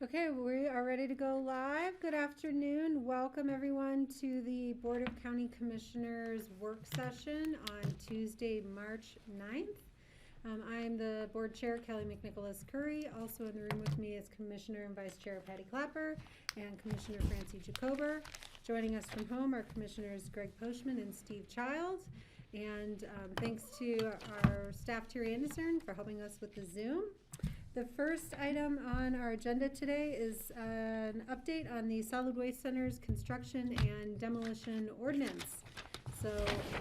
Okay, we are ready to go live. Good afternoon. Welcome everyone to the Board of County Commissioners work session on Tuesday, March 9th. I am the board chair, Kelly McNicholas Curry. Also in the room with me is Commissioner and Vice Chair Patty Clapper and Commissioner Francie Jacober. Joining us from home are Commissioners Greg Poshman and Steve Childs. And thanks to our staff, Terry Anderson, for helping us with the Zoom. The first item on our agenda today is an update on the Solid Waste Center's construction and demolition ordinance. So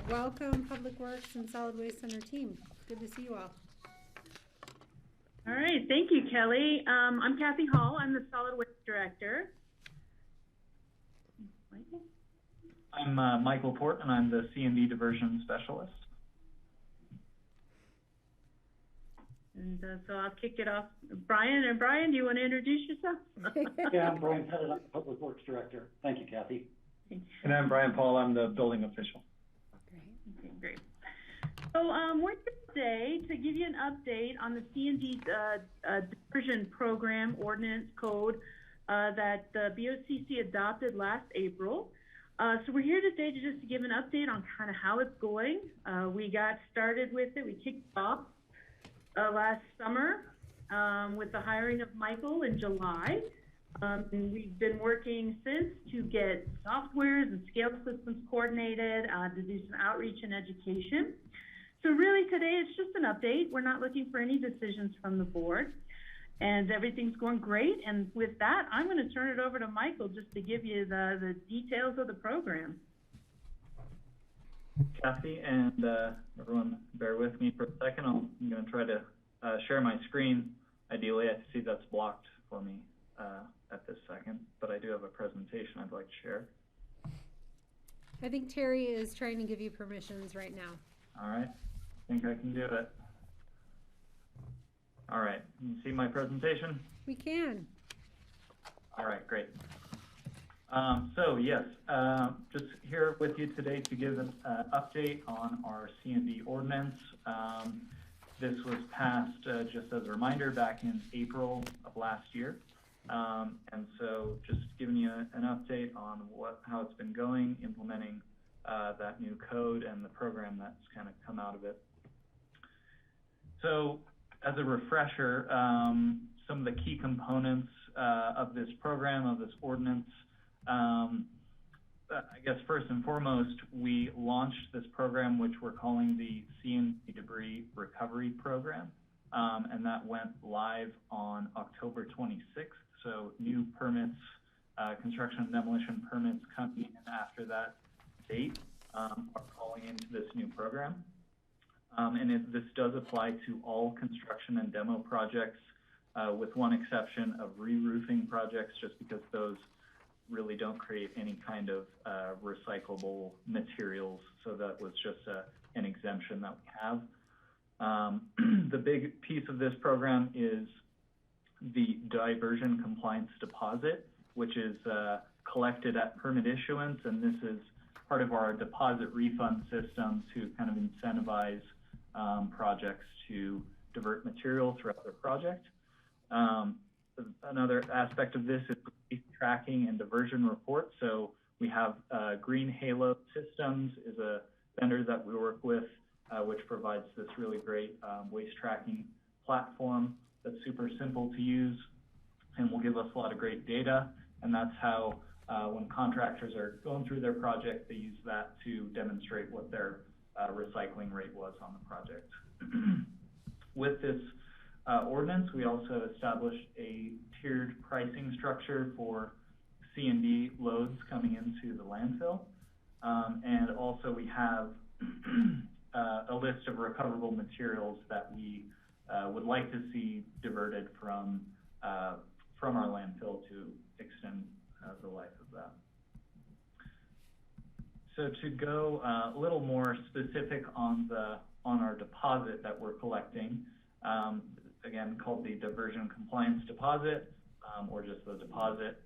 welcome Public Works and Solid Waste Center team. Good to see you all. All right, thank you, Kelly. I'm Kathy Hall. I'm the Solid Waste Director. Michael? I'm Michael Port, and I'm the C&D Diversion Specialist. And so I'll kick it off. Brian, do you want to introduce yourself? Yeah, I'm Brian Pettit. I'm the Public Works Director. Thank you, Kathy. And I'm Brian Paul. I'm the Building Official. Great. Okay, great. So we're here today to give you an update on the C&D diversion program ordinance code that the BOCC adopted last April. So we're here today to just give an update on kind of how it's going. We got started with it. We kicked off last summer with the hiring of Michael in July. And we've been working since to get softwares and scale systems coordinated, to do some outreach and education. So really today it's just an update. We're not looking for any decisions from the board, and everything's going great. And with that, I'm going to turn it over to Michael just to give you the details of the program. Kathy and everyone, bear with me for a second. I'm going to try to share my screen. Ideally, I see that's blocked for me at this second, but I do have a presentation I'd like to share. I think Terry is trying to give you permissions right now. All right, I think I can do it. All right, can you see my presentation? We can. All right, great. So yes, just here with you today to give an update on our C&D ordinance. This was passed, just as a reminder, back in April of last year. And so just giving you an update on how it's been going, implementing that new code and the program that's kind of come out of it. So as a refresher, some of the key components of this program, of this ordinance, I guess first and foremost, we launched this program, which we're calling the C&D Debris Recovery Program, and that went live on October 26th. So new permits, construction and demolition permits coming in after that date are calling into this new program. And this does apply to all construction and demo projects, with one exception of re-roofing projects, just because those really don't create any kind of recyclable materials. So that was just an exemption that we have. The big piece of this program is the diversion compliance deposit, which is collected at permit issuance. And this is part of our deposit refund system to kind of incentivize projects to divert material throughout their project. Another aspect of this is tracking and diversion reports. So we have Green Halo Systems is a vendor that we work with, which provides this really great waste tracking platform that's super simple to use and will give us a lot of great data. And that's how when contractors are going through their project, they use that to demonstrate what their recycling rate was on the project. With this ordinance, we also established a tiered pricing structure for C&D loads coming into the landfill. And also we have a list of recoverable materials that we would like to see diverted from our landfill to extend the life of that. So to go a little more specific on our deposit that we're collecting, again, called the diversion compliance deposit, or just the deposit.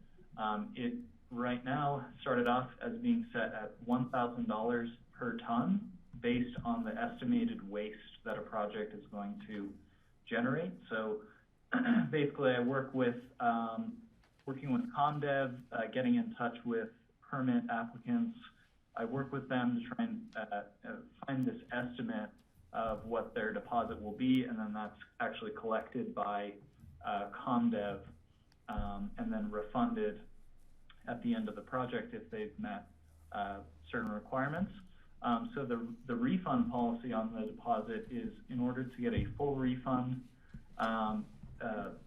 It right now started off as being set at $1,000 per ton based on the estimated waste that a project is going to generate. So basically I work with, working with ComDev, getting in touch with permit applicants. I work with them to try and find this estimate of what their deposit will be, and then that's actually collected by ComDev and then refunded at the end of the project if they've met certain requirements. So the refund policy on the deposit is, in order to get a full refund,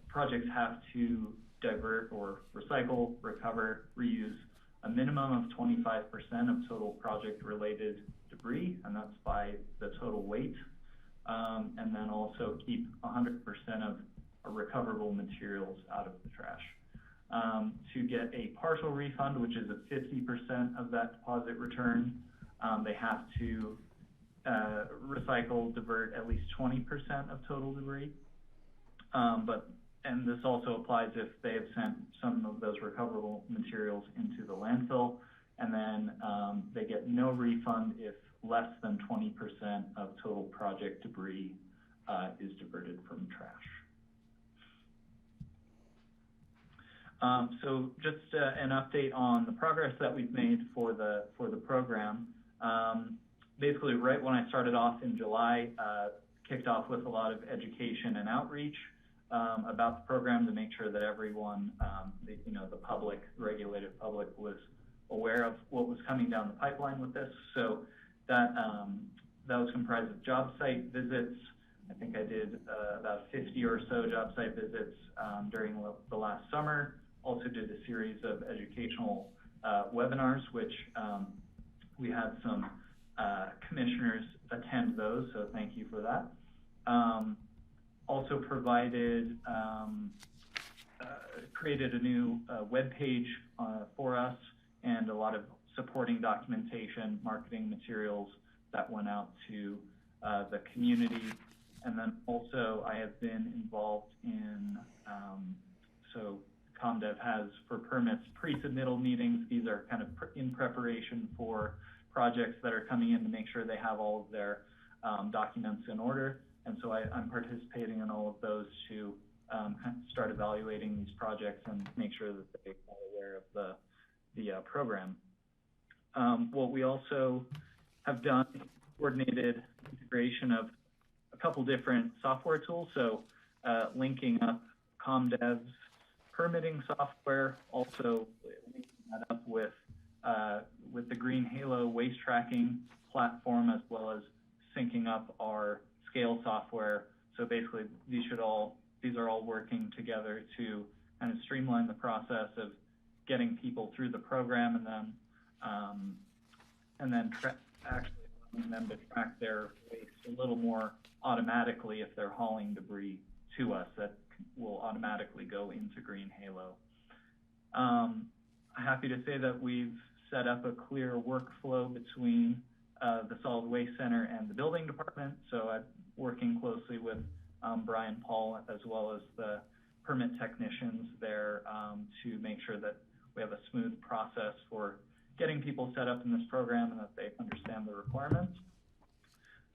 projects have to divert or recycle, recover, reuse a minimum of 25% of total project-related debris, and that's by the total weight, and then also keep 100% of recoverable materials out of the trash. To get a partial refund, which is a 50% of that deposit return, they have to recycle, divert at least 20% of total debris. And this also applies if they have sent some of those recoverable materials into the landfill, and then they get no refund if less than 20% of total project debris is diverted from trash. So just an update on the progress that we've made for the program. Basically, right when I started off in July, kicked off with a lot of education and outreach about the program to make sure that everyone, the public, regulated public, was aware of what was coming down the pipeline with this. So that was comprised of job site visits. I think I did about 50 or so job site visits during the last summer. Also did a series of educational webinars, which we had some commissioners attend those, so thank you for that. Also provided, created a new web page for us, and a lot of supporting documentation, marketing materials that went out to the community. And then also I have been involved in, so ComDev has, for permits, pre-submittal meetings. These are kind of in preparation for projects that are coming in to make sure they have all of their documents in order. And so I'm participating in all of those to start evaluating these projects and make sure that they are aware of the program. What we also have done is coordinated integration of a couple different software tools. So linking up ComDev's permitting software, also linking that up with the Green Halo waste tracking platform, as well as syncing up our scale software. So basically, these are all working together to kind of streamline the process of getting people through the program, and then actually allowing them to track their waste a little more automatically if they're hauling debris to us. That will automatically go into Green Halo. I'm happy to say that we've set up a clear workflow between the Solid Waste Center and the building department. So I'm working closely with Brian Paul, as well as the permit technicians there, to make sure that we have a smooth process for getting people set up in this program and that they understand the requirements.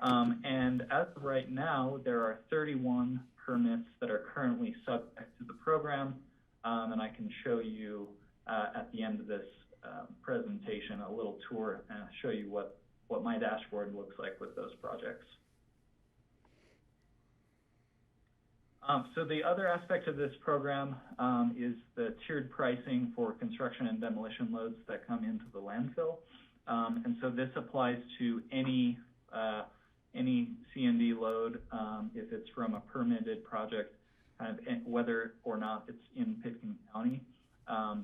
And as of right now, there are 31 permits that are currently subject to the program, and I can show you at the end of this presentation a little tour and show you what my dashboard looks like with those projects. So the other aspect of this program is the tiered pricing for construction and demolition loads that come into the landfill. And so this applies to any C&D load if it's from a permitted project, kind of whether or not it's in Pitkin County.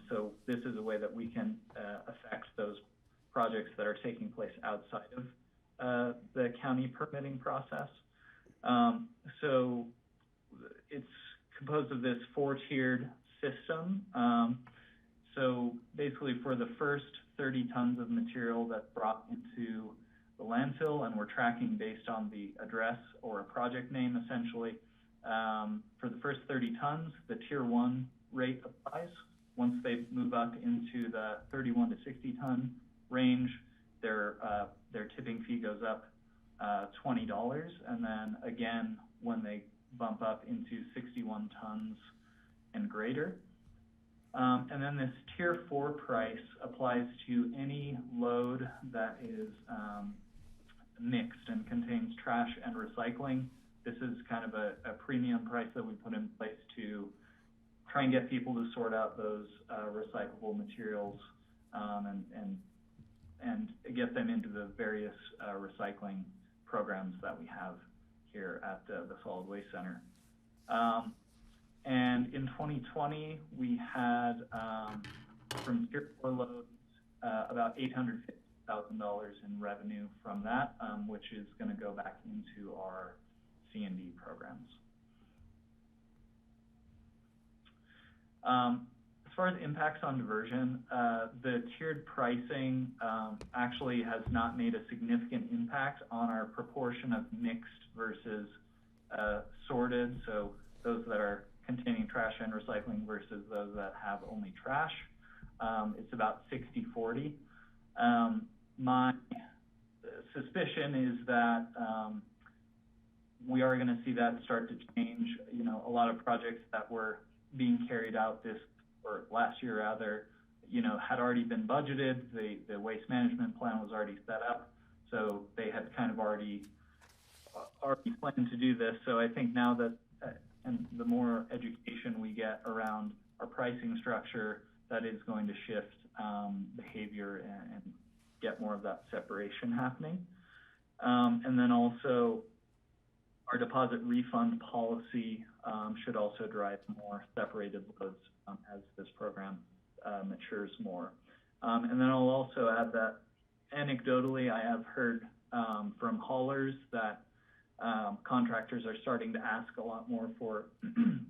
So this is a way that we can affect those projects that are taking place outside of the county permitting process. So it's composed of this 4-tiered system. So basically, for the first 30 tons of material that's brought into the landfill, and we're tracking based on the address or a project name, essentially. For the first 30 tons, the Tier 1 rate applies. Once they move up into the 31 to 60 ton range, their tipping fee goes up $20. And then again, when they bump up into 61 tons and greater. And then this Tier 4 price applies to any load that is mixed and contains trash and recycling. This is kind of a premium price that we put in place to try and get people to sort out those recyclable materials and get them into the various recycling programs that we have here at the Solid Waste Center. And in 2020, we had from Tier 4 loads about $850,000 in revenue from that, which is going to go back into our C&D programs. As far as impacts on diversion, the tiered pricing actually has not made a significant impact on our proportion of mixed versus sorted, so those that are containing trash and recycling versus those that have only trash. It's about 60-40. My suspicion is that we are going to see that start to change. You know, a lot of projects that were being carried out last year rather, you know, had already been budgeted. The waste management plan was already set up, so they had kind of already planned to do this. So I think now that and the more education we get around our pricing structure, that is going to shift behavior and get more of that separation happening. And then also our deposit refund policy should also drive more separated loads as this program matures more. And then I'll also add that anecdotally, I have heard from haulers that contractors are starting to ask a lot more for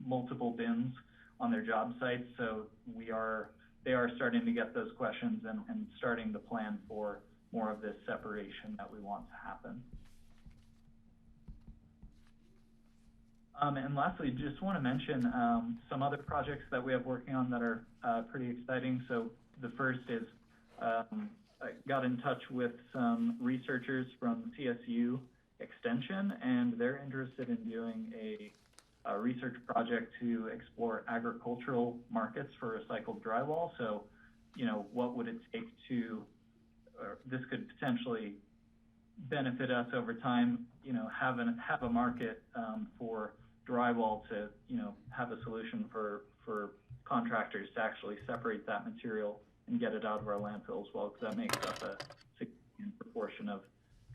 multiple bins on their job sites. So they are starting to get those questions and starting to plan for more of this separation that we want to happen. And lastly, just want to mention some other projects that we have working on that are pretty exciting. So the first is I got in touch with some researchers from CSU Extension, and they're interested in doing a research project to explore agricultural markets for recycled drywall. So, you know, what would it take to, this could potentially benefit us over time, you know, have a market for drywall to, you know, have a solution for contractors to actually separate that material and get it out of our landfills, well, because that makes up a significant proportion of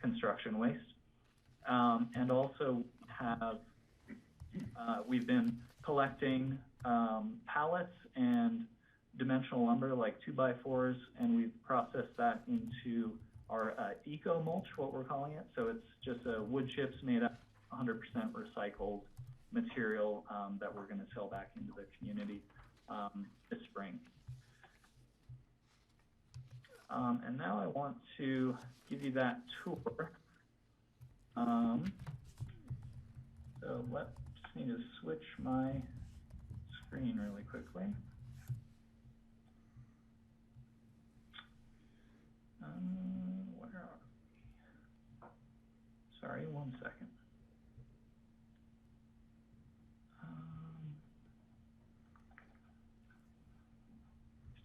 construction waste. And also we've been collecting pallets and dimensional lumber like 2x4s, and we've processed that into our eco mulch, what we're calling it. So it's just wood chips made up 100% recycled material that we're going to sell back into the community this spring. And now I want to give you that tour. So just need to switch my screen really quickly. Where are we? Sorry, 1 second.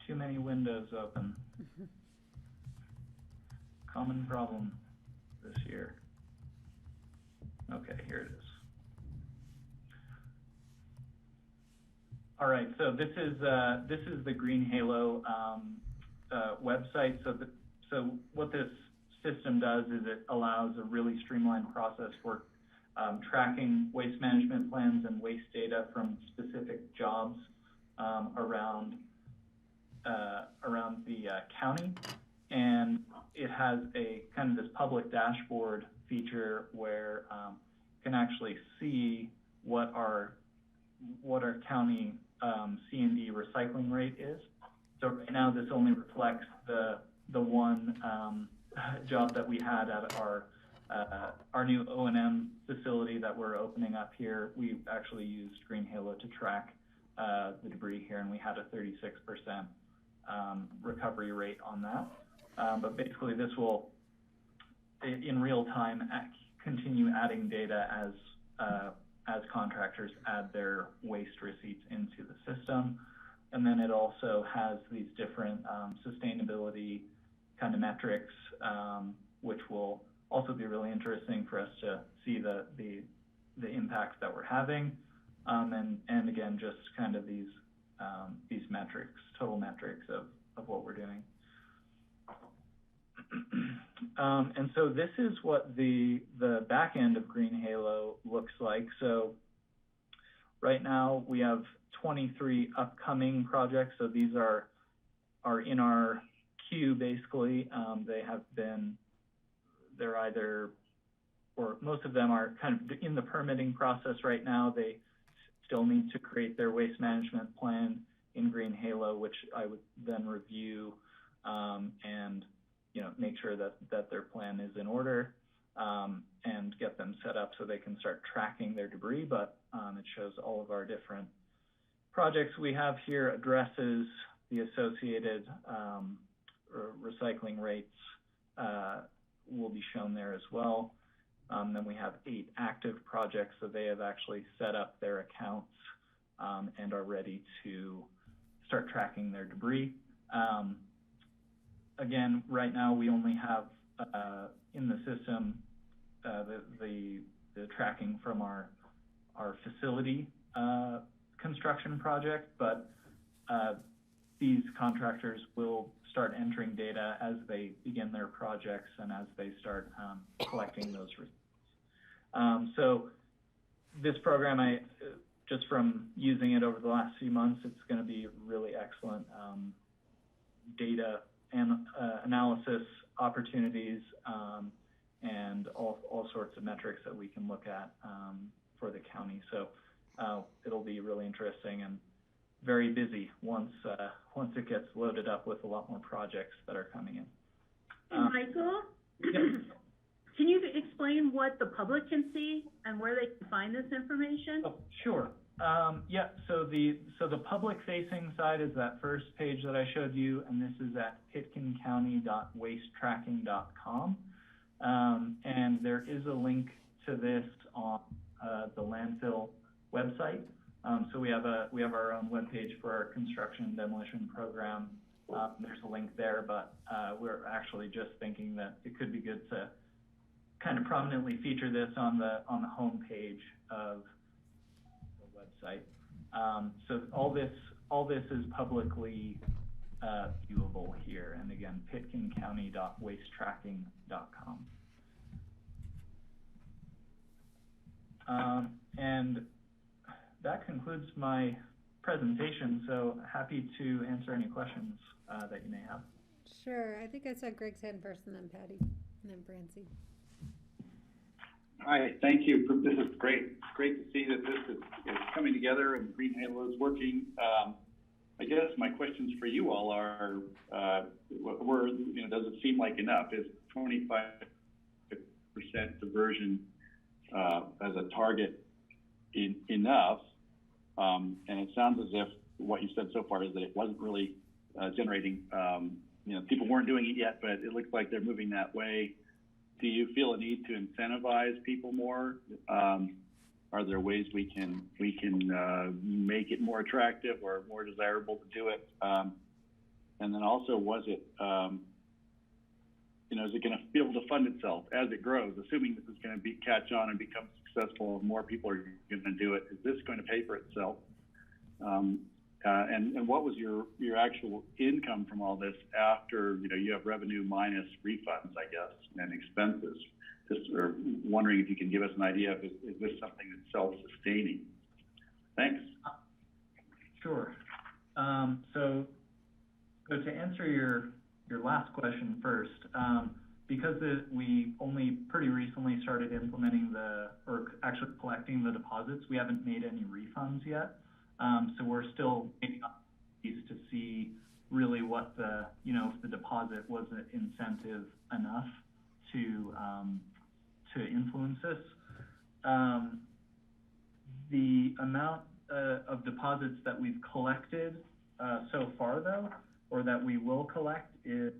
Too many windows open. Common problem this year. Okay, here it is. All right, so this is the Green Halo website. So what this system does is it allows a really streamlined process for tracking waste management plans and waste data from specific jobs around the county, and it has a kind of this public dashboard feature where you can actually see what our county C&D recycling rate is. So right now this only reflects the one job that we had at our new O&M facility that we're opening up here. We actually used Green Halo to track the debris here, and we had a 36% recovery rate on that. But basically this will, in real time, continue adding data as contractors add their waste receipts into the system. And then it also has these different sustainability kind of metrics, which will also be really interesting for us to see the impacts that we're having. And again, just kind of these metrics, total metrics of what we're doing. And so this is what the back end of Green Halo looks like. So right now we have 23 upcoming projects. So these are in our queue, basically. They're either, or most of them are kind of in the permitting process right now. They still need to create their waste management plan in Green Halo, which I would then review and make sure that their plan is in order and get them set up so they can start tracking their debris. But it shows all of our different projects we have here, addresses, the associated recycling rates will be shown there as well. Then we have 8 active projects, so they have actually set up their accounts and are ready to start tracking their debris. Again, right now we only have in the system the tracking from our facility construction project, but these contractors will start entering data as they begin their projects and as they start collecting those receipts. So this program, just from using it over the last few months, it's going to be really excellent data and analysis opportunities and all sorts of metrics that we can look at for the county. So it'll be really interesting and very busy once it gets loaded up with a lot more projects that are coming in. Hey, Michael, Yep. Can you explain what the public can see and where they can find this information? Oh, sure. Yeah, so the public-facing side is that first page that I showed you, and this is at pitkincounty.wastetracking.com. And there is a link to this on the landfill website. So we have our own webpage for our construction and demolition program. There's a link there, but we're actually just thinking that it could be good to kind of prominently feature this on the home page of the website. So all this is publicly viewable here, and again, pitkincounty.wastetracking.com. And that concludes my presentation, so happy to answer any questions that you may have. Sure. I think I saw Greg's hand first, and then Patty, and then Francie. Hi, thank you. This is great. It's great to see that this is coming together and Green Halo is working. I guess my questions for you all are, does it seem like enough? Is 25% diversion as a target enough? And it sounds as if what you said so far is that it wasn't really generating, people weren't doing it yet, but it looks like they're moving that way. Do you feel a need to incentivize people more? Are there ways we can make it more attractive or more desirable to do it? And then also, was it, is it going to be able to fund itself as it grows? Assuming this is going to catch on and become successful, and more people are going to do it, is this going to pay for itself? And what was your actual income from all this after, you have revenue minus refunds, I guess, and expenses? Just wondering if you can give us an idea of, is this something that's self-sustaining? Thanks. Sure. So to answer your last question first, because we only pretty recently started implementing or actually collecting the deposits, we haven't made any refunds yet. So we're still making up these to see really what if the deposit was an incentive enough to influence this. The amount of deposits that we've collected so far, though, or that we will collect, is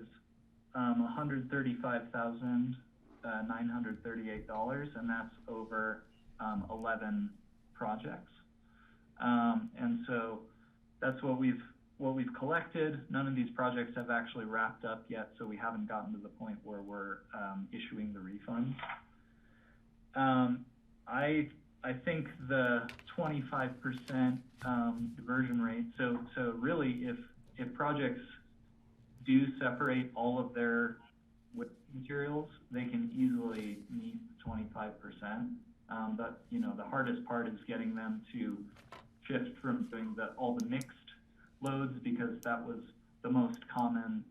$135,938, and that's over 11 projects. And so that's what we've collected. None of these projects have actually wrapped up yet, so we haven't gotten to the point where we're issuing the refunds. I think the 25% diversion rate, so really if projects do separate all of their wood materials, they can easily meet 25%. But the hardest part is getting them to shift from doing all the mixed loads, because that was the most common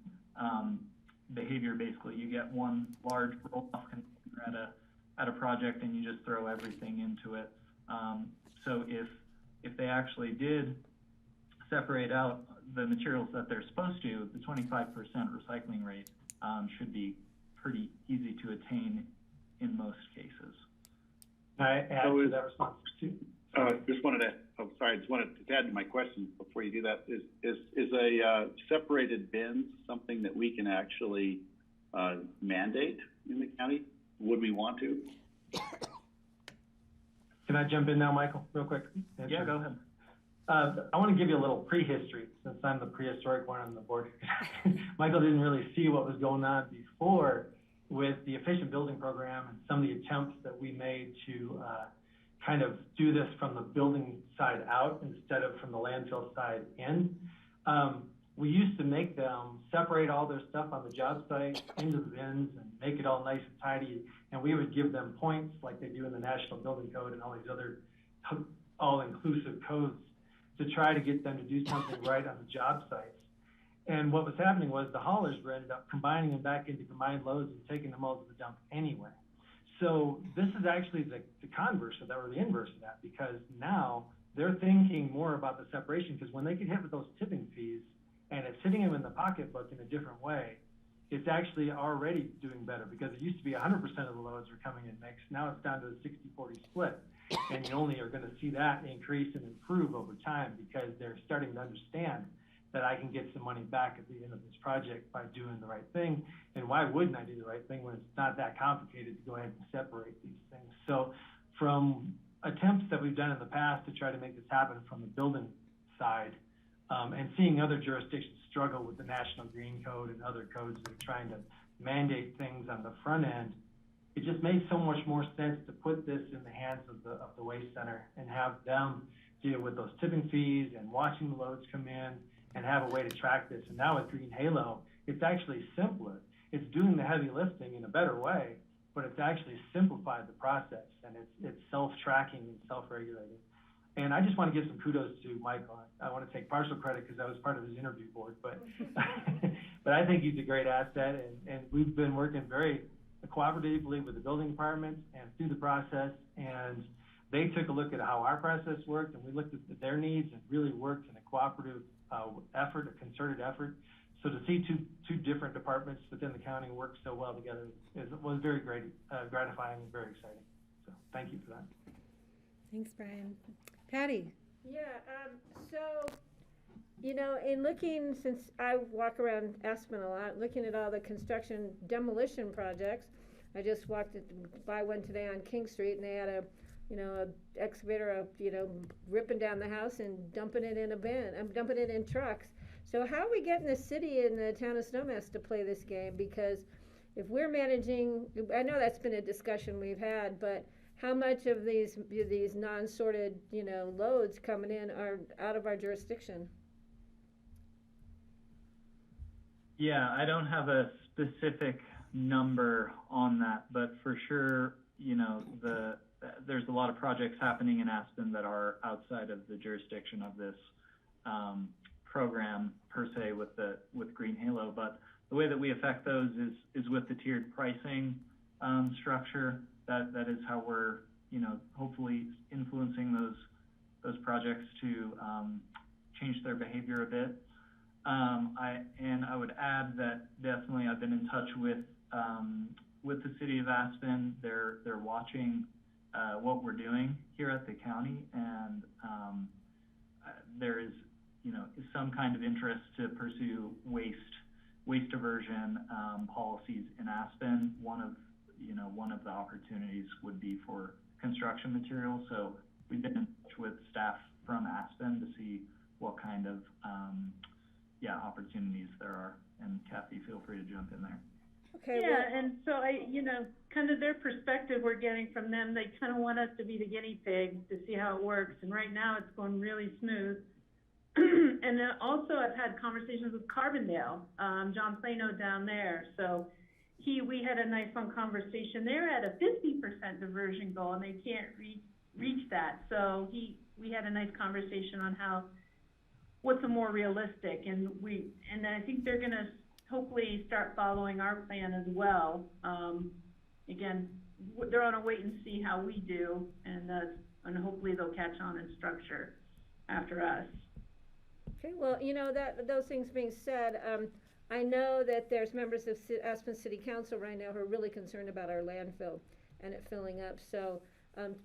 behavior. Basically, you get one large roll-off container at a project and you just throw everything into it. So if they actually did separate out the materials that they're supposed to, the 25% recycling rate should be pretty easy to attain in most cases. Can I add to that response too? Just wanted to add to my question before you do that. Is a separated bin something that we can actually mandate in the county? Would we want to? Can I jump in now, Michael, real quick? Yeah, go ahead. I want to give you a little prehistory, since I'm the prehistoric one on the board. Michael didn't really see what was going on before with the efficient building program and some of the attempts that we made to kind of do this from the building side out instead of from the landfill side in. We used to make them separate all their stuff on the job site into the bins and make it all nice and tidy. And we would give them points like they do in the National Building Code and all these other all-inclusive codes to try to get them to do something right on the job sites. And what was happening was the haulers were ended up combining them back into combined loads and taking them all to the dump anyway. So this is actually the converse of that, or the inverse of that, because now they're thinking more about the separation, because when they get hit with those tipping fees and it's hitting them in the pocketbook in a different way, it's actually already doing better, because it used to be 100% of the loads were coming in mixed. Now it's down to a 60-40 split. And you only are going to see that increase and improve over time, because they're starting to understand that I can get some money back at the end of this project by doing the right thing. And why wouldn't I do the right thing when it's not that complicated to go ahead and separate these things? So from attempts that we've done in the past to try to make this happen from the building side, and seeing other jurisdictions struggle with the National Green Code and other codes that are trying to mandate things on the front end, it just made so much more sense to put this in the hands of the waste center and have them deal with those tipping fees and watching the loads come in and have a way to track this. And now with Green Halo, it's actually simpler. It's doing the heavy lifting in a better way, but it's actually simplified the process, and it's self-tracking and self-regulating. And I just want to give some kudos to Michael. I want to take partial credit because I was part of his interview board, but but I think he's a great asset, and we've been working very cooperatively with the building departments and through the process, and they took a look at how our process worked, and we looked at their needs and really worked in a cooperative effort, a concerted effort. So to see two different departments within the county work so well together was very great, gratifying and very exciting. So thank you for that. Thanks, Brian. Patty. Yeah, so, in looking, since I walk around Aspen a lot, looking at all the construction demolition projects, I just walked by one today on King Street, and they had a excavator, ripping down the house and dumping it in a bin. I'm dumping it in trucks. So how are we getting the city and the town of Snowmass to play this game? Because if we're managing, I know that's been a discussion we've had, but how much of these non-sorted, loads coming in are out of our jurisdiction? Yeah, I don't have a specific number on that, but for sure, there's a lot of projects happening in Aspen that are outside of the jurisdiction of this program per se with Green Halo. But the way that we affect those is with the tiered pricing structure. That is how we're hopefully influencing those projects to change their behavior a bit. I would add that definitely I've been in touch with the city of Aspen. They're watching what we're doing here at the county, and there is some kind of interest to pursue waste diversion policies in Aspen. One of the opportunities would be for construction materials. So we've been in staff from Aspen to see what kind of opportunities there are. And Kathy, feel free to jump in there. Okay, Yeah, well, and so kind of their perspective we're getting from them, they kind of want us to be the guinea pig to see how it works. And right now it's going really smooth. And then also I've had conversations with Carbondale, John Plano down there. So we had a nice long conversation. They're at a 50% diversion goal and they can't reach that. So we had a nice conversation on what's a more realistic, and I think they're gonna hopefully start following our plan as well. Again, they're on a wait and see how we do, and hopefully they'll catch on in structure after us. okay, well, those things being said, I know that there's members of Aspen City Council right now who are really concerned about our landfill and it filling up. So I'm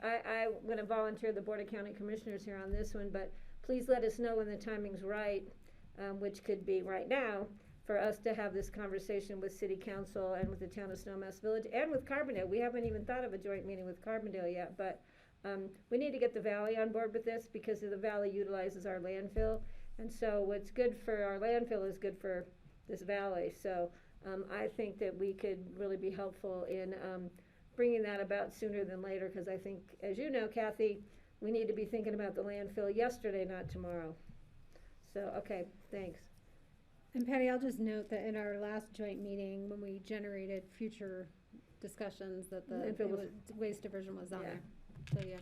going to volunteer the Board of County Commissioners here on this one, but please let us know when the timing's right, which could be right now, for us to have this conversation with City Council and with the town of Snowmass Village and with Carbondale. We haven't even thought of a joint meeting with Carbondale yet, but we need to get the Valley on board with this because the Valley utilizes our landfill. And so what's good for our landfill is good for this Valley. So I think that we could really be helpful in bringing that about sooner than later, because I think, as you know, Kathy, we need to be thinking about the landfill yesterday, not tomorrow. So, okay, thanks. And Patty, I'll just note that in our last joint meeting, when we generated future discussions, that the waste diversion was on Yeah. there. So, yeah.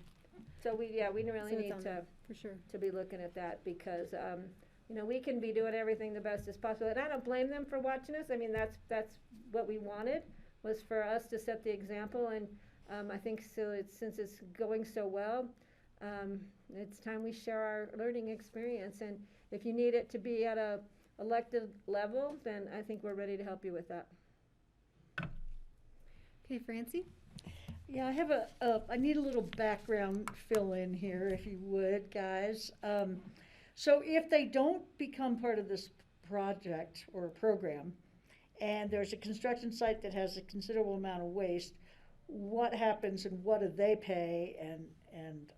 So we really So it's need on there, for sure. to be looking at that, because we can be doing everything the best as possible, and I don't blame them for watching us. I mean, that's what we wanted, was for us to set the example, and I think since it's going so well, it's time we share our learning experience. And if you need it to be at a elected level, then I think we're ready to help you with that. Okay, Francie? Yeah, I have I need a little background fill in here, if you would, guys. So if they don't become part of this project or program, and there's a construction site that has a considerable amount of waste, what happens and what do they pay? And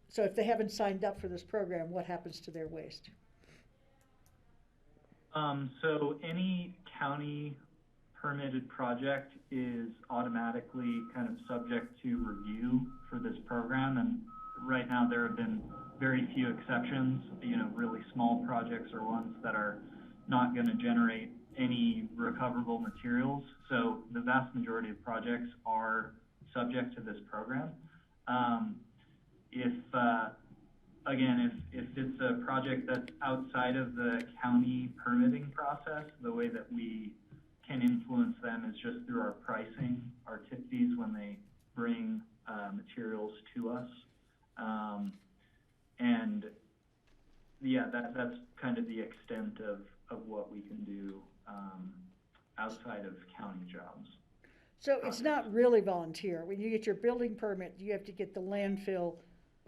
so if they haven't signed up for this program, what happens to their waste? So any county permitted project is automatically kind of subject to review for this program, and right now there have been very few exceptions. Really small projects are ones that are not going to generate any recoverable materials. So the vast majority of projects are subject to this program. If it's a project that's outside of the county permitting process, the way that we can influence them is just through our pricing, our tip fees when they bring materials to us. That's kind of the extent of what we can do outside of county jobs. So it's not really volunteer. When you get your building permit, you have to get the landfill,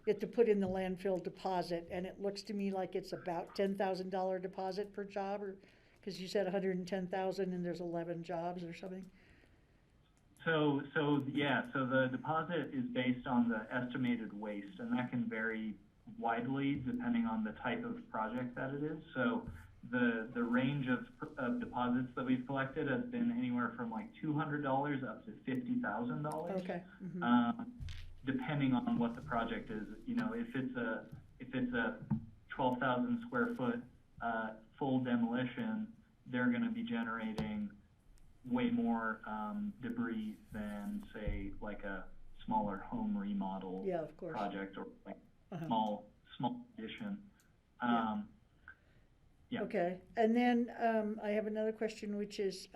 you have to put in the landfill deposit, and it looks to me like it's about $10,000 deposit per job, or because you said 110,000 and there's 11 jobs or something. So the deposit is based on the estimated waste, and that can vary widely depending on the type of project that it is. So the range of deposits that we've collected has been anywhere from like $200 up to $50,000. Okay. Mm-hmm. Depending on what the project is. If it's a 12,000 square foot full demolition, they're going to be generating way more debris than, say, like a smaller home remodel project, or like small addition. Okay, and then I have another question, which is,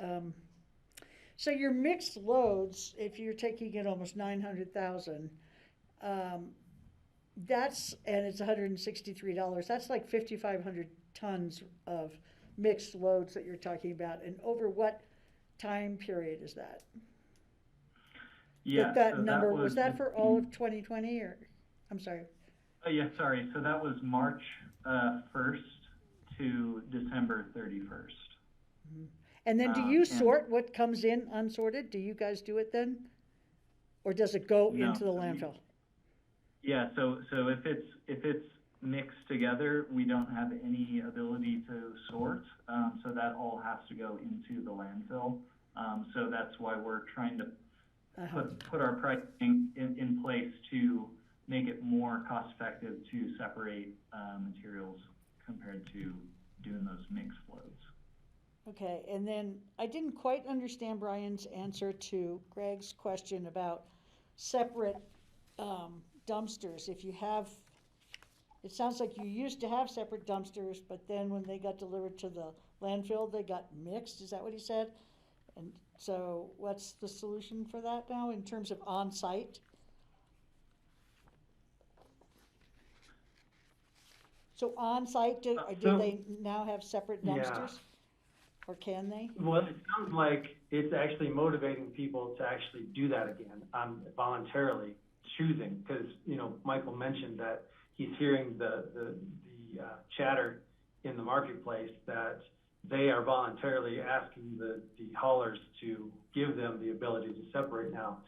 so your mixed loads, if you're taking in almost 900,000, and it's $163, that's like 5,500 tons of mixed loads that you're talking about, and over what time period is that? Yeah, that number, was that for all of 2020, or, I'm sorry? Sorry, so that was March 1st to December 31st. Mm-hmm. And then do you sort what comes in unsorted? Do you guys do it then? Or does it go into the landfill? Yeah, so if it's mixed together, we don't have any ability to sort, so that all has to go into the landfill. So that's why we're trying to put our pricing in place to make it more cost effective to separate materials compared to doing those mixed flows. Okay, and then I didn't quite understand Brian's answer to Greg's question about separate dumpsters. If you have, it sounds like you used to have separate dumpsters, but then when they got delivered to the landfill, they got mixed. Is that what he said? And so what's the solution for that now in terms of on-site? So on-site, do they now have separate dumpsters? Yeah. Or can they? Well, it sounds like it's actually motivating people to actually do that again, voluntarily choosing, because, you know, Michael mentioned that he's hearing the chatter in the marketplace that they are voluntarily asking the haulers to give them the ability to separate now.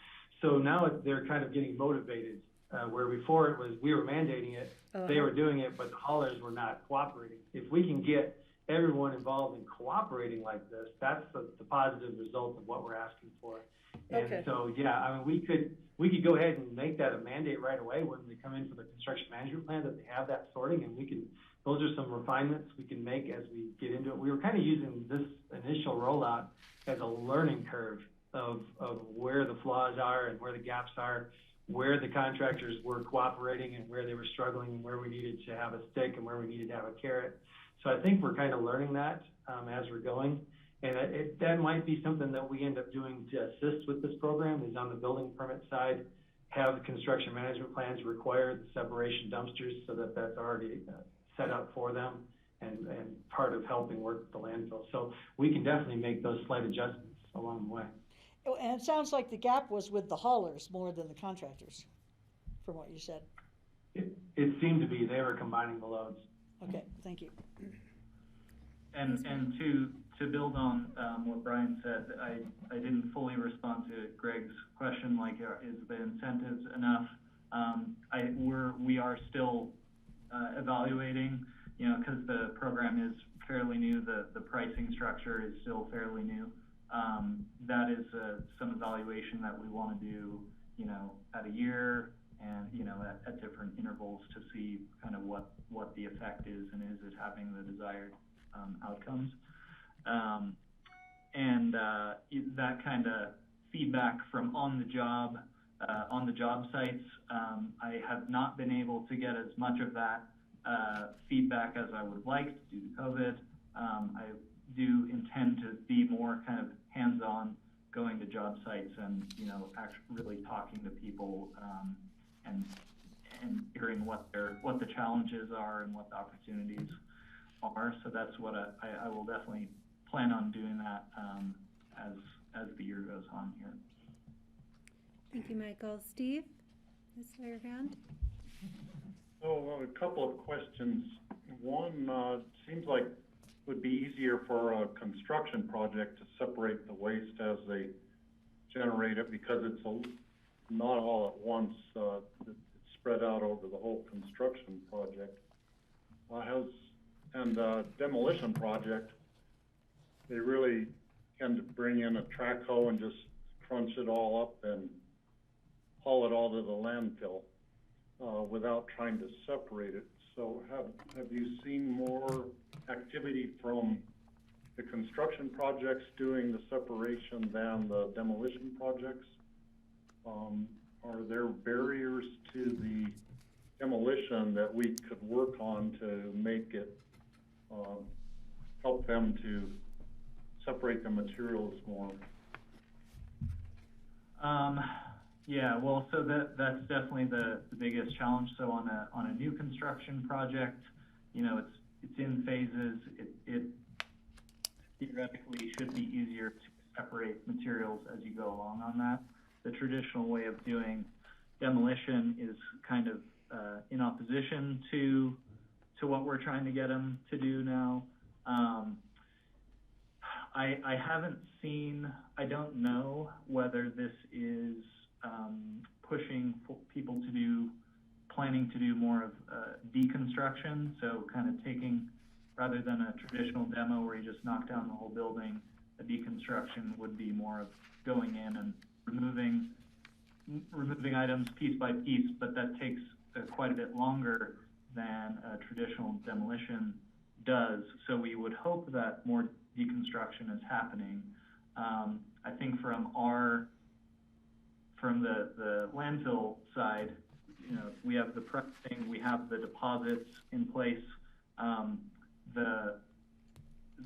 So now they're kind of getting motivated, where before it was we were mandating it, they were doing it, but the haulers were not cooperating. If we can get everyone involved in cooperating like this, that's the positive result of what we're asking for. And so, yeah, I mean, we could go ahead and make that a mandate right away when they come in for the construction management plan, that they have that sorting, and those are some refinements we can make as we get into it. We were kind of using this initial rollout as a learning curve of where the flaws are and where the gaps are, where the contractors were cooperating and where they were struggling, and where we needed to have a stick and where we needed to have a carrot. So I think we're kind of learning that as we're going. And that might be something that we end up doing to assist with this program, is on the building permit side, have the construction management plans require the separation dumpsters so that that's already set up for them and part of helping work the landfill. So we can definitely make those slight adjustments along the way. Oh, and it sounds like the gap was with the haulers more than the contractors, from what you said. It seemed to be they were combining the loads. Okay, thank you. And to build on what Brian said, I didn't fully respond to Greg's question, like, is the incentives enough? We are still evaluating, you know, because the program is fairly new, the pricing structure is still fairly new. That is some evaluation that we want to do, you know, at a year and, you know, at different intervals to see kind of what the effect is, and is it having the desired outcomes. That kind of feedback from on the job sites, I have not been able to get as much of that feedback as I would like due to COVID. I do intend to be more kind of hands-on, going to job sites and, you know, actually really talking to people and hearing what the challenges are and what the opportunities are. So that's what I will definitely plan on doing that as the year goes on here. Thank you, Michael. Steve, I saw your hand. So a couple of questions. One, seems like it would be easier for a construction project to separate the waste as they generate it, because it's not all at once. It's spread out over the whole construction project. Demolition project, they really tend to bring in a track hoe and just crunch it all up and haul it all to the landfill without trying to separate it. So have you seen more activity from the construction projects doing the separation than the demolition projects? Are there barriers to the demolition that we could work on to make it help them to separate the materials more? Yeah, well, so that's definitely the biggest challenge. So on a new construction project, you know, it's in phases. It theoretically should be easier to separate materials as you go along on that. The traditional way of doing demolition is kind of in opposition to what we're trying to get them to do now. I haven't seen, I don't know whether this is pushing people to do planning to do more of deconstruction, so kind of taking, rather than a traditional demo where you just knock down the whole building, a deconstruction would be more of going in and removing items piece by piece, but that takes quite a bit longer than a traditional demolition does. So we would hope that more deconstruction is happening. I think from the landfill side, you know, we have the pricing, we have the deposits in place.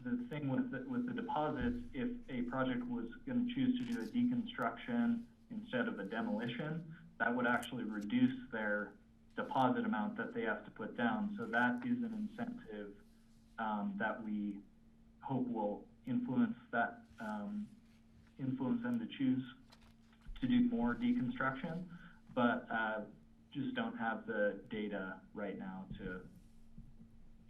The thing with the deposits, if a project was going to choose to do a deconstruction instead of a demolition, that would actually reduce their deposit amount that they have to put down. So that is an incentive that we hope will influence them to choose to do more deconstruction, but just don't have the data right now to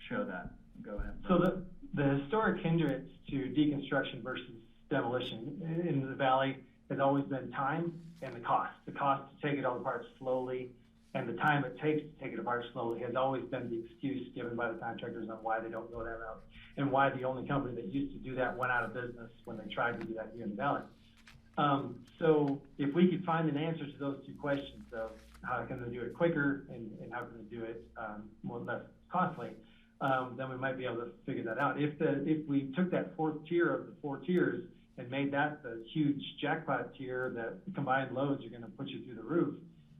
show that. Go ahead. So the historic hindrance to deconstruction versus demolition in the valley has always been time and the cost. The cost to take it all apart slowly and the time it takes to take it apart slowly has always been the excuse given by the contractors on why they don't go that route and why the only company that used to do that went out of business when they tried to do that here in the valley. So if we could find an answer to those two questions of how can they do it quicker and how can they do it less costly, then we might be able to figure that out. If we took that fourth tier of the 4 tiers and made that the huge jackpot tier that combined loads are going to put you through the roof,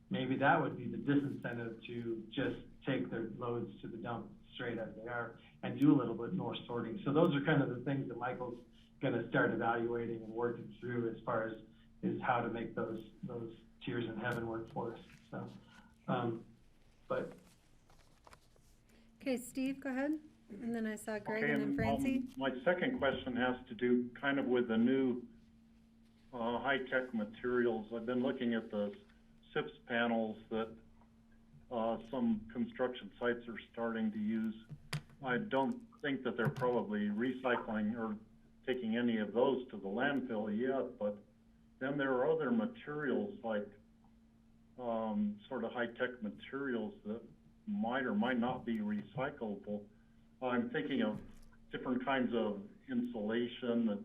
maybe that would be the disincentive to just take their loads to the dump straight as they are and do a little bit more sorting. So those are kind of the things that Michael's going to start evaluating and working through as far as is how to make those tiers in heaven work for us. So, but. Okay, Steve, go ahead. And then I saw Greg and then Francie. My second question has to do kind of with the new high-tech materials. I've been looking at the SIPS panels that some construction sites are starting to use. I don't think that they're probably recycling or taking any of those to the landfill yet, but then there are other materials like sort of high-tech materials that might or might not be recyclable. I'm thinking of different kinds of insulation, that,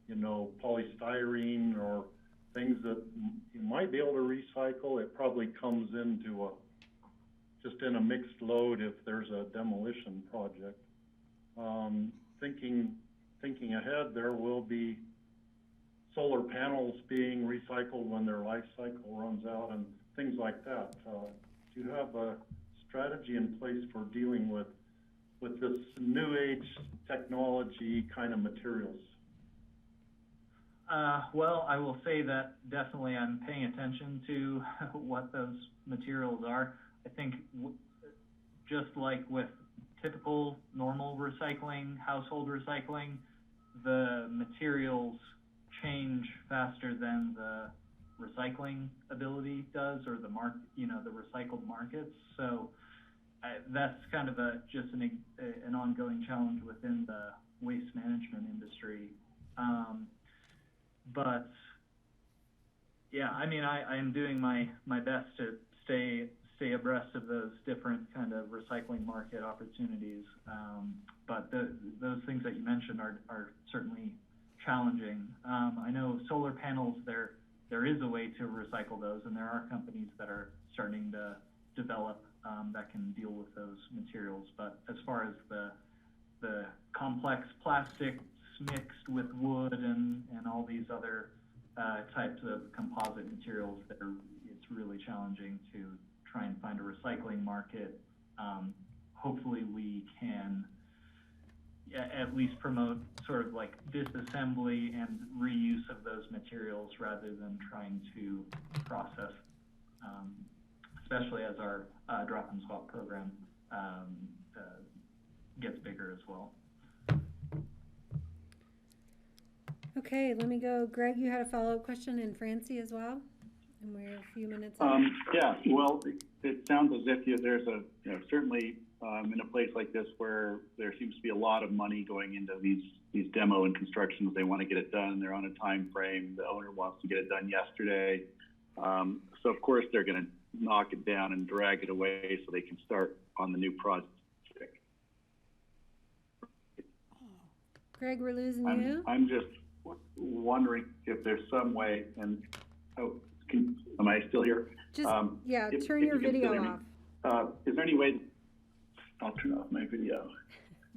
you know, polystyrene or things that you might be able to recycle. It probably comes into just in a mixed load if there's a demolition project. Thinking ahead, there will be solar panels being recycled when their life cycle runs out and things like that. Do you have a strategy in place for dealing with this new age technology kind of materials? Well, I will say that definitely I'm paying attention to what those materials are. I think just like with typical normal recycling, household recycling, the materials change faster than the recycling ability does, or the the recycled markets. So that's kind of just an ongoing challenge within the waste management industry. But yeah, I mean, I am doing my best to stay abreast of those different kind of recycling market opportunities. But those things that you mentioned are certainly challenging. I know solar panels, there is a way to recycle those, and there are companies that are starting to develop that can deal with those materials. But as far as the complex plastics mixed with wood and all these other types of composite materials, it's really challenging to try and find a recycling market. Hopefully we can at least promote sort of like disassembly and reuse of those materials rather than trying to process, especially as our drop and swap program gets bigger as well. Okay, let me go. Greg, you had a follow-up question, and Francie as well. And we're a few minutes. Yeah, well, it sounds as if there's certainly in a place like this where there seems to be a lot of money going into these demo and constructions. They want to get it done. They're on a time frame. The owner wants to get it done yesterday. So of course they're going to knock it down and drag it away so they can start on the new project. Greg, we're losing you. I'm just wondering if there's some way, and am I still here? Just turn your video off. Is there any way? I'll turn off my video.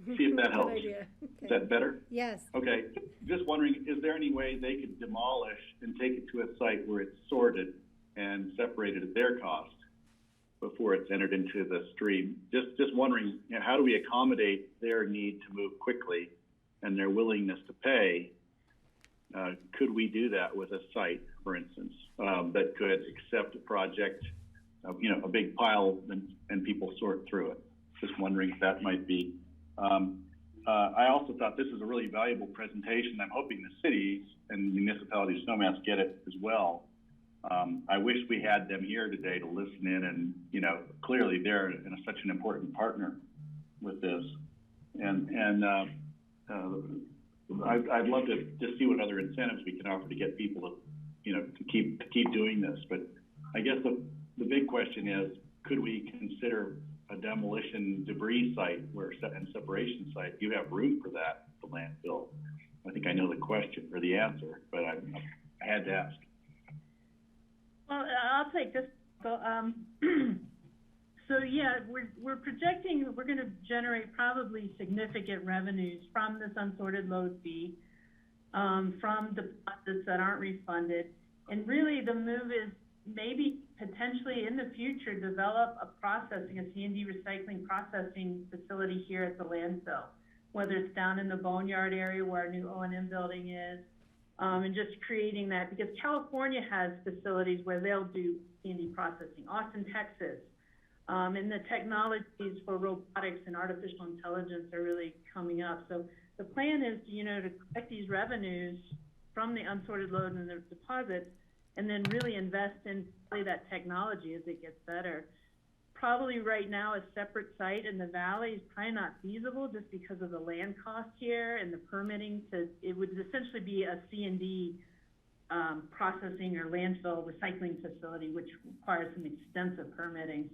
See if that helps. Okay. Is that better? Yes. Okay. Just wondering, is there any way they could demolish and take it to a site where it's sorted and separated at their cost before it's entered into the stream? Just wondering, how do we accommodate their need to move quickly and their willingness to pay? Could we do that with a site, for instance, that could accept a project, a big pile and people sort through it? Just wondering if that might be. I also thought this is a really valuable presentation. I'm hoping the cities and municipalities of Snowmass get it as well. I wish we had them here today to listen in, and clearly they're such an important partner with this. And I'd love to just see what other incentives we can offer to get people to keep doing this. But I guess the big question is, could we consider a demolition debris site and separation site? Do you have room for that, the landfill? I think I know the question or the answer, but I had to ask. Well, I'll take this. So yeah, we're projecting we're going to generate probably significant revenues from this unsorted load fee, from deposits that aren't refunded, and really the move is maybe potentially in the future develop a C&D recycling processing facility here at the landfill, whether it's down in the boneyard area where our new O&M building is, and just creating that, because California has facilities where they'll do C&D processing, Austin, Texas, and the technologies for robotics and artificial intelligence are really coming up. So the plan is, to collect these revenues from the unsorted load and the deposits, and then really invest in that technology as it gets better. Probably right now a separate site in the valley is probably not feasible just because of the land cost here and the permitting. It would essentially be a C&D processing or landfill recycling facility, which requires some extensive permitting.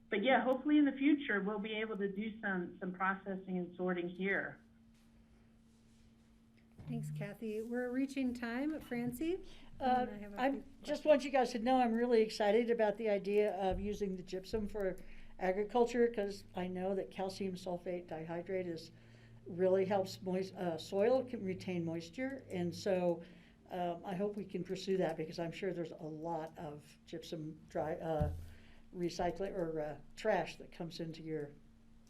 But yeah, hopefully in the future we'll be able to do some processing and sorting here. Thanks, Kathy. We're reaching time. Francie? I just want you guys to know I'm really excited about the idea of using the gypsum for agriculture, because I know that calcium sulfate dihydrate really helps soil can retain moisture, and so I hope we can pursue that, because I'm sure there's a lot of gypsum recycling or trash that comes into your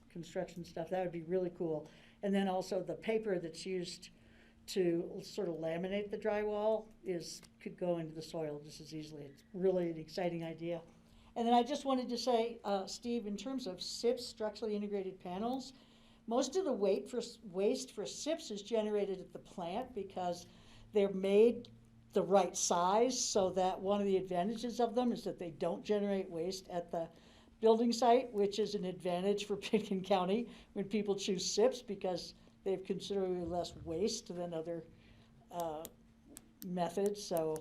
construction stuff. That would be really cool. And then also the paper that's used to sort of laminate the drywall could go into the soil just as easily. It's really an exciting idea. And then I just wanted to say, Steve, in terms of SIPs, structurally integrated panels, most of the waste for SIPs is generated at the plant because they're made the right size, so that one of the advantages of them is that they don't generate waste at the building site, which is an advantage for Pitkin County when people choose SIPs, because they have considerably less waste than other methods. So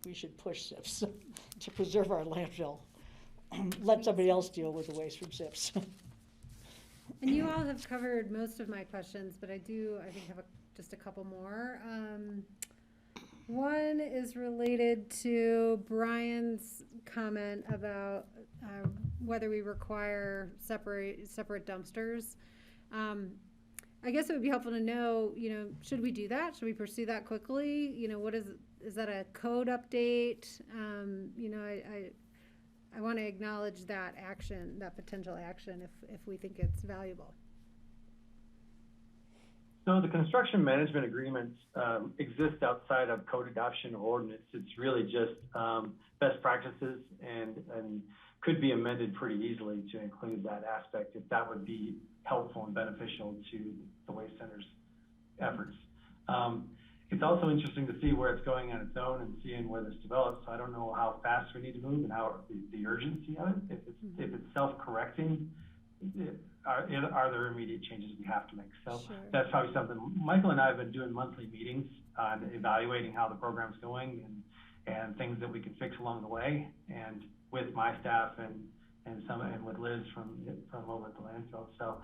we should push SIPs to preserve our landfill. Let somebody else deal with the waste from SIPs. And you all have covered most of my questions, but I think have just a couple more. One is related to Brian's comment about whether we require separate dumpsters. I guess it would be helpful to know, should we do that? Should we pursue that quickly? What is that a code update? I want to acknowledge that action, that potential action, if we think it's valuable. So the construction management agreements exist outside of code adoption or ordinance. It's really just best practices and could be amended pretty easily to include that aspect if that would be helpful and beneficial to the Waste Center's efforts. It's also interesting to see where it's going on its own and seeing where this develops. So I don't know how fast we need to move and how the urgency of it. If it's self-correcting, are there immediate changes we have to make? So sure. That's probably something. Michael and I have been doing monthly meetings on evaluating how the program's going and things that we can fix along the way. And with my staff and with Liz from over at the landfill. So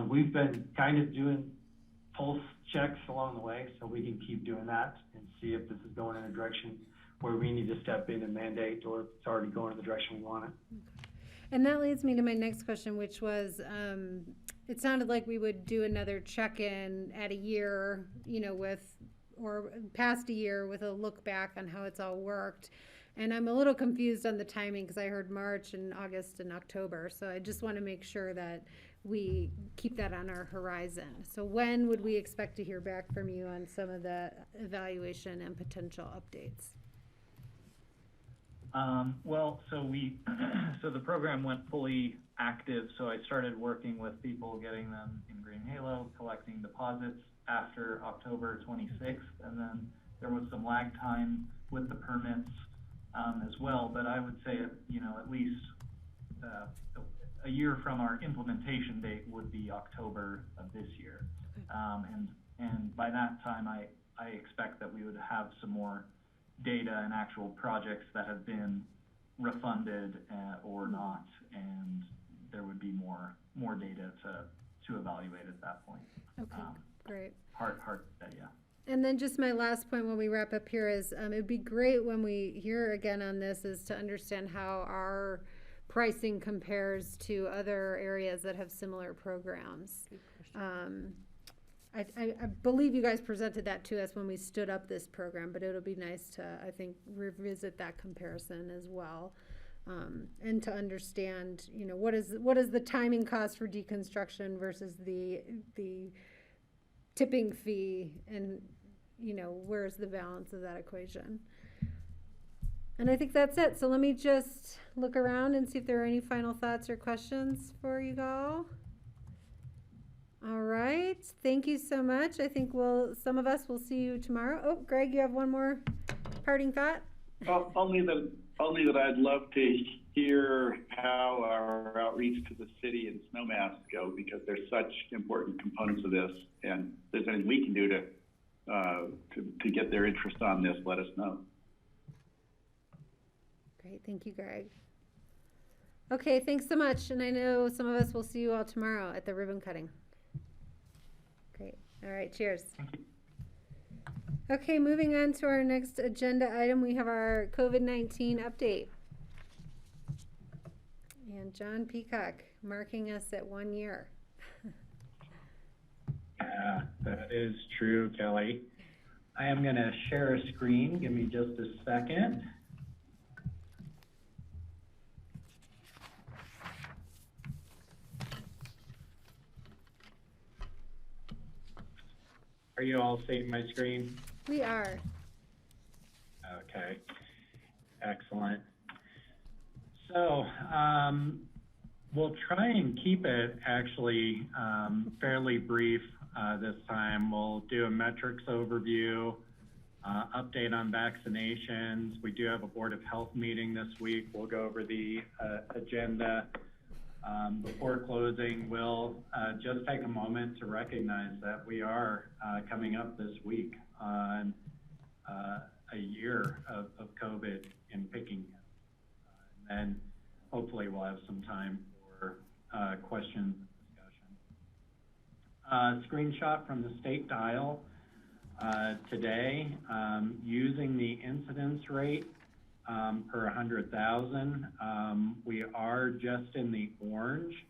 we've been kind of doing pulse checks along the way, so we can keep doing that and see if this is going in a direction where we need to step in and mandate, or if it's already going in the direction we want it. And that leads me to my next question, which was, it sounded like we would do another check-in at a year, or past a year with a look back on how it's all worked. And I'm a little confused on the timing because I heard March and August and October. So I just want to make sure that we keep that on our horizon. So when would we expect to hear back from you on some of the evaluation and potential updates? So the program went fully active. So I started working with people, getting them in Green Halo, collecting deposits after October 26th. And then there was some lag time with the permits as well. But I would say, at least a year from our implementation date would be October of this year. And by that time, I expect that we would have some more data and actual projects that have been refunded or not, and there would be more data to evaluate at that point. Okay, great. Hard to say, yeah. And then just my last point when we wrap up here is, it'd be great when we hear again on this is to understand how our pricing compares to other areas that have similar programs. I believe you guys presented that to us when we stood up this program, but it'll be nice to, I think, revisit that comparison as well. And to understand, what is the timing cost for deconstruction versus the tipping fee, and, where's the balance of that equation? And I think that's it. So let me just look around and see if there are any final thoughts or questions for you all. All right. Thank you so much. I think some of us will see you tomorrow. Oh, Greg, you have one more parting thought? Only that I'd love to hear how our outreach to the city and snowmass go, because they're such important components of this. And if there's anything we can do to get their interest on this, let us know. Great. Thank you, Greg. Okay, thanks so much. And I know some of us will see you all tomorrow at the ribbon cutting. Great. All right, cheers. Okay, moving on to our next agenda item, we have our COVID-19 update. And John Peacock marking us at 1 year. Yeah, that is true, Kelly. I am going to share a screen. Give me just a second. Are you all seeing my screen? We are. Okay, excellent. So we'll try and keep it actually fairly brief this time. We'll do a metrics overview, update on vaccinations. We do have a Board of Health meeting this week. We'll go over the agenda. Before closing, we'll just take a moment to recognize that we are coming up this week on a year of COVID in picking. And then hopefully we'll have some time for questions and discussion. Screenshot from the state dial today, using the incidence rate per 100,000. We are just in the orange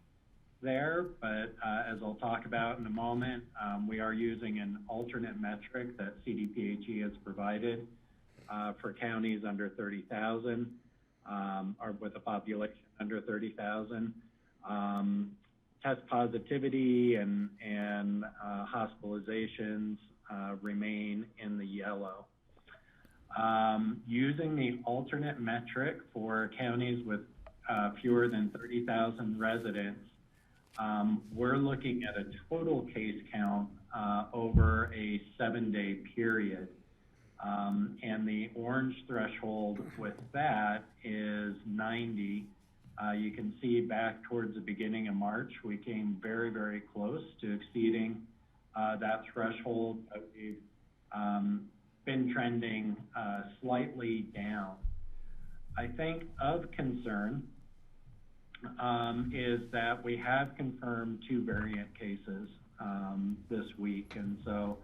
there, but as I'll talk about in a moment, we are using an alternate metric that CDPHE has provided for counties under 30,000 or with a population under 30,000. Test positivity and hospitalizations remain in the yellow. Using the alternate metric for counties with fewer than 30,000 residents, we're looking at a total case count over a 7-day period. And the orange threshold with that is 90. You can see back towards the beginning of March, we came very, very close to exceeding that threshold, but we've been trending slightly down. I think of concern is that we have confirmed 2 variant cases this week. And so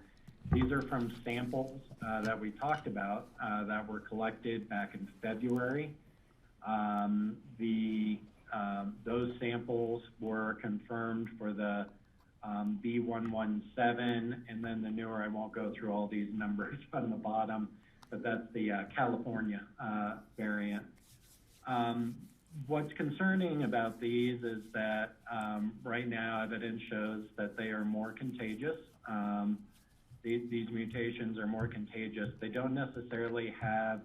these are from samples that we talked about that were collected back in February. Those samples were confirmed for the B117, and then the newer, I won't go through all these numbers on the bottom, but that's the California variant. What's concerning about these is that right now evidence shows that they are more contagious. These mutations are more contagious. They don't necessarily have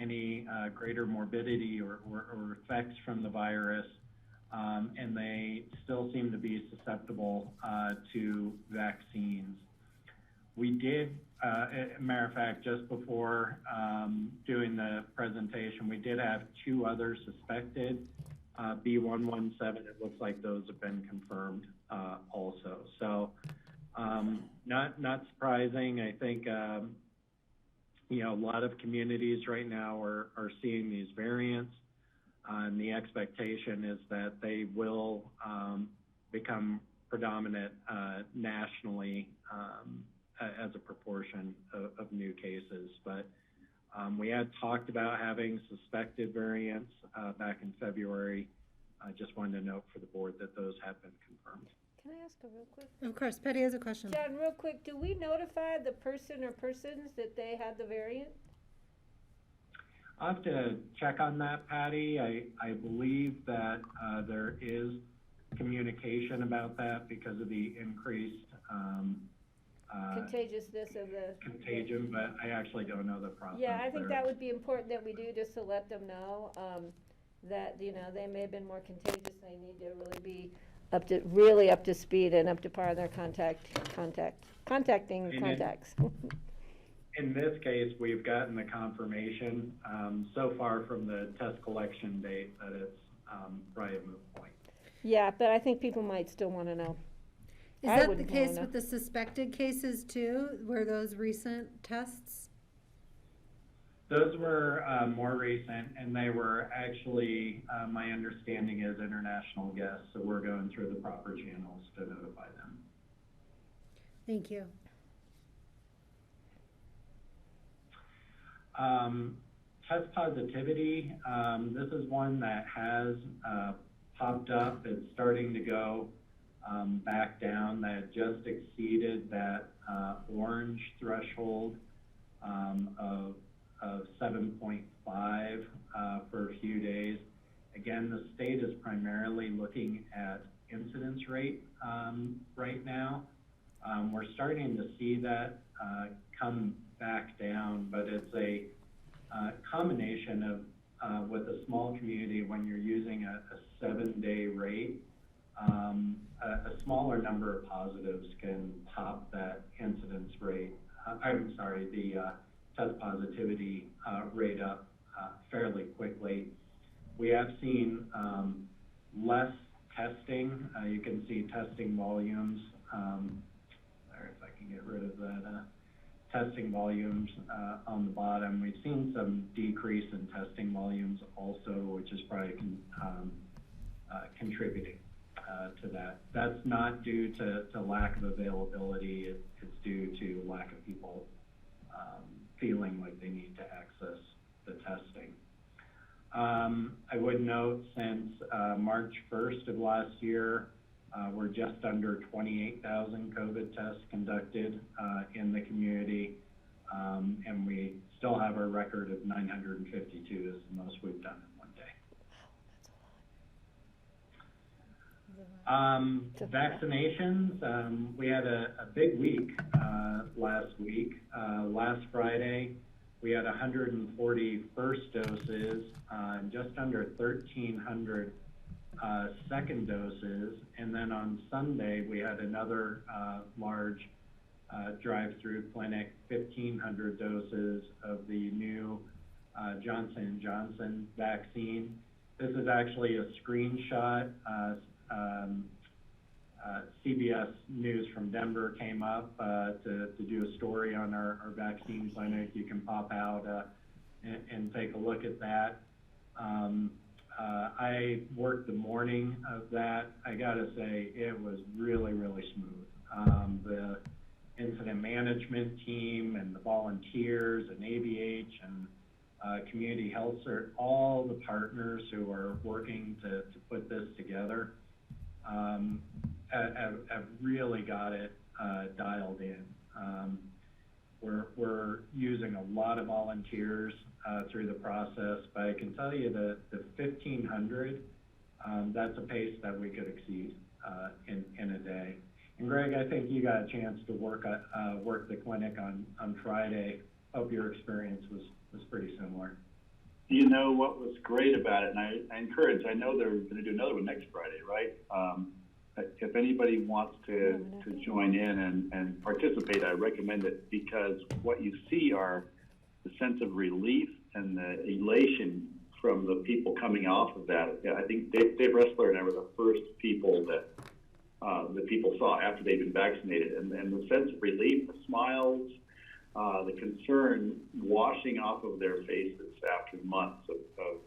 any greater morbidity or effects from the virus, and they still seem to be susceptible to vaccines. We did, matter of fact, just before doing the presentation, we did have 2 other suspected B117. It looks like those have been confirmed also. So not surprising. I think you know, a lot of communities right now are seeing these variants, and the expectation is that they will become predominant nationally as a proportion of new cases. But we had talked about having suspected variants back in February. I just wanted to note for the board that those have been confirmed. Can I ask a real quick? Of course, Patty has a question. John, real quick, do we notify the person or persons that they had the variant? I'll have to check on that, Patty. I believe that there is communication about that because of the increased Contagiousness of the contagion, but I actually don't know the process. Yeah, I think there. that would be important that we do, just to let them know that, you know, they may have been more contagious. They need to really be really up to speed and up to par in their contacting contacts. In this case, we've gotten the confirmation so far from the test collection date that it's probably a moot point. Yeah, but I think people might still want to know. Is that the case with the suspected cases too? Were those recent tests? Those were more recent, and they were actually, my understanding is, international guests, so we're going through the proper channels to notify them. Thank you. Test positivity, this is one that has popped up. It's starting to go back down. That just exceeded that orange threshold of 7.5 for a few days. Again, the state is primarily looking at incidence rate right now. We're starting to see that come back down, but it's a combination of with a small community, when you're using a 7-day rate, a smaller number of positives can pop that incidence rate. I'm sorry, the test positivity rate up fairly quickly. We have seen less testing. You can see testing volumes. There, if I can get rid of that. Testing volumes on the bottom. We've seen some decrease in testing volumes also, which is probably contributing to that. That's not due to lack of availability. It's due to lack of people feeling like they need to access the testing. I would note, since March 1st of last year, we're just under 28,000 COVID tests conducted in the community, and we still have our record of 952 is the most we've done in one day. Vaccinations, we had a big week last week. Last Friday, we had 140 first doses and just under 1,300 second doses, and then on Sunday we had another large drive-through clinic, 1,500 doses of the new Johnson & Johnson vaccine. This is actually a screenshot. CBS News from Denver came up to do a story on our vaccine clinic. You can pop out and take a look at that. I worked the morning of that. I gotta say, it was really, really smooth. The incident management team and the volunteers and ABH and community health cert, all the partners who are working to put this together, have really got it dialed in. We're using a lot of volunteers through the process, but I can tell you that the 1,500, that's a pace that we could exceed in a day. And Greg, I think you got a chance to work the clinic on Friday. Hope your experience was pretty similar. You know what was great about it, and I encourage, I know they're going to do another one next Friday, right? If anybody wants to join in and participate, I recommend it, because what you see are the sense of relief and the elation from the people coming off of that. I think Dave Ressler and I were the first people that people saw after they'd been vaccinated, and the sense of relief, the smiles, the concern washing off of their faces after months of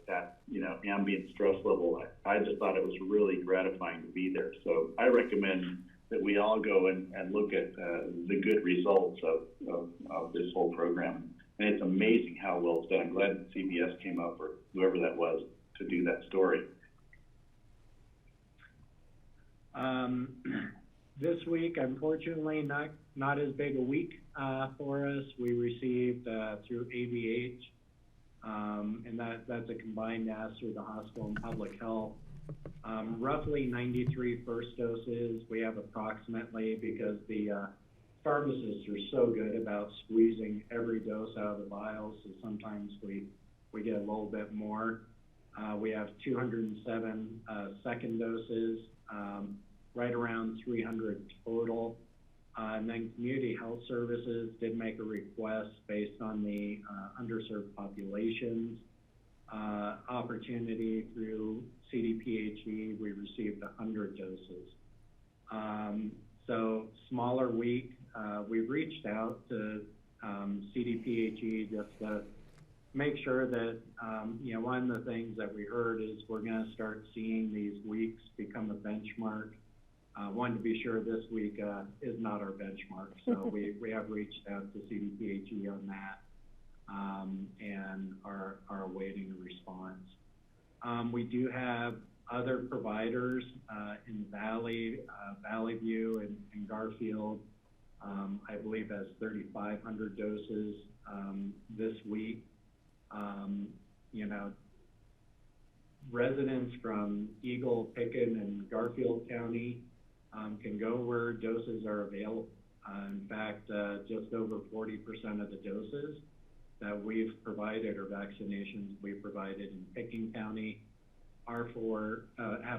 that, ambient stress level. I just thought it was really gratifying to be there. So I recommend that we all go and look at the good results of this whole program. And it's amazing how well it's done. I'm glad that CBS came up, or whoever that was, to do that story. This week, unfortunately, not as big a week for us. We received through ABH, and that's a combined ask through the hospital and public health, roughly 93 first doses. We have approximately, because the pharmacists are so good about squeezing every dose out of the vials, so sometimes we get a little bit more. We have 207 second doses, right around 300 total. And then Community Health Services did make a request based on the underserved populations opportunity through CDPHE. We received 100 doses. So smaller week. We've reached out to CDPHE just to make sure that, one of the things that we heard is we're going to start seeing these weeks become a benchmark. Wanted to be sure this week is not our benchmark, so we have reached out to CDPHE on that, and are awaiting a response. We do have other providers in Valley View, and Garfield. I believe has 3,500 doses this week. Residents from Eagle, Picken, and Garfield County can go where doses are available. In fact, just over 40% of the doses that we've provided, or vaccinations we've provided in Picken County, have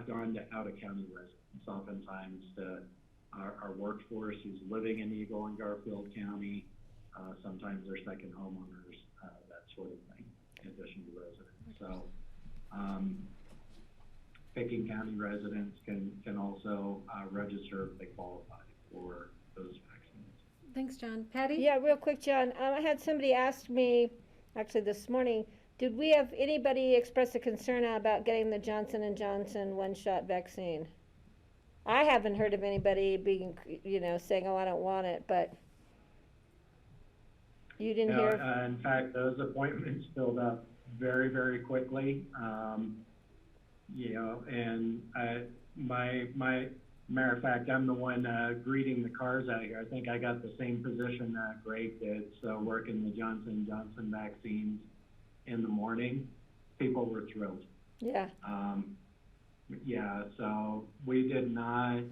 gone to out-of-county residents, oftentimes to our workforce who's living in Eagle and Garfield County. Sometimes they're second homeowners, that sort of thing, in addition to residents. So Picken County residents can also register if they qualify for those vaccines. Thanks, John. Patty? Yeah, real quick, John. I had somebody ask me, actually this morning, did we have anybody express a concern about getting the Johnson & Johnson one-shot vaccine? I haven't heard of anybody being, saying, oh, I don't want it, but you didn't hear? In fact, those appointments filled up very, very quickly. And my matter of fact, I'm the one greeting the cars out here. I think I got the same position that Greg did, so working the Johnson & Johnson vaccines in the morning. People were thrilled. Yeah. So we did not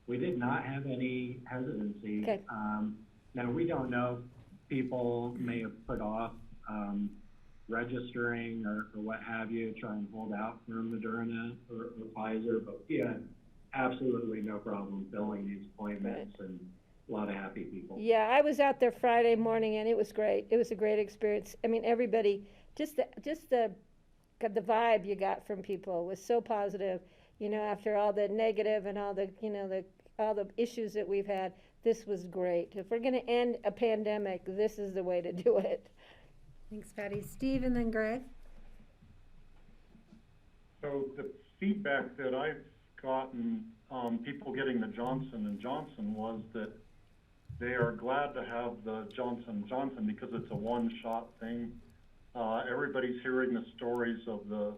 have any hesitancy. Okay. Now, we don't know if people may have put off registering or what have you, try and hold out for Moderna or Pfizer, but we had absolutely no problem filling these appointments, and a lot of happy people. Yeah, I was out there Friday morning, and it was great. It was a great experience. I mean, everybody, just the vibe you got from people was so positive. After all the negative and all the all the issues that we've had, this was great. If we're going to end a pandemic, this is the way to do it. Thanks, Patty. Steve, and then Greg. So the feedback that I've gotten, people getting the Johnson & Johnson was that they are glad to have the Johnson & Johnson because it's a one-shot thing. Everybody's hearing the stories of the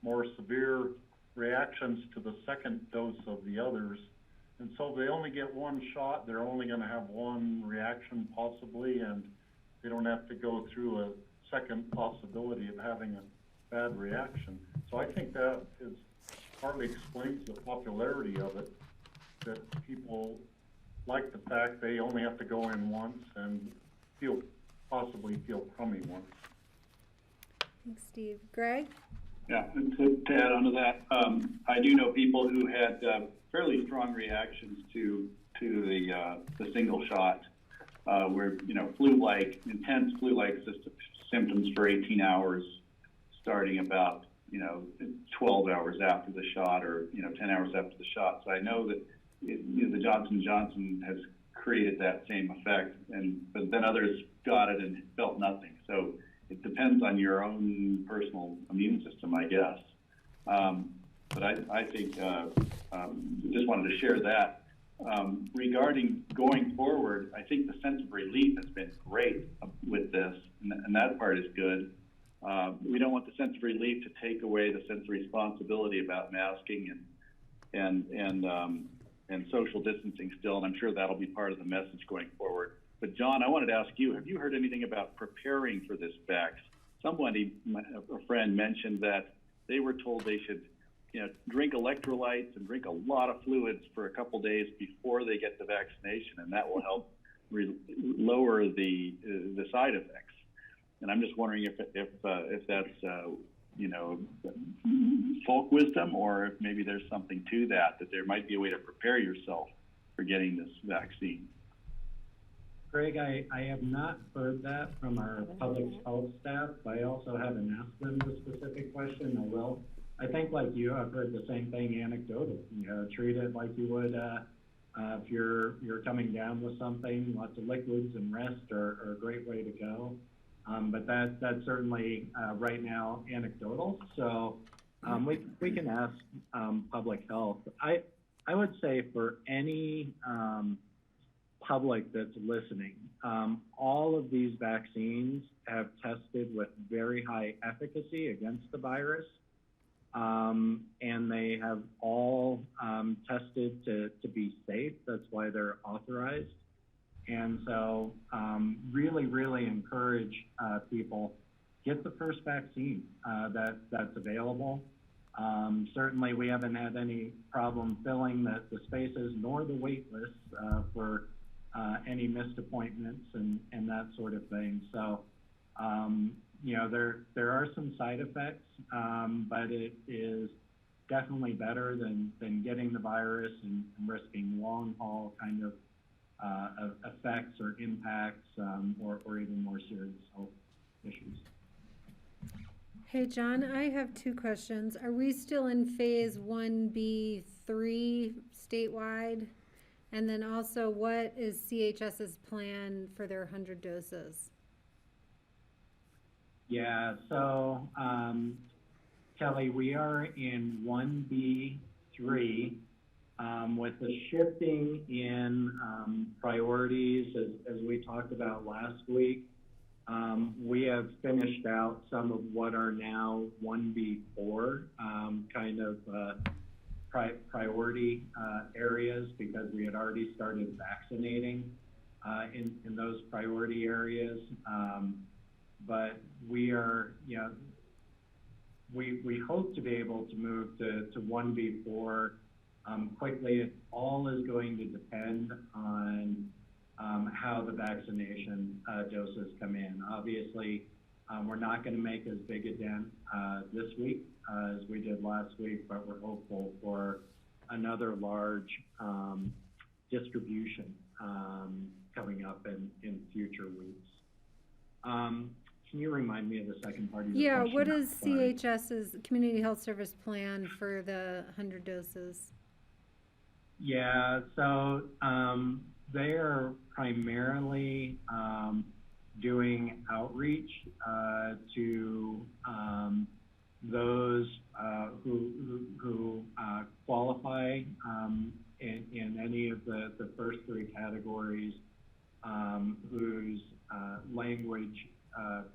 more severe reactions to the second dose of the others. And so if they only get one shot, they're only going to have one reaction possibly, and they don't have to go through a second possibility of having a bad reaction. So I think that partly explains the popularity of it, that people like the fact they only have to go in once and possibly feel crummy once. Thanks, Steve. Greg? Yeah, and to add on to that, I do know people who had fairly strong reactions to the single shot, where, you know, flu-like, intense flu-like symptoms for 18 hours, starting about, 12 hours after the shot, or 10 hours after the shot. So I know that the Johnson & Johnson has created that same effect, but then others got it and felt nothing. So it depends on your own personal immune system, I guess. But I think just wanted to share that. Regarding going forward, I think the sense of relief has been great with this, and that part is good. We don't want the sense of relief to take away the sense of responsibility about masking and social distancing still, and I'm sure that'll be part of the message going forward. But John, I wanted to ask you, have you heard anything about preparing for this vax? Somebody, a friend, mentioned that they were told they should, drink electrolytes and drink a lot of fluids for a couple days before they get the vaccination, and that will help lower the side effects. And I'm just wondering if that's folk wisdom, or if maybe there's something to that there might be a way to prepare yourself for getting this vaccine. Greg, I have not heard that from our public health staff. I also haven't asked them the specific question. I will. I think, like you, I've heard the same thing anecdotal. Treat it like you would if you're coming down with something. Lots of liquids and rest are a great way to go. But that's certainly right now anecdotal. So we can ask public health. I would say for any public that's listening, all of these vaccines have tested with very high efficacy against the virus, and they have all tested to be safe. That's why they're authorized. And so really, really encourage people, get the first vaccine that's available. Certainly we haven't had any problem filling the spaces nor the wait lists for any missed appointments and that sort of thing. So, there are some side effects, but it is definitely better than getting the virus and risking long haul kind of effects or impacts, or even more serious health issues. Hey, John, I have two questions. Are we still in phase 1B3 statewide? And then also, what is CHS's plan for their 100 doses? Yeah, so Kelly, we are in 1B3 with the shifting in priorities as we talked about last week. We have finished out some of what are now 1B4 kind of priority areas, because we had already started vaccinating in those priority areas. But we are, we hope to be able to move to 1B4 quickly. It all is going to depend on how the vaccination doses come in. Obviously, we're not going to make as big a dent this week as we did last week, but we're hopeful for another large distribution coming up in future weeks. Can you remind me of the second part of your question? Yeah, what is CHS's Community Health Service plan for the 100 doses? Yeah, so they are primarily doing outreach to those who qualify in any of the first three categories, whose language,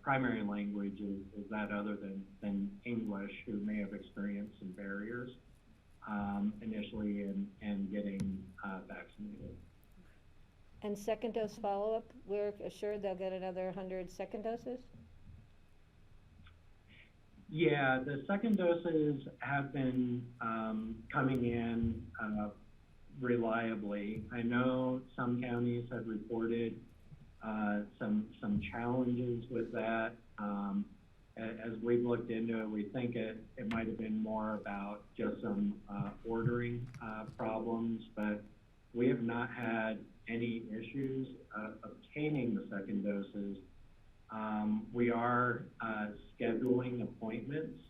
primary language is that other than English, who may have experienced some barriers initially in getting vaccinated. And second dose follow-up, we're assured they'll get another 100 second doses? Yeah, the second doses have been coming in reliably. I know some counties have reported some challenges with that. As we've looked into it, we think it might have been more about just some ordering problems, but we have not had any issues obtaining the second doses. We are scheduling appointments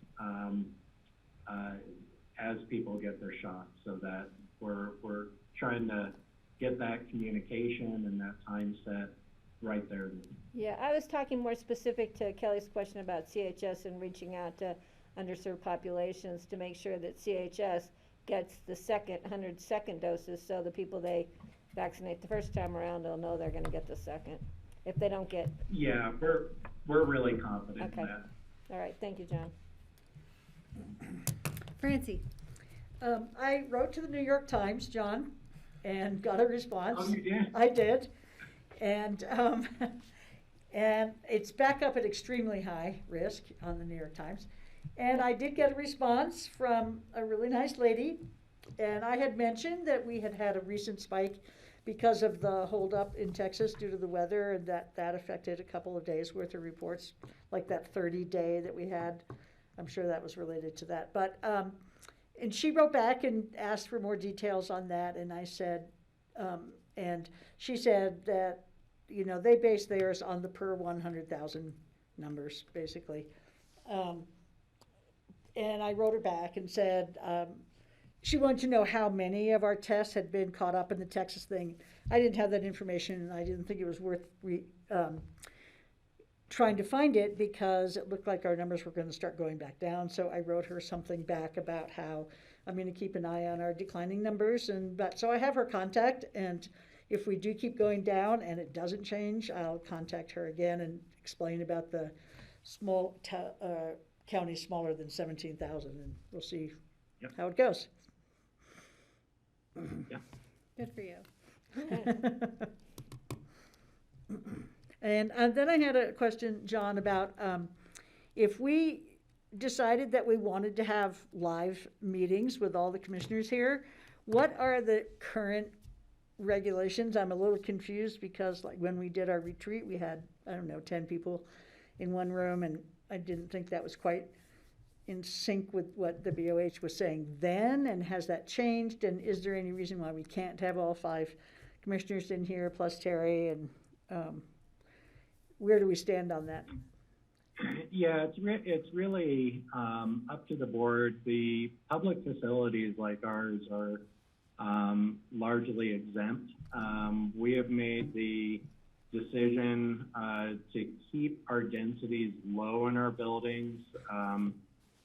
as people get their shots, so that we're trying to get that communication and that time set right there. Yeah, I was talking more specific to Kelly's question about CHS and reaching out to underserved populations to make sure that CHS gets the 100 second doses, so the people they vaccinate the first time around will know they're going to get the second. If they don't get... Yeah, we're really confident in that. All right, thank you, John. Francie. I wrote to the New York Times, John, and got a response. Oh, you did? I did. And and it's back up at extremely high risk on the New York Times. And I did get a response from a really nice lady. And I had mentioned that we had had a recent spike because of the holdup in Texas due to the weather, and that affected a couple of days worth of reports, like that 30-day that we had. I'm sure that was related to that. But and she wrote back and asked for more details on that, and I said, and she said that, you know, they base theirs on the per 100,000 numbers, basically. And I wrote her back and said, she wanted to know how many of our tests had been caught up in the Texas thing. I didn't have that information, and I didn't think it was worth trying to find it, because it looked like our numbers were going to start going back down. So I wrote her something back about how I'm going to keep an eye on our declining numbers. So I have her contact, and if we do keep going down and it doesn't change, I'll contact her again and explain about the small county smaller than 17,000, and we'll see how it goes. Yeah. Good for you. And then I had a question, John, about if we decided that we wanted to have live meetings with all the commissioners here, what are the current regulations? I'm a little confused, because like when we did our retreat, we had, I don't know, 10 people in one room, and I didn't think that was quite in sync with what the BOH was saying then. And has that changed? And is there any reason why we can't have all 5 commissioners in here plus Terry? And where do we stand on that? Yeah, it's really up to the board. The public facilities like ours are largely exempt. We have made the decision to keep our densities low in our buildings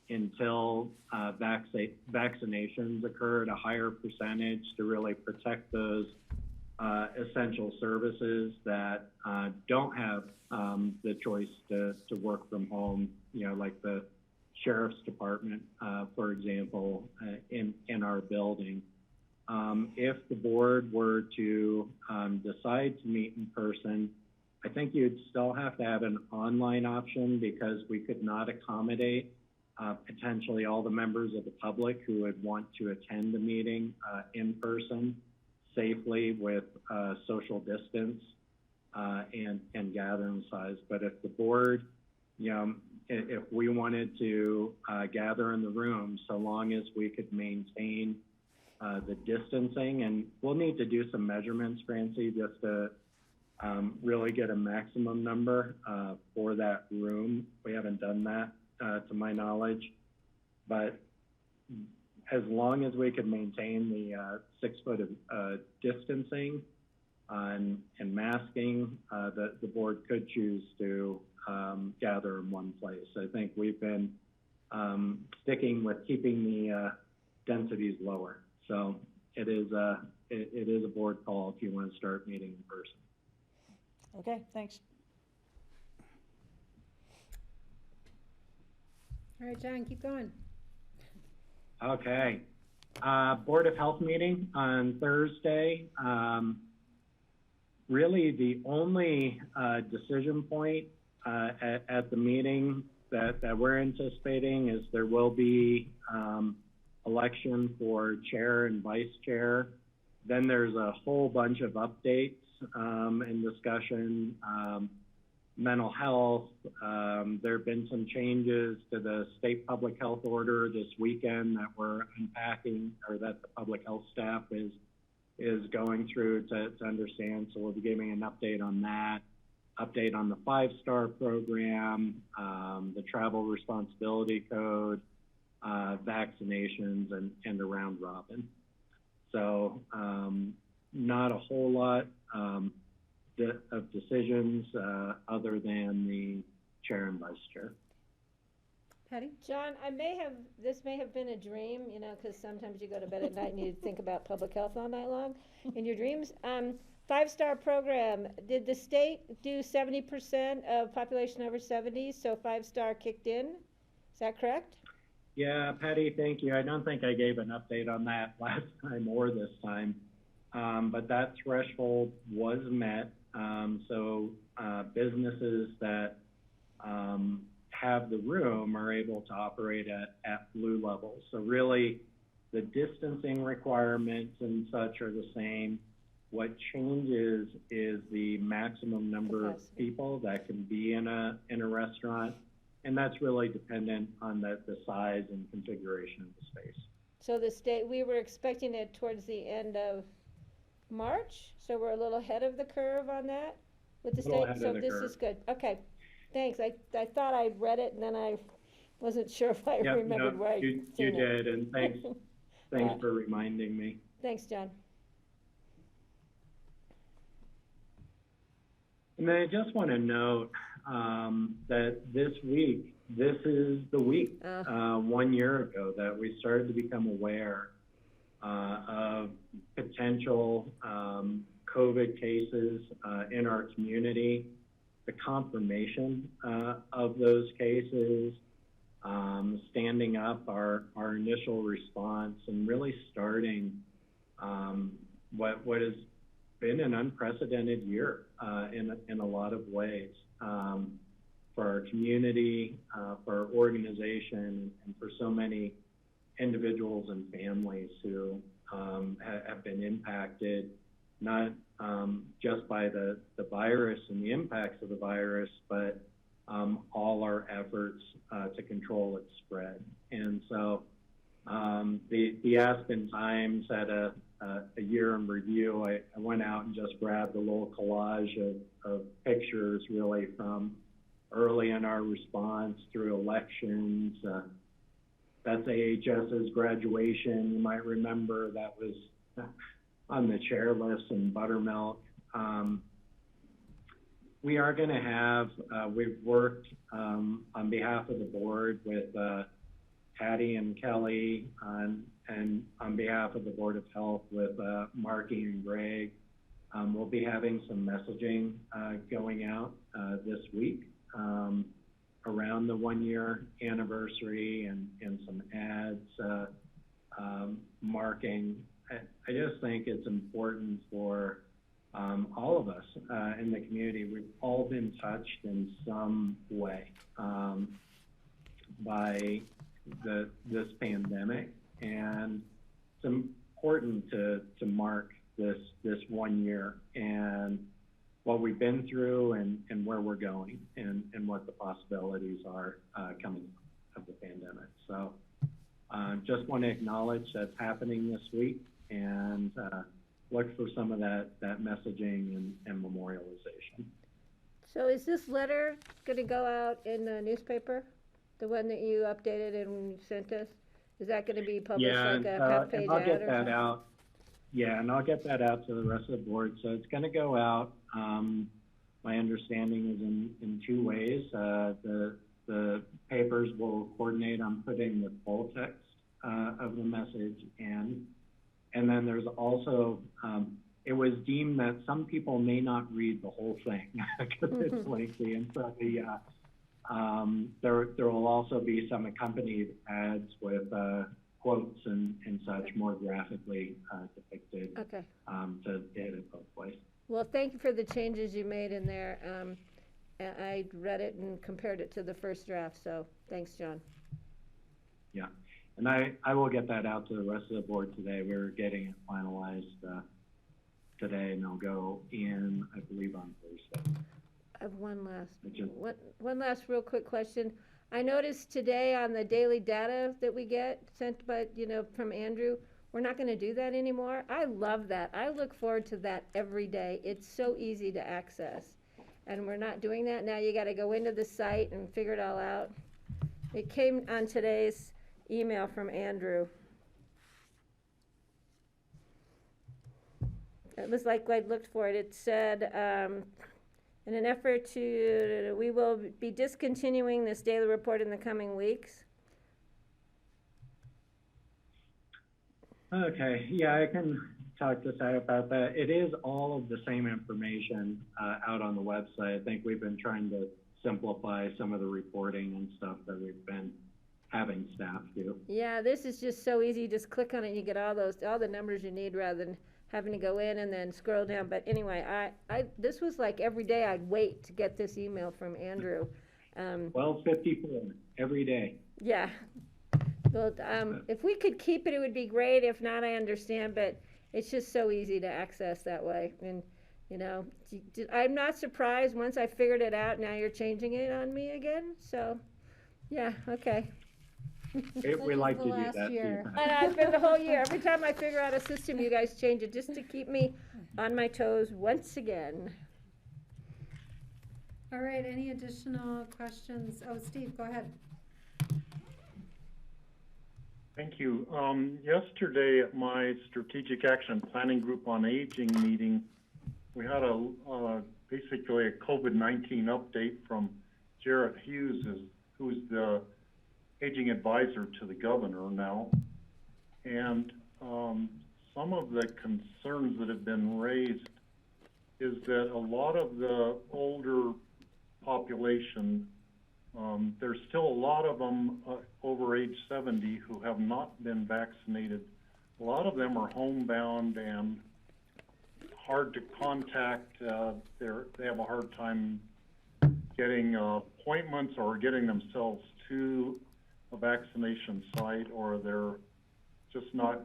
until vaccinations occur at a higher percentage, to really protect those essential services that don't have the choice to work from home, you know, like the sheriff's department, for example, in our building. If the board were to decide to meet in person, I think you'd still have to have an online option, because we could not accommodate potentially all the members of the public who would want to attend the meeting in person safely with social distance and gathering size. But if the board, you know, if we wanted to gather in the room, so long as we could maintain the distancing, and we'll need to do some measurements, Francie, just to really get a maximum number for that room. We haven't done that to my knowledge, but as long as we could maintain the 6 foot of distancing and masking, the board could choose to gather in one place. I think we've been sticking with keeping the densities lower. So it is a board call if you want to start meeting in person. Okay, thanks. All right, John, keep going. Okay. Board of Health meeting on Thursday. Really the only decision point at the meeting that we're anticipating is there will be election for chair and vice chair. Then there's a whole bunch of updates and discussion. Mental health, there have been some changes to the state public health order this weekend that we're unpacking, or that the public health staff is going through to understand. So we'll be giving an update on that, update on the 5-star program, the travel responsibility code, vaccinations, and the round robin. So not a whole lot of decisions other than the chair and vice chair. Patty? John, this may have been a dream, you know, because sometimes you go to bed at night and you think about public health all night long in your dreams. 5-star program, did the state do 70% of population over 70, so 5-star kicked in? Is that correct? Yeah, Patty, thank you. I don't think I gave an update on that last time or this time, but that threshold was met. So businesses that have the room are able to operate at blue levels. So really, the distancing requirements and such are the same. What changes is the maximum number of people that can be in a restaurant, and that's really dependent on the size and configuration of the space. So the state, we were expecting it towards the end of March, so we're a little ahead of the curve on that with the state. So this is good. Okay, thanks. I thought I'd read it and then I wasn't sure if I remembered where you did, and thanks for reminding me. Thanks, John. And then I just want to note that this is the week 1 year ago that we started to become aware of potential COVID cases in our community, the confirmation of those cases, standing up our initial response, and really starting what has been an unprecedented year in a lot of ways for our community, for our organization, and for so many individuals and families who have been impacted, not just by the virus and the impacts of the virus, but all our efforts to control its spread. And so the Aspen Times had a year in review. I went out and just grabbed a little collage of pictures really from early in our response through elections. That's AHS's graduation. You might remember that was on the chair list in Buttermilk. We are going to have, we've worked on behalf of the board with Patty and Kelly, and on behalf of the Board of Health with Marky and Greg. We'll be having some messaging going out this week around the 1 year anniversary, and some ads marking. I just think it's important for all of us in the community. We've all been touched in some way by this pandemic, and it's important to mark this 1 year and what we've been through, and where we're going, and what the possibilities are coming of the pandemic. So just want to acknowledge that's happening this week, and look for some of that messaging and memorialization. So is this letter going to go out in the newspaper? The one that you updated and sent us? Is that going to be published like a half-page ad? I'll get that out. Yeah, and I'll get that out to the rest of the board. So it's going to go out. My understanding is in two ways. The papers will coordinate on putting the full text of the message in. And then there's also, it was deemed that some people may not read the whole thing because it's lengthy. And so there will also be some accompanied ads with quotes and such more graphically depicted to hit it both ways. Well, thank you for the changes you made in there. I read it and compared it to the first draft, so thanks, John. Yeah, and I will get that out to the rest of the board today. We're getting it finalized today, and they'll go in, I believe, on Thursday. I have one last real quick question. I noticed today on the daily data that we get sent by, from Andrew, we're not going to do that anymore. I love that. I look forward to that every day. It's so easy to access. And we're not doing that. Now you got to go into the site and figure it all out. It came on today's email from Andrew. It was like I looked for it. It said, in an effort to, we will be discontinuing this daily report in the coming weeks. Okay, yeah, I can talk to Sai about that. It is all of the same information out on the website. I think we've been trying to simplify some of the reporting and stuff that we've been having staff do. Yeah, this is just so easy. Just click on it and you get all the numbers you need rather than having to go in and then scroll down. But anyway, this was like every day I'd wait to get this email from Andrew. 12:54 every day. Yeah. Well, if we could keep it, it would be great. If not, I understand, but it's just so easy to access that way. And, I'm not surprised once I figured it out. Now you're changing it on me again. So, yeah, okay. We like to do that. And for the whole year, every time I figure out a system, you guys change it just to keep me on my toes once again. All right, any additional questions? Oh, Steve, go ahead. Thank you. Yesterday at my Strategic Action Planning Group on Aging meeting, we had basically a COVID-19 update from Jarrett Hughes, who's the aging advisor to the governor now. And some of the concerns that have been raised is that a lot of the older population, there's still a lot of them over age 70 who have not been vaccinated. A lot of them are homebound and hard to contact. They have a hard time getting appointments or getting themselves to a vaccination site, or they're just not,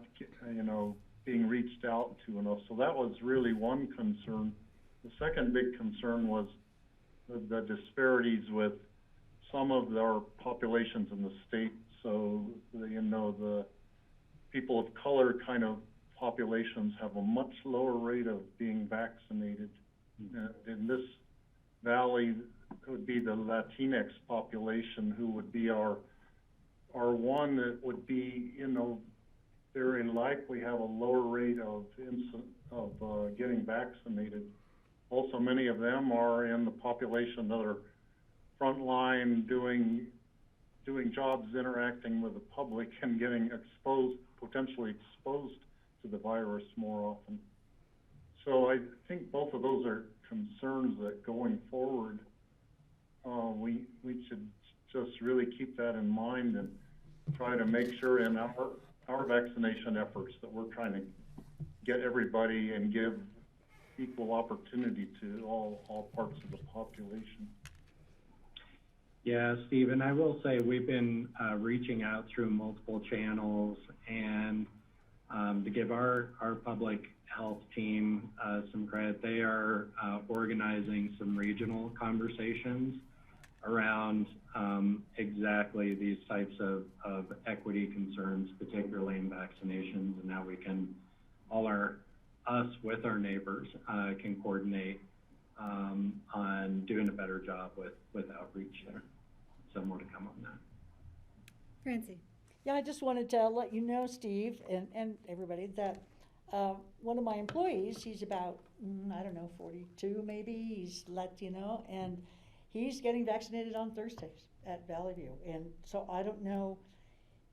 being reached out to enough. So that was really one concern. The second big concern was the disparities with some of our populations in the state. So, the people of color kind of populations have a much lower rate of being vaccinated. In this valley, it would be the Latinx population who would be our one that would be, very likely have a lower rate of getting vaccinated. Also, many of them are in the population that are frontline doing jobs, interacting with the public and getting potentially exposed to the virus more often. So I think both of those are concerns that going forward, we should just really keep that in mind and try to make sure in our vaccination efforts that we're trying to get everybody and give equal opportunity to all parts of the population. Yeah, Steve, and I will say we've been reaching out through multiple channels, and to give our public health team some credit, they are organizing some regional conversations around exactly these types of equity concerns, particularly in vaccinations, and now we can, us with our neighbors can coordinate on doing a better job with outreach there. So more to come on that. Francie. Yeah, I just wanted to let you know, Steve, and everybody, that one of my employees, he's about, 42 maybe, he's Latino, and he's getting vaccinated on Thursdays. at Valley View. And so I don't know,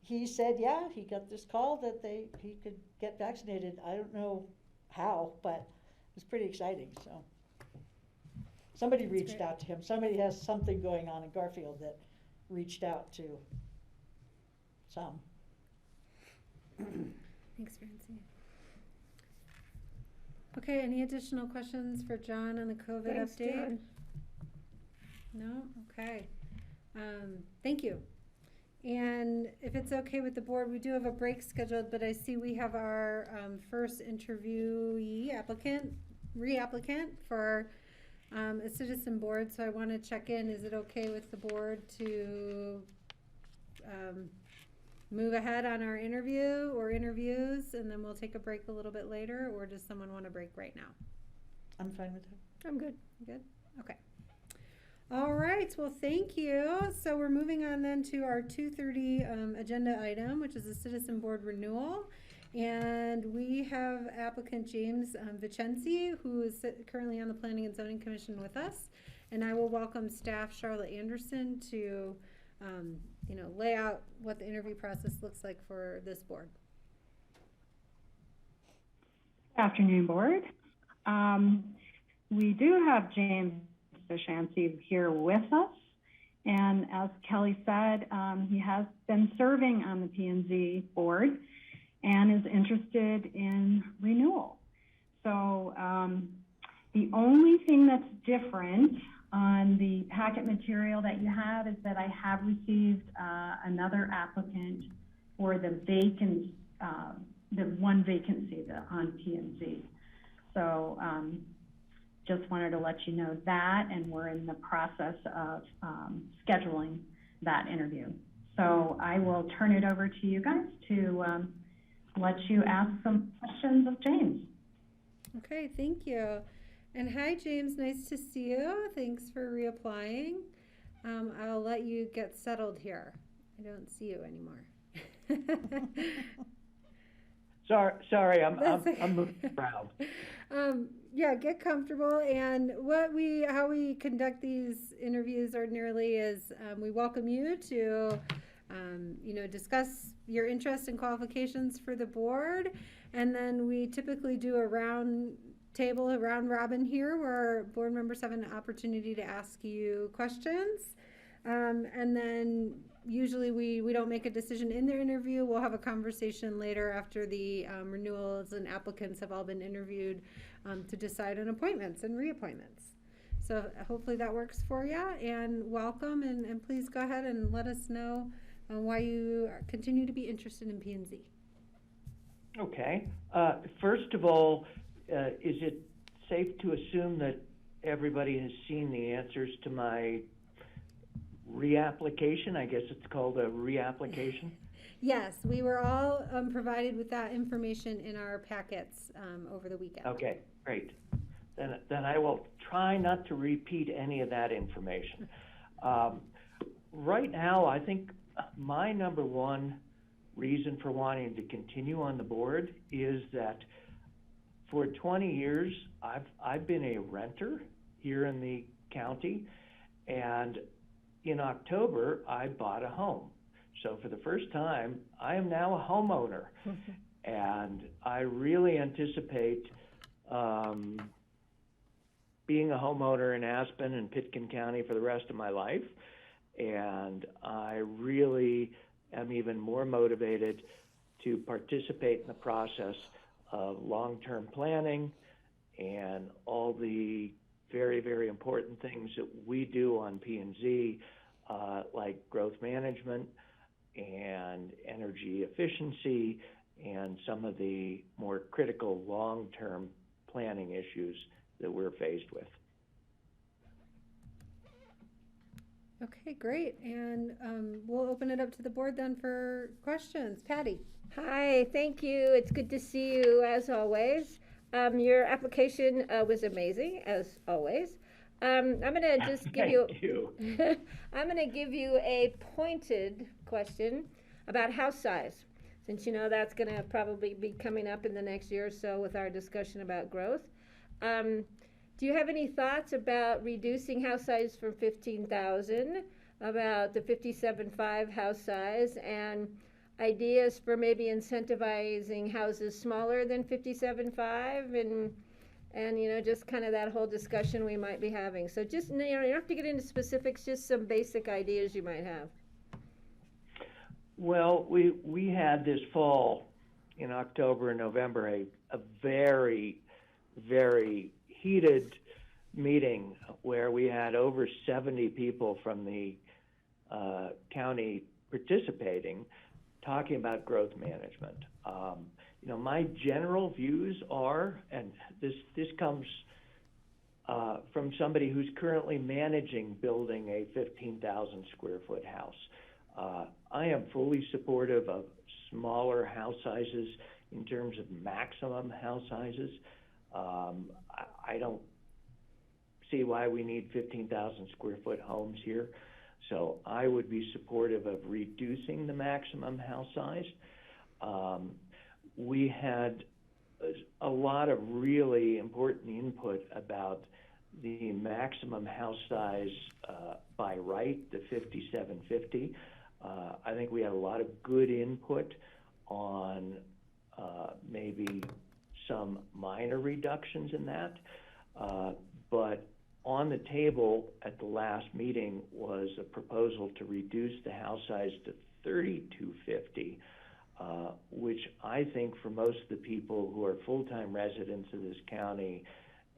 he said, yeah, he got this call that he could get vaccinated. I don't know how, but it was pretty exciting, so. Somebody reached out to him. Somebody has something going on in Garfield that reached out to some. Thanks, Francie. Okay, any additional questions for John on the COVID Thanks, update? John. No? Okay. Thank you. And if it's okay with the board, we do have a break scheduled, but I see we have our first interviewee reapplicant for a citizen board, so I want to check in. Is it okay with the board to move ahead on our interview or interviews, and then we'll take a break a little bit later, or does someone want to break right now? I'm fine with that. I'm good. Good? Okay. All right, well, thank you. So we're moving on then to our 2:30 agenda item, which is a citizen board renewal. And we have applicant James Vicenzi, who is currently on the Planning and Zoning Commission with us. And I will welcome staff Charlotte Anderson to lay out what the interview process looks like for this board. Good afternoon, board. We do have James Vicenzi here with us. And as Kelly said, he has been serving on the P&Z board and is interested in renewal. So the only thing that's different on the packet material that you have is that I have received another applicant for the one vacancy on P&Z. So just wanted to let you know that, and we're in the process of scheduling that interview. So I will turn it over to you guys to let you ask some questions of James. Okay, thank you. And hi, James, nice to see you. Thanks for reapplying. I'll let you get settled here. I don't see you anymore. Sorry, I'm moving around. Yeah, get comfortable. And how we conduct these interviews ordinarily is we welcome you to discuss your interests and qualifications for the board, and then we typically do a round robin here where board members have an opportunity to ask you questions, and then usually we don't make a decision in their interview. We'll have a conversation later after the renewals and applicants have all been interviewed to decide on appointments and reappointments. So hopefully that works for you, and welcome, and please go ahead and let us know why you continue to be interested in P&Z. Okay. First of all, is it safe to assume that everybody has seen the answers to my reapplication? I guess it's called a reapplication. Yes, we were all provided with that information in our packets over the weekend. Okay, great. Then I will try not to repeat any of that information. Right now, I think my number one reason for wanting to continue on the board is that for 20 years, I've been a renter here in the county, and in October, I bought a home. So for the first time, I am now a homeowner, and I really anticipate being a homeowner in Aspen and Pitkin County for the rest of my life, and I really am even more motivated to participate in the process of long-term planning and all the very, very important things that we do on P&Z, like growth management and energy efficiency and some of the more critical long-term planning issues that we're faced with. Okay, great. And we'll open it up to the board then for questions. Patty. Hi, thank you. It's good to see you as always. Your application was amazing as always. I'm gonna just give you. I'm gonna give you a pointed question about house size, since you know that's gonna probably be coming up in the next year or so with our discussion about growth. Do you have any thoughts about reducing house size from 15,000 about the 57.5 house size and ideas for maybe incentivizing houses smaller than 57.5 and you know, just kind of that whole discussion we might be having. So just, you know, you don't have to get into specifics, just some basic ideas you might have. Well, we had this fall, in October and November, a very, very heated meeting where we had over 70 people from the county participating, talking about growth management. You know, my general views are, and this comes from somebody who's currently managing building a 15,000 square foot house. I am fully supportive of smaller house sizes in terms of maximum house sizes. I don't see why we need 15,000 square foot homes here. So I would be supportive of reducing the maximum house size. We had a lot of really important input about the maximum house size by right, the 5750. I think we had a lot of good input on maybe some minor reductions in that. But on the table at the last meeting was a proposal to reduce the house size to 3250, which I think for most of the people who are full-time residents of this county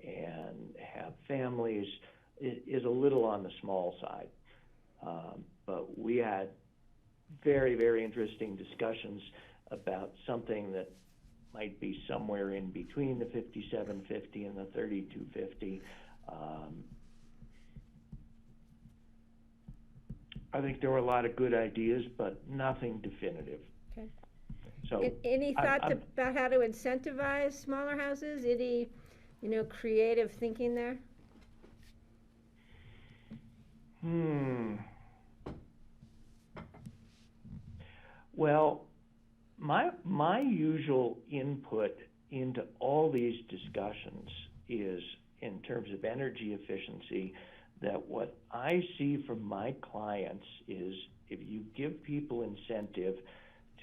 and have families is a little on the small side. But we had very, very interesting discussions about something that might be somewhere in between the 5750 and the 3250. I think there were a lot of good ideas, but nothing definitive. Okay. So any thoughts about how to incentivize smaller houses? Any, you know, creative thinking there? Well, my usual input into all these discussions is, in terms of energy efficiency, that what I see from my clients is if you give people incentive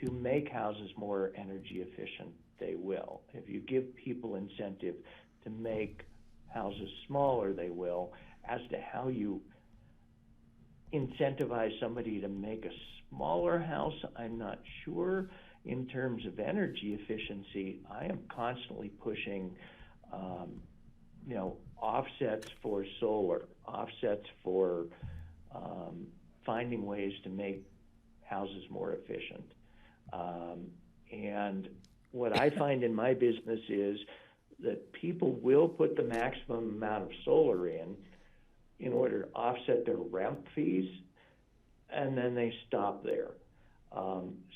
to make houses more energy efficient, they will. If you give people incentive to make houses smaller, they will. As to how you incentivize somebody to make a smaller house, I'm not sure. In terms of energy efficiency, I am constantly pushing, you know, offsets for solar, offsets for finding ways to make houses more efficient. And what I find in my business is that people will put the maximum amount of solar in order to offset their rent fees, and then they stop there.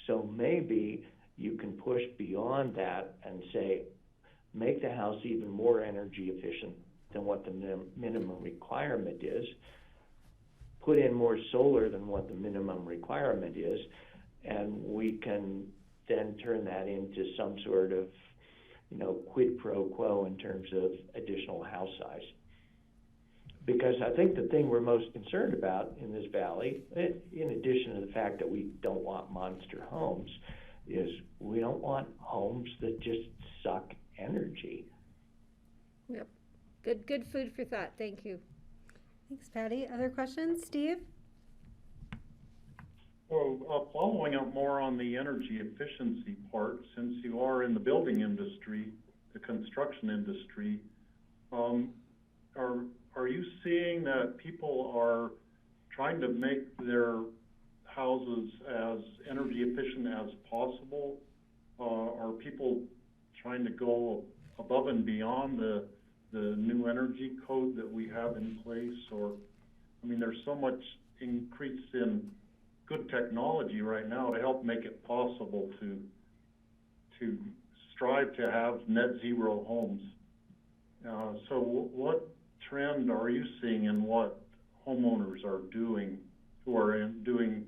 So maybe you can push beyond that and say, make the house even more energy efficient than what the minimum requirement is, put in more solar than what the minimum requirement is, and we can then turn that into some sort of, you know, quid pro quo in terms of additional house size. Because I think the thing we're most concerned about in this valley, in addition to the fact that we don't want monster homes, is we don't want homes that just suck energy. Yep. Good food for thought. Thank you. Thanks, Patty. Other questions? Steve? Well, following up more on the energy efficiency part, since you are in the building industry, the construction industry, are you seeing that people are trying to make their houses as energy efficient as possible? Are people trying to go above and beyond the new energy code that we have in place? Or, I mean, there's so much increase in good technology right now to help make it possible to strive to have net zero homes. So what trend are you seeing in what homeowners are doing who are doing,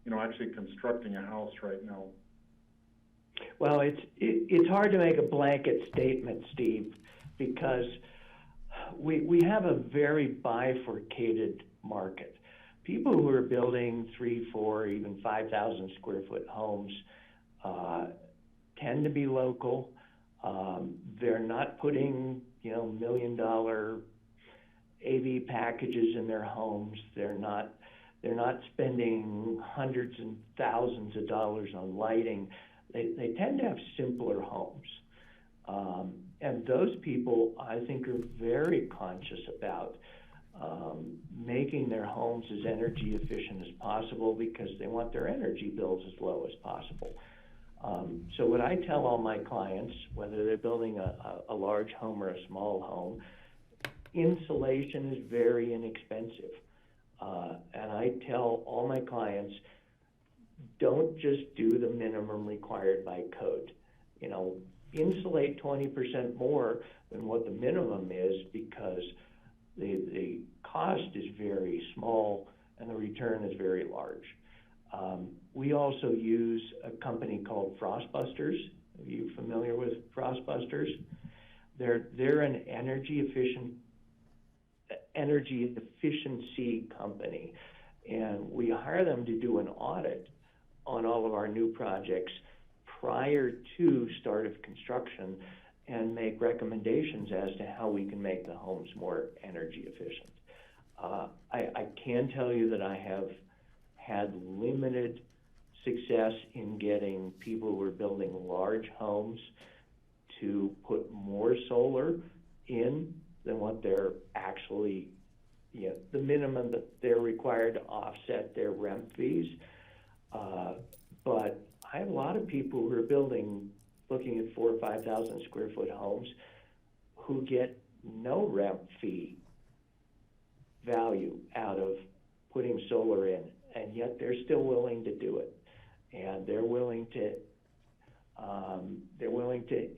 you know, actually constructing a house right now? Well, it's hard to make a blanket statement, Steve, because we have a very bifurcated market. people who are building 3, 4, even 5,000 square foot homes tend to be local. They're not putting, $1 million AV packages in their homes. They're not spending hundreds and thousands of dollars on lighting. They tend to have simpler homes. And those people, I think, are very conscious about making their homes as energy efficient as possible because they want their energy bills as low as possible. So what I tell all my clients, whether they're building a large home or a small home, insulation is very inexpensive. And I tell all my clients, don't just do the minimum required by code. Insulate 20% more than what the minimum is because the cost is very small and the return is very large. We also use a company called Frostbusters. Are you familiar with Frostbusters? They're an energy efficiency company, and we hire them to do an audit on all of our new projects prior to start of construction and make recommendations as to how we can make the homes more energy efficient. I can tell you that I have had limited success in getting people who are building large homes to put more solar in than what they're actually, the minimum that they're required to offset their rent fees. But I have a lot of people who are looking at 4,000 or 5,000 square foot homes who get no rent fee value out of putting solar in, and yet they're still willing to do it, and they're willing to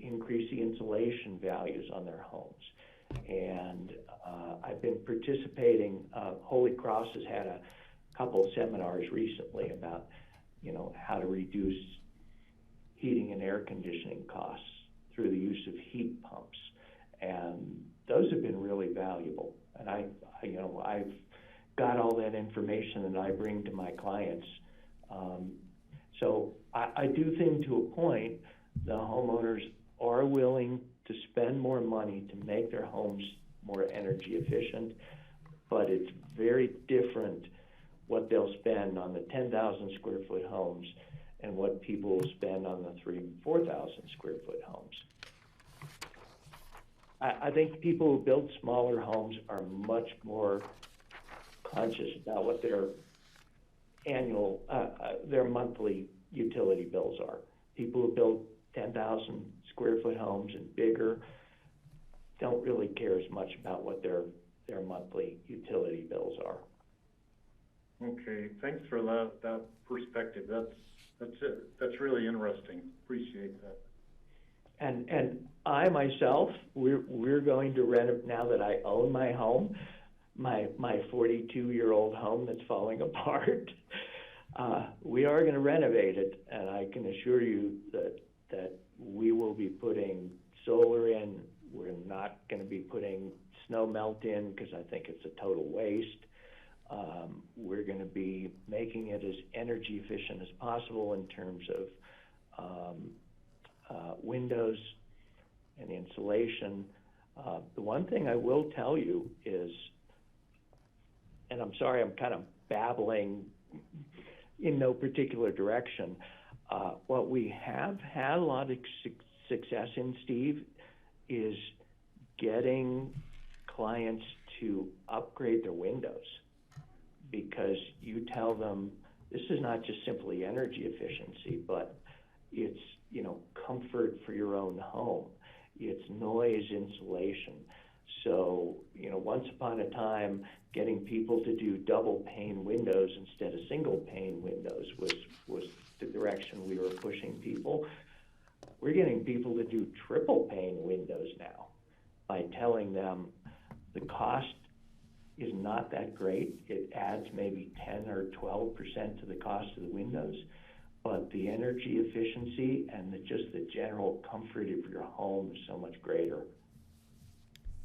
increase the insulation values on their homes. And I've been participating. Holy Cross has had a couple of seminars recently about how to reduce heating and air conditioning costs through the use of heat pumps, and those have been really valuable. And I've got all that information that I bring to my clients. So I do think to a point the homeowners are willing to spend more money to make their homes more energy efficient, but it's very different what they'll spend on the 10,000 square foot homes and what people will spend on the 3,000 and 4,000 square foot homes. I think people who build smaller homes are much more conscious about what their monthly utility bills are. People who build 10,000 square foot homes and bigger don't really care as much about what their monthly utility bills are. Okay, thanks for that perspective. That's really interesting. Appreciate that. And I myself, we're going to renovate now that I own my home, my 42-year-old home that's falling apart. We are going to renovate it, and I can assure you that we will be putting solar in. We're not going to be putting snow melt in because I think it's a total waste. We're going to be making it as energy efficient as possible in terms of windows and insulation. The one thing I will tell you is, and I'm sorry I'm kind of babbling in no particular direction, what we have had a lot of success in, Steve, is getting clients to upgrade their windows, because you tell them this is not just simply energy efficiency, but it's comfort for your own home. It's noise insulation. So once upon a time, getting people to do double pane windows instead of single pane windows was the direction we were pushing people. We're getting people to do triple pane windows now by telling them the cost is not that great. It adds maybe 10 or 12% to the cost of the windows, but the energy efficiency and just the general comfort of your home is so much greater.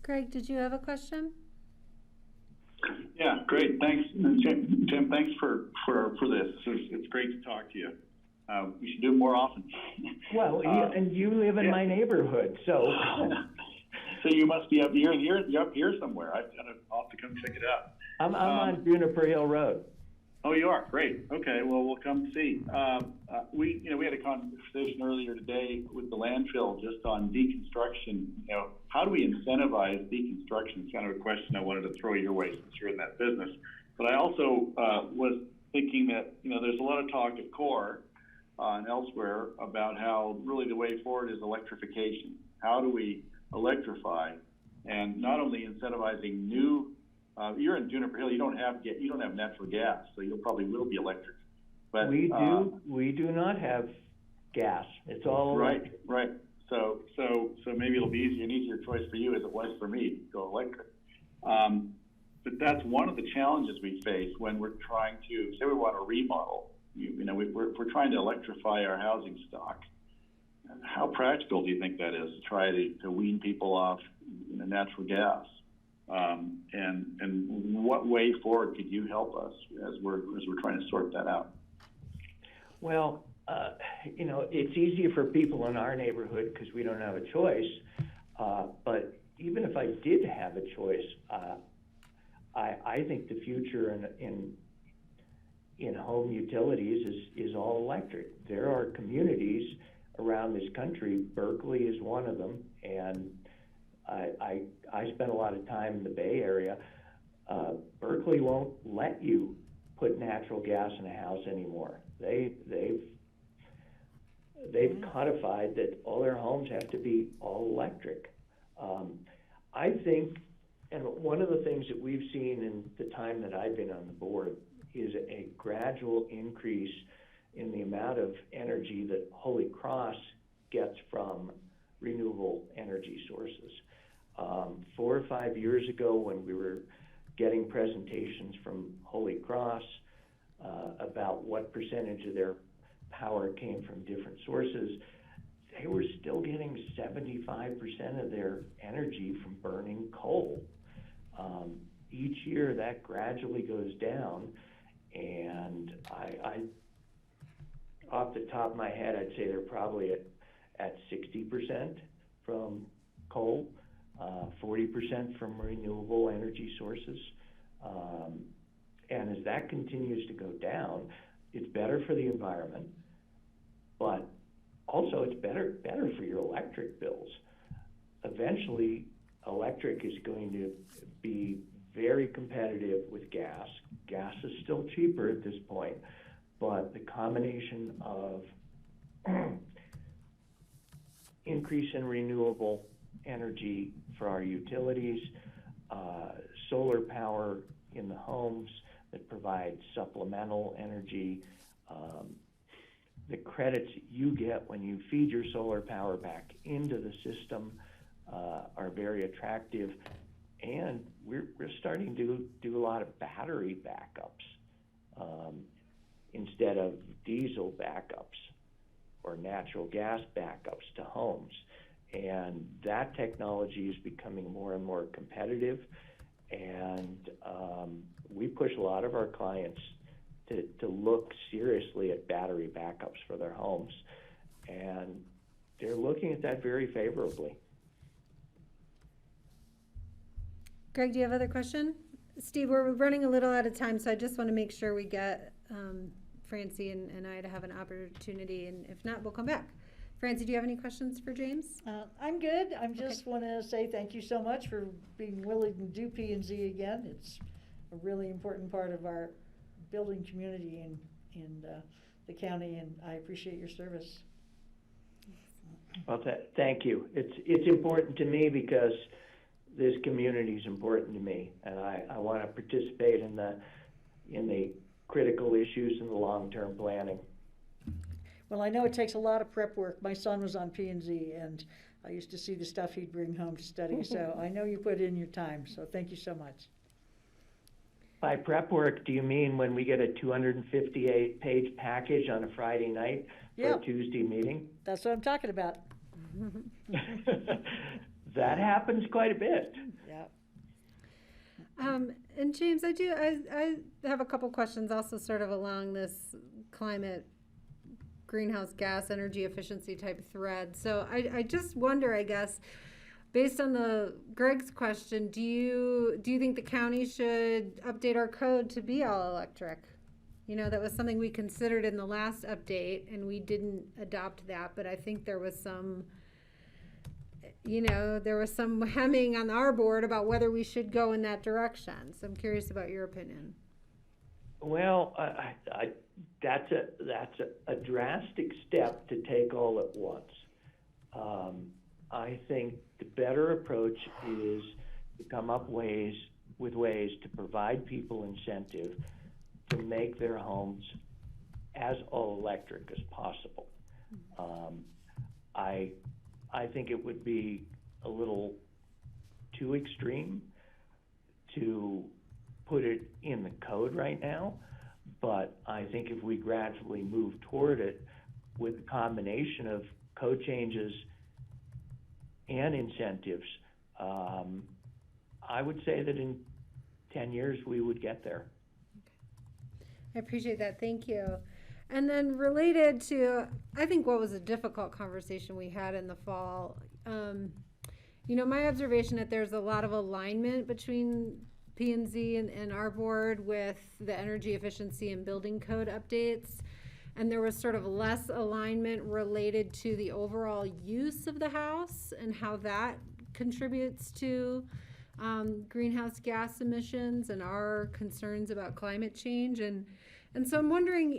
Greg, did you have a question? Yeah, great. Thanks, Jim. Thanks for this. It's great to talk to you. We should do it more often. Well, and you live in my neighborhood, so. So you must be up here. You're up here somewhere. I'll have to come check it out. I'm on Juniper Hill Road. Oh, you are? Great. Okay, well, we'll come see. We had a conversation earlier today with the landfill just on deconstruction. How do we incentivize deconstruction? It's kind of a question I wanted to throw your way since you're in that business. But I also was thinking that, there's a lot of talk at CORE and elsewhere about how really the way forward is electrification. How do we electrify, and not only incentivizing new, you're in Juniper Hill, you don't have natural gas, so you'll probably will be electric. But we do not have gas. It's all electric. Right. So maybe it'll be an easier choice for you as it was for me to go electric. But that's one of the challenges we face when we're trying to say we want to remodel. We're trying to electrify our housing stock. How practical do you think that is to try to wean people off natural gas? And what way forward could you help us as we're trying to sort that out? Well, it's easier for people in our neighborhood because we don't have a choice. But even if I did have a choice, I think the future in home utilities is all electric. There are communities around this country. Berkeley is one of them, and I spent a lot of time in the Bay Area. Berkeley won't let you put natural gas in a house anymore. They've codified that all their homes have to be all electric. I think, and one of the things that we've seen in the time that I've been on the board is a gradual increase in the amount of energy that Holy Cross gets from renewable energy sources. 4 or 5 years ago, when we were getting presentations from Holy Cross about what percentage of their power came from different sources, they were still getting 75% of their energy from burning coal. Each year that gradually goes down, and I off the top of my head, I'd say they're probably at 60% from coal, 40% from renewable energy sources. And as that continues to go down, it's better for the environment, but also it's better for your electric bills. Eventually, electric is going to be very competitive with gas. Gas is still cheaper at this point, but the combination of increase in renewable energy for our utilities, solar power in the homes that provide supplemental energy, the credits you get when you feed your solar power back into the system are very attractive. And we're starting to do a lot of battery backups instead of diesel backups or natural gas backups to homes. And that technology is becoming more and more competitive. And we push a lot of our clients to look seriously at battery backups for their homes. And they're looking at that very favorably. Greg, do you have another question? Steve, we're running a little out of time, so I just want to make sure we get Francie and I to have an opportunity, and if not, we'll come back. Francie, do you have any questions for James? I'm good. I just want to say thank you so much for being willing to do P&Z again. It's a really important part of our building community in the county, and I appreciate your service. Well, thank you. It's important to me because this community is important to me, and I want to participate in the critical issues in the long-term planning. Well, I know it takes a lot of prep work. My son was on P&Z, and I used to see the stuff he'd bring home to study, so I know you put in your time, so thank you so much. By prep work, do you mean when we get a 258-page package on a Friday night for a Tuesday meeting? That's what I'm talking about. That happens quite a bit. Yeah. And James, I have a couple questions also sort of along this climate greenhouse gas energy efficiency type thread. So I just wonder, I guess, based on Greg's question, do you think the county should update our code to be all electric? You know, that was something we considered in the last update and we didn't adopt that, but I think there was some hemming on our board about whether we should go in that direction. So I'm curious about your opinion. Well, that's a drastic step to take all at once. I think the better approach is to come up with ways to provide people incentive to make their homes as all electric as possible. I think it would be a little too extreme to put it in the code right now, but I think if we gradually move toward it with a combination of code changes and incentives, I would say that in 10 years we would get there. I appreciate that. Thank you. And then related to, I think what was a difficult conversation we had in the fall, my observation that there's a lot of alignment between P&Z and our board with the energy efficiency and building code updates. And there was sort of less alignment related to the overall use of the house and how that contributes to greenhouse gas emissions and our concerns about climate change. And so I'm wondering,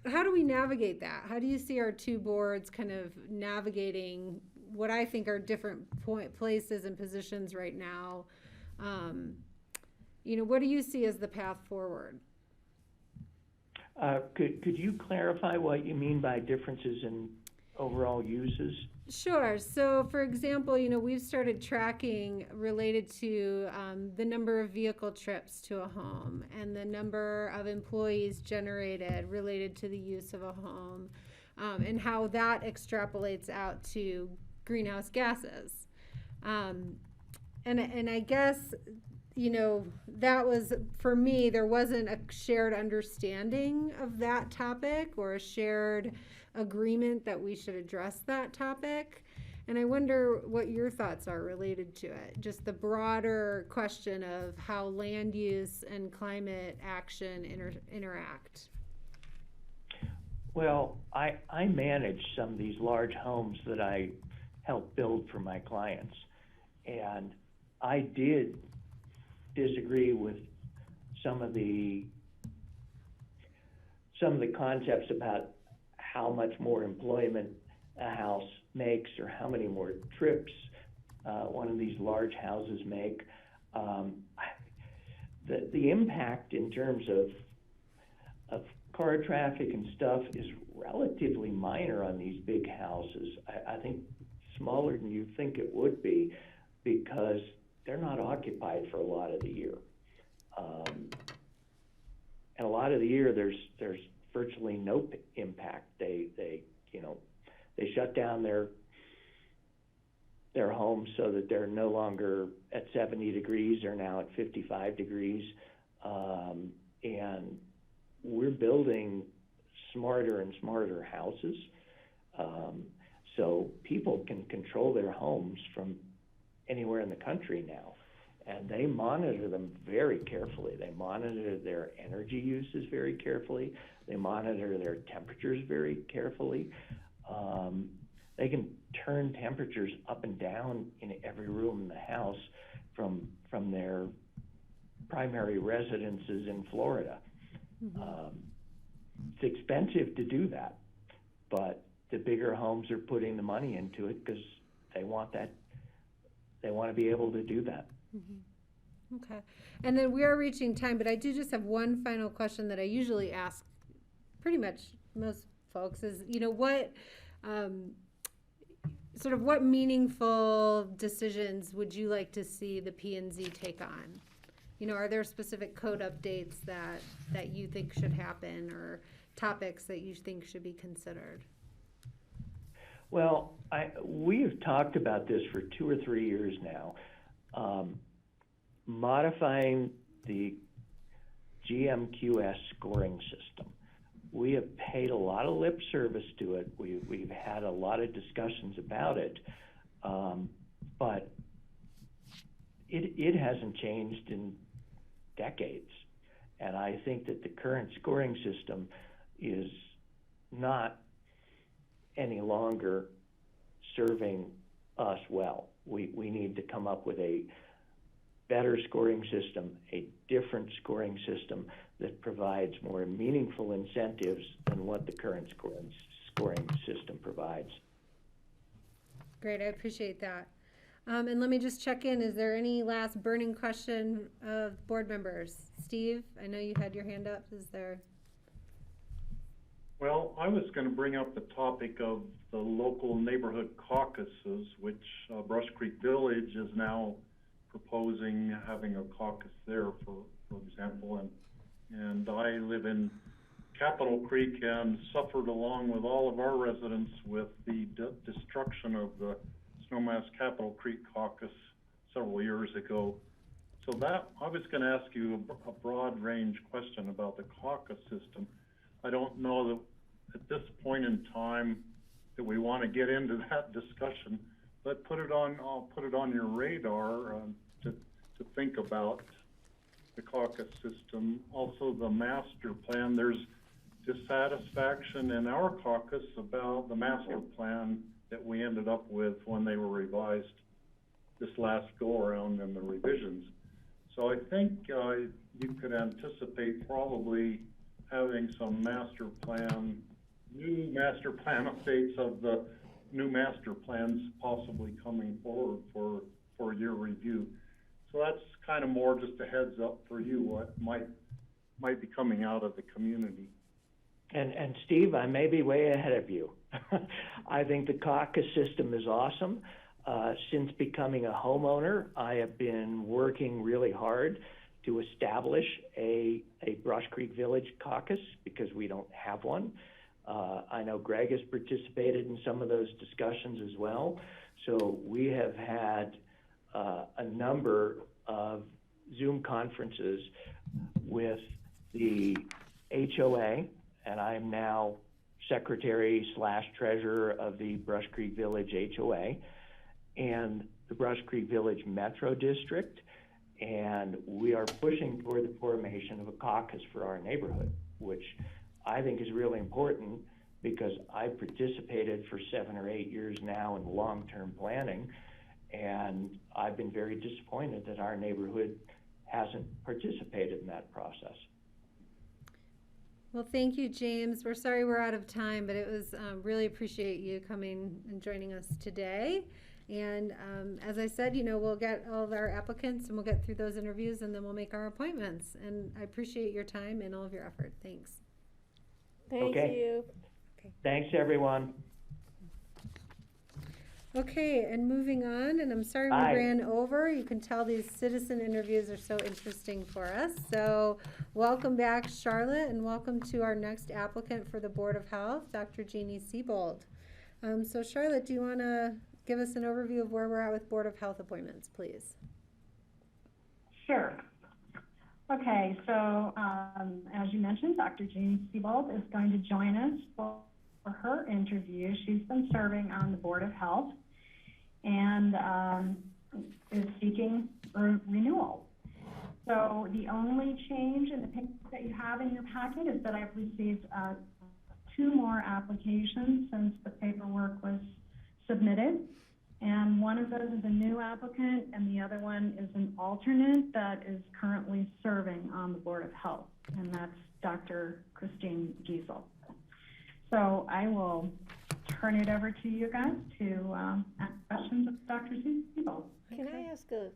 how do we navigate that? How do you see our two boards kind of navigating what I think are different places and positions right now? What do you see as the path forward? Could you clarify what you mean by differences in overall uses? Sure. So, for example, we've started tracking related to the number of vehicle trips to a home and the number of employees generated related to the use of a home, and how that extrapolates out to greenhouse gases. And I guess, that was, for me, there wasn't a shared understanding of that topic or a shared agreement that we should address that topic. And I wonder what your thoughts are related to it, just the broader question of how land use and climate action interact. Well, I manage some of these large homes that I help build for my clients, and I did disagree with some of the concepts about how much more employment a house makes or how many more trips one of these large houses make. The impact in terms of car traffic and stuff is relatively minor on these big houses. I think smaller than you think it would be because they're not occupied for a lot of the year. And a lot of the year there's virtually no impact. They shut down their homes so that they're no longer at 70 degrees, they're now at 55 degrees. And we're building smarter and smarter houses. So people can control their homes from anywhere in the country now. And they monitor them very carefully. They monitor their energy uses very carefully. They monitor their temperatures very carefully. They can turn temperatures up and down in every room in the house from their primary residences in Florida. Mm-hmm. It's expensive to do that, but the bigger homes are putting the money into it because they want that. They want to be able to do that. Mm-hmm. Okay. And then we are reaching time, but I do just have one final question that I usually ask pretty much most folks is, what what meaningful decisions would you like to see the P&Z take on? Are there specific code updates that you think should happen or topics that you think should be considered? Well, we have talked about this for 2 or 3 years now. modifying the GMQS scoring system. We have paid a lot of lip service to it. We've had a lot of discussions about it, but it hasn't changed in decades. And I think that the current scoring system is not any longer serving us well. We need to come up with a better scoring system, a different scoring system that provides more meaningful incentives than what the current scoring system provides. Great, I appreciate that. And let me just check in. Is there any last burning question of board members? Steve, I know you had your hand up. Is there? Well, I was going to bring up the topic of the local neighborhood caucuses, which Brush Creek Village is now proposing having a caucus there, for example. And I live in Capitol Creek and suffered along with all of our residents with the destruction of the Snowmass Capitol Creek caucus several years ago. So that, I was going to ask you a broad range question about the caucus system. I don't know that at this point in time that we want to get into that discussion, but I'll put it on your radar to think about the caucus system. Also the master plan, there's dissatisfaction in our caucus about the master plan that we ended up with when they were revised this last go around in the revisions. So I think you could anticipate probably having some new master plan updates of the new master plans possibly coming forward for your review. So that's kind of more just a heads up for you what might be coming out of the community. And Steve, I may be way ahead of you. I think the caucus system is awesome. Since becoming a homeowner, I have been working really hard to establish a Brush Creek Village caucus because we don't have one. I know Greg has participated in some of those discussions as well. So we have had a number of Zoom conferences with the HOA, and I'm now secretary/treasurer of the Brush Creek Village HOA, and the Brush Creek Village Metro District, and we are pushing toward the formation of a caucus for our neighborhood, which I think is really important because I participated for 7 or 8 years now in long-term planning, and I've been very disappointed that our neighborhood hasn't participated in that process. Well, thank you, James. We're sorry we're out of time, but it was really appreciate you coming and joining us today. And as I said, we'll get all of our applicants and we'll get through those interviews and then we'll make our appointments. And I appreciate your time and all of your effort. Thanks. Thank you. Okay. Thanks, everyone. Okay, and moving on, and I'm sorry we ran over. You can tell these citizen interviews are so interesting for us. So welcome back, Charlotte, and welcome to our next applicant for the Board of Health, Dr. Jeannie Siebold. So Charlotte, do you want to give us an overview of where we're at with Board of Health appointments, please? Sure. Okay, so as you mentioned, Dr. Jeannie Siebold is going to join us for her interview. She's been serving on the Board of Health and is seeking renewal. So the only change in the paper that you have in your packet is that I've received 2 more applications since the paperwork was submitted. And one of those is a new applicant and the other one is an alternate that is currently serving on the Board of Health, and that's Dr. Christine Giesel. So I will turn it over to you guys to ask questions of Dr. Siebold. Can I ask a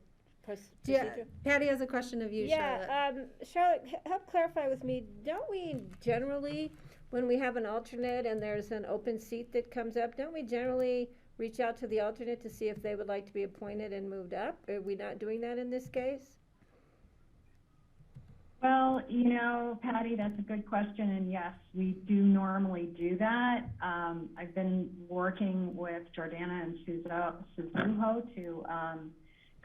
procedure? Yeah, Patty has a question of you, Charlotte. Charlotte, help clarify with me. Don't we generally, when we have an alternate and there's an open seat that comes up, don't we generally reach out to the alternate to see if they would like to be appointed and moved up? Are we not doing that in this case? Well, Patty, that's a good question, and yes, we do normally do that. I've been working with Jordana and Suzuho to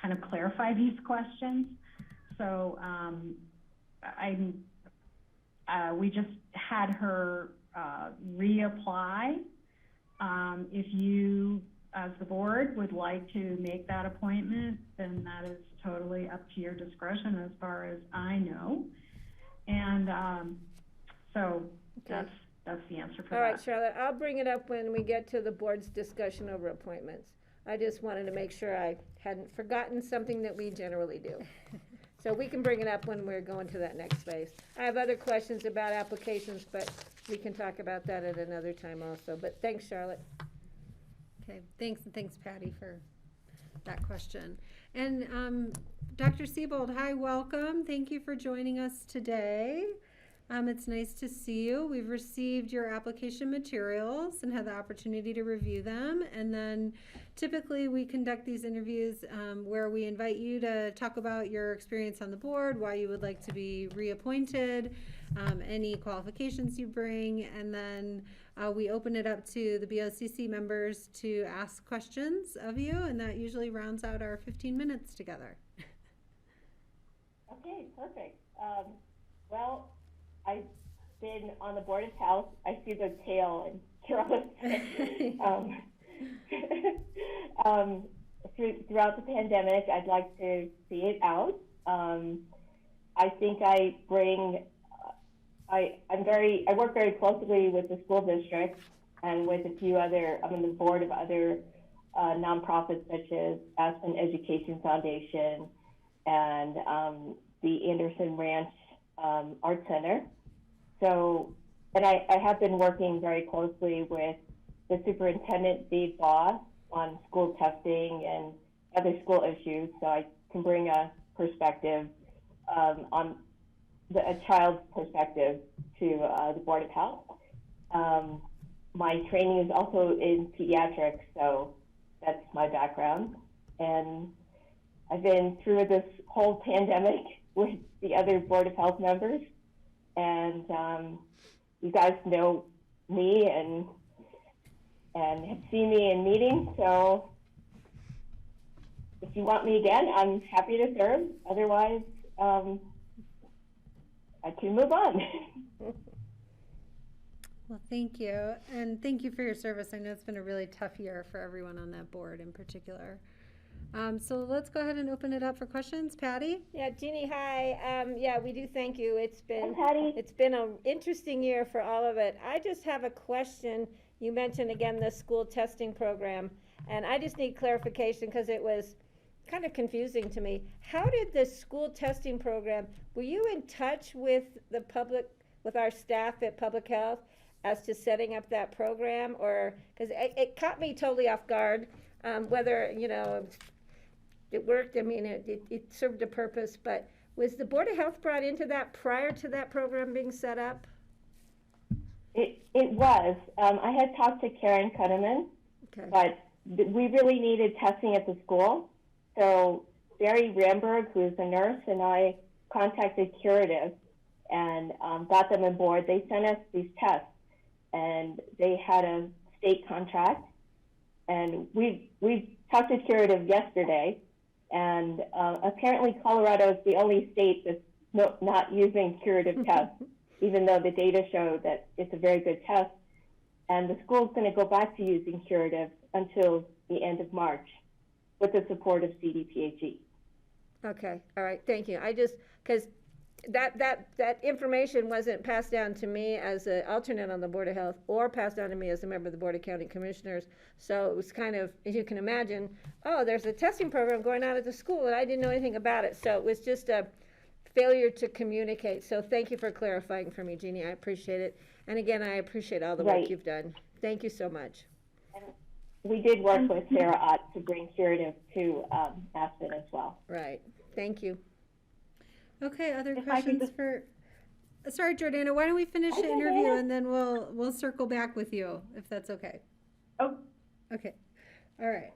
kind of clarify these questions. So we just had her reapply. If you, as the board, would like to make that appointment, then that is totally up to your discretion as far as I know. And so that's the answer for that. All right, Charlotte, I'll bring it up when we get to the board's discussion over appointments. I just wanted to make sure I hadn't forgotten something that we generally do. So we can bring it up when we're going to that next phase. I have other questions about applications, but we can talk about that at another time also. But thanks, Charlotte. Okay, thanks, and thanks, Patty, for that question. And Dr. Siebold, hi, welcome. Thank you for joining us today. It's nice to see you. We've received your application materials and had the opportunity to review them. And then typically we conduct these interviews where we invite you to talk about your experience on the board, why you would like to be reappointed, any qualifications you bring, and then we open it up to the BOCC members to ask questions of you, and that usually rounds out our 15 minutes together. Okay, perfect. Well, I've been on the Board of Health. I see the tail and Charlotte. Throughout the pandemic, I'd like to see it out. I think I bring, I work very closely with the school district and with a few other, I'm on the board of other nonprofits such as Aspen Education Foundation and the Anderson Ranch Art Center. So, and I have been working very closely with the superintendent, Dave Boss, on school testing and other school issues, so I can bring a perspective on a child's perspective to the Board of Health. My training is also in pediatrics, so that's my background. And I've been through this whole pandemic with the other Board of Health members, and you guys know me and have seen me in meetings, so if you want me again, I'm happy to serve. Otherwise, I can move on. Well, thank you, and thank you for your service. I know it's been a really tough year for everyone on that board in particular. So let's go ahead and open it up for questions. Patty? Yeah, Jeannie, hi. Yeah, we do thank you. It's been Patty. It's been an interesting year for all of it. I just have a question. You mentioned again the school testing program, and I just need clarification because it was kind of confusing to me. How did the school testing program, were you in touch with the public, with our staff at Public Health as to setting up that program? Or, because it caught me totally off guard, whether, you know, it worked. I mean, it served a purpose, but was the Board of Health brought into that prior to that program being set up? It was. I had talked to Karen Cuddeman, okay, but we really needed testing at the school. So Barry Ramberg, who is a nurse, and I contacted Curative and got them on board. They sent us these tests, and they had a state contract. And we talked to Curative yesterday, and apparently Colorado is the only state that's not using Curative tests, even though the data show that it's a very good test. And the school's going to go back to using Curative until the end of March with the support of CDPHE. Okay, all right, thank you. I just, because that information wasn't passed down to me as an alternate on the Board of Health or passed down to me as a member of the Board of County Commissioners. So it was kind of, as you can imagine, oh, there's a testing program going on at the school and I didn't know anything about it. So it was just a failure to communicate. So thank you for clarifying for me, Jeannie. I appreciate it. And again, I appreciate all the work you've done. Thank you so much. And we did work with Sarah Ott to bring Curative to Aspen as well. Right. Thank you. Okay, other questions for, sorry, Jordana, why don't we finish the interview and then we'll circle back with you, if that's okay. Oh. Okay, all right.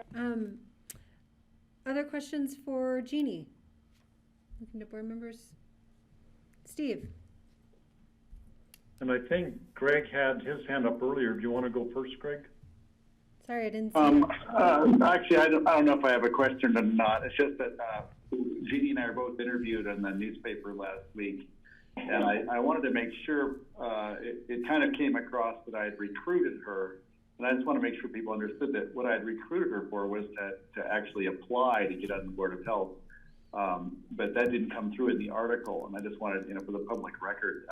Other questions for Jeannie? Looking to board members. Steve? And I think Greg had his hand up earlier. Do you want to go first, Greg? Sorry, I didn't see it. Actually, I don't know if I have a question or not. It's just that Jeannie and I are both interviewed in the newspaper last week, and I wanted to make sure it kind of came across that I had recruited her, and I just want to make sure people understood that what I had recruited her for was to actually apply to get on the Board of Health, but that didn't come through in the article, and I just wanted, for the public record,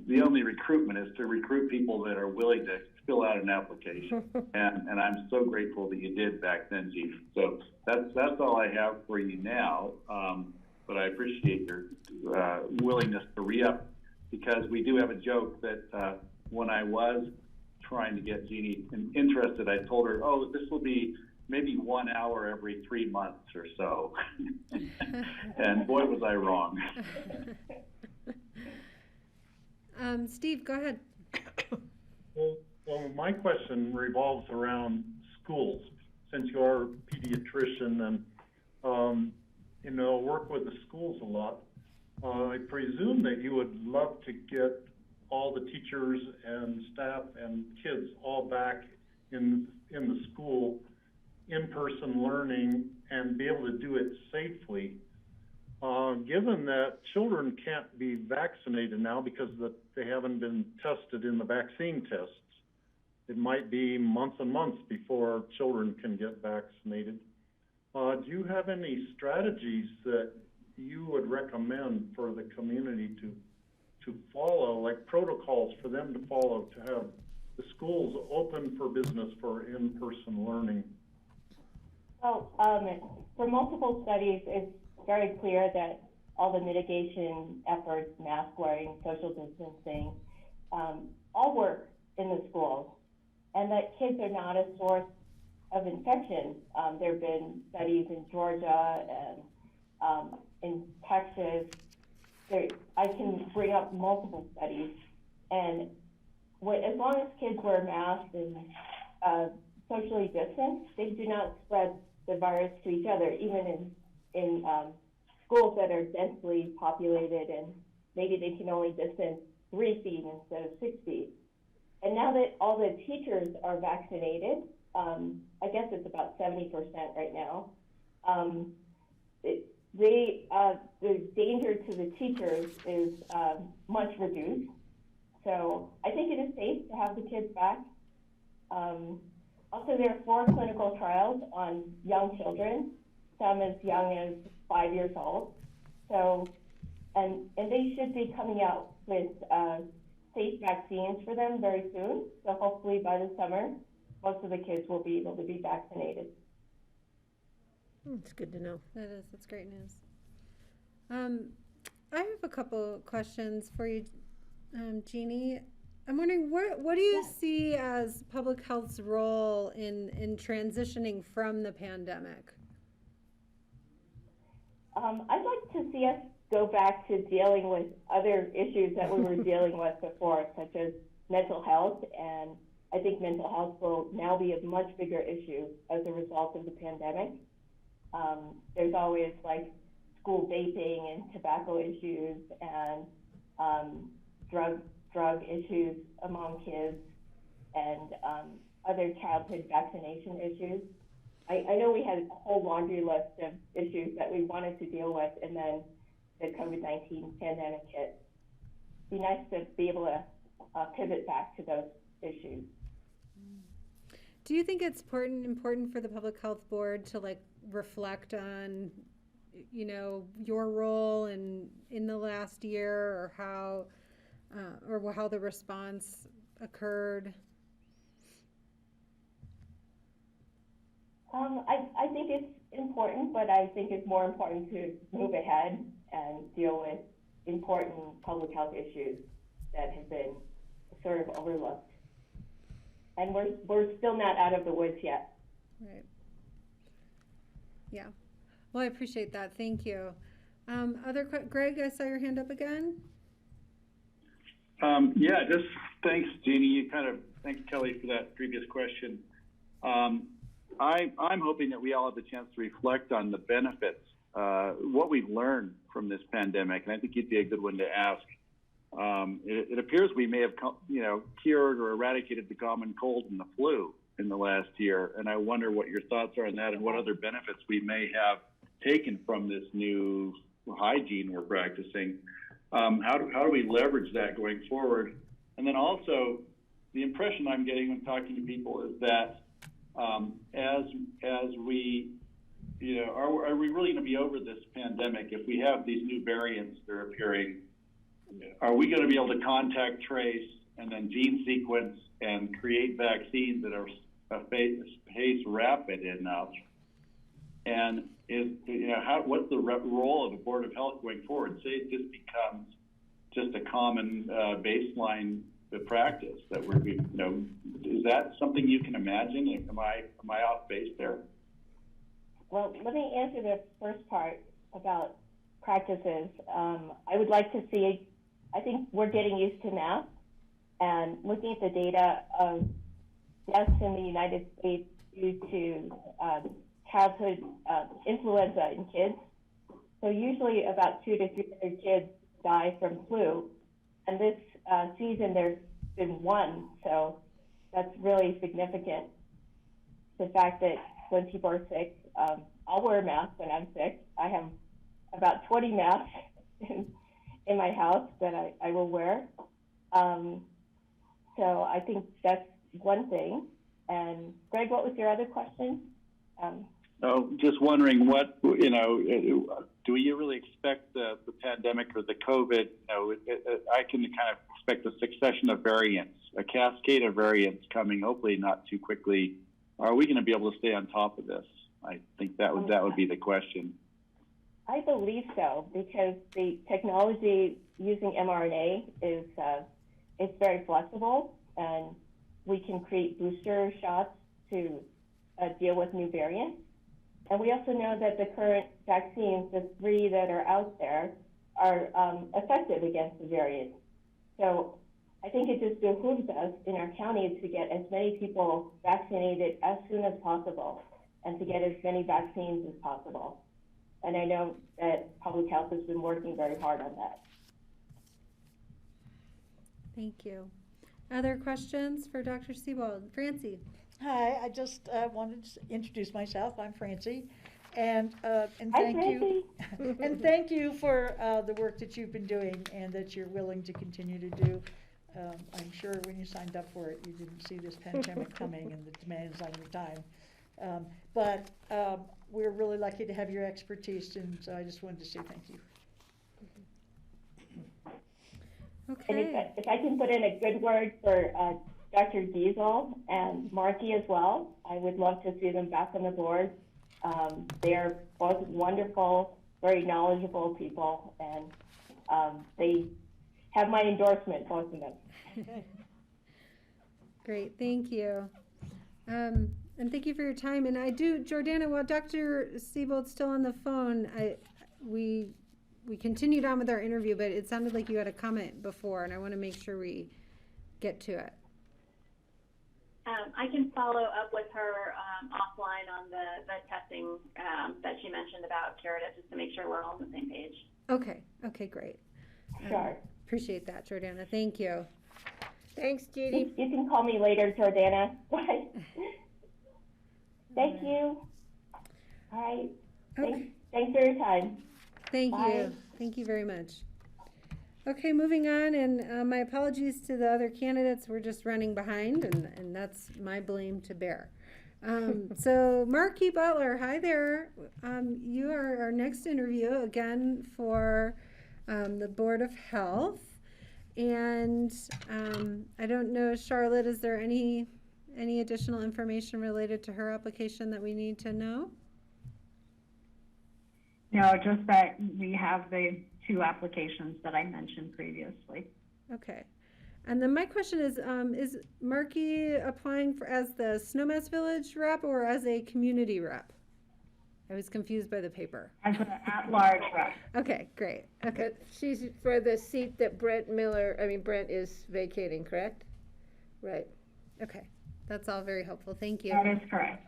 the only recruitment is to recruit people that are willing to fill out an application, and I'm so grateful that you did back then, Chief. So that's all I have for you now, but I appreciate your willingness to re-up, because we do have a joke that when I was trying to get Jeannie interested, I told her, oh, this will be maybe 1 hour every 3 months or so. And boy, was I wrong. Steve, go ahead. Well, my question revolves around schools, since you're a pediatrician and, work with the schools a lot. I presume that you would love to get all the teachers and staff and kids all back in the school, in-person learning, and be able to do it safely. Given that children can't be vaccinated now because they haven't been tested in the vaccine tests, it might be months and months before children can get vaccinated. Do you have any strategies that you would recommend for the community to follow, like protocols for them to follow, to have the schools open for business for in-person learning? Well, for multiple studies, it's very clear that all the mitigation efforts, mask wearing, social distancing, all work in the schools, and that kids are not a source of infection. There have been studies in Georgia and in Texas. I can bring up multiple studies, and as long as kids wear masks and socially distance, they do not spread the virus to each other, even in schools that are densely populated, and maybe they can only distance 3 feet instead of 6 feet. And now that all the teachers are vaccinated, I guess it's about 70% right now, the danger to the teachers is much reduced. So I think it is safe to have the kids back. Also, there are 4 clinical trials on young children, some as young as 5 years old. So, and they should be coming out with safe vaccines for them very soon. So hopefully by the summer, most of the kids will be able to be vaccinated. It's good to know. That is, that's great news. I have a couple questions for you, Jeannie. I'm wondering, what do you see as public health's role in transitioning from the pandemic? I'd like to see us go back to dealing with other issues that we were dealing with before, such as mental health, and I think mental health will now be a much bigger issue as a result of the pandemic. There's always like school vaping and tobacco issues and drug issues among kids and other childhood vaccination issues. I know we had a whole laundry list of issues that we wanted to deal with, and then the COVID-19 pandemic hit. It'd be nice to be able to pivot back to those issues. Do you think it's important for the Public Health Board to reflect on, your role in the last year, or how the response occurred? I think it's important, but I think it's more important to move ahead and deal with important public health issues that have been sort of overlooked. And we're still not out of the woods yet. Right. Yeah. Well, I appreciate that. Thank you. Greg, I saw your hand up again. Just thanks, Jeannie. Thanks, Kelly, for that previous question. I'm hoping that we all have the chance to reflect on the benefits, what we've learned from this pandemic, and I think you'd be a good one to ask. It appears we may have, cured or eradicated the common cold and the flu, in the last year. And I wonder what your thoughts are on that and what other benefits we may have taken from this new hygiene we're practicing. How do we leverage that going forward? And then also, the impression I'm getting when talking to people is that as we, are we really going to be over this pandemic if we have these new variants that are appearing? Are we going to be able to contact trace and then gene sequence and create vaccines that are pace rapid enough? And what's the role of the Board of Health going forward? Say it just becomes just a common baseline practice that is that something you can imagine? Am I off base there? Well, let me answer the first part about practices. I would like to see, I think we're getting used to masks, and looking at the data of deaths in the United States due to childhood influenza in kids. So usually about 200 to 300 kids die from flu. And this season there's been one, so that's really significant. The fact that when people are sick, I'll wear a mask when I'm sick. I have about 20 masks in my house that I will wear. So I think that's one thing. And Greg, what was your other question? Just wondering do you really expect the pandemic or the COVID, I can kind of expect a succession of variants, a cascade of variants coming, hopefully not too quickly. Are we going to be able to stay on top of this? I think that would be the question. I believe so, because the technology using mRNA is very flexible, and we can create booster shots to deal with new variants. And we also know that the current vaccines, the 3 that are out there, are effective against the variants. So I think it just behooves us in our county to get as many people vaccinated as soon as possible and to get as many vaccines as possible. And I know that Public Health has been working very hard on that. Thank you. Other questions for Dr. Siebold? Francie. Hi, I just wanted to introduce myself. I'm Francie, and thank Hi, you, and thank you for the work that you've been doing and that you're willing to continue to do. I'm sure when you signed up for it, you didn't see this pandemic coming and the demands on your time. But we're really lucky to have your expertise, and so I just wanted to say thank you. Okay. And if I can put in a good word for Dr. Diesel and Marky as well, I would love to see them back on the board. They are both wonderful, very knowledgeable people, and they have my endorsement, both of them. Great, thank you. And thank you for your time. And Jordana, while Dr. Siebold's still on the phone, we continued on with our interview, but it sounded like you had a comment before, and I want to make sure we get to it. I can follow up with her offline on the testing that she mentioned about curative, just to make sure we're all on the same page. Okay, great. Sure. Appreciate that, Jordana. Thank you. Thanks, Judy. You can call me later, Jordana. Bye. Thank you. All right. Okay. Thanks for your time. Thank Bye. you. Thank you very much. Okay, moving on, and my apologies to the other candidates. We're just running behind, and that's my blame to bear. So Marky Butler, hi there. You are our next interview again for the Board of Health. And I don't know, Charlotte, is there any additional information related to her application that we need to know? No, just that we have the 2 applications that I mentioned previously. Okay. And then my question is Marky applying as the Snowmass Village rep or as a community rep? I was confused by the paper. As an at-large rep. Okay, great. Okay. But she's for the seat that Brent is vacating, correct? Right. Okay. That's all very helpful. Thank you. That is correct.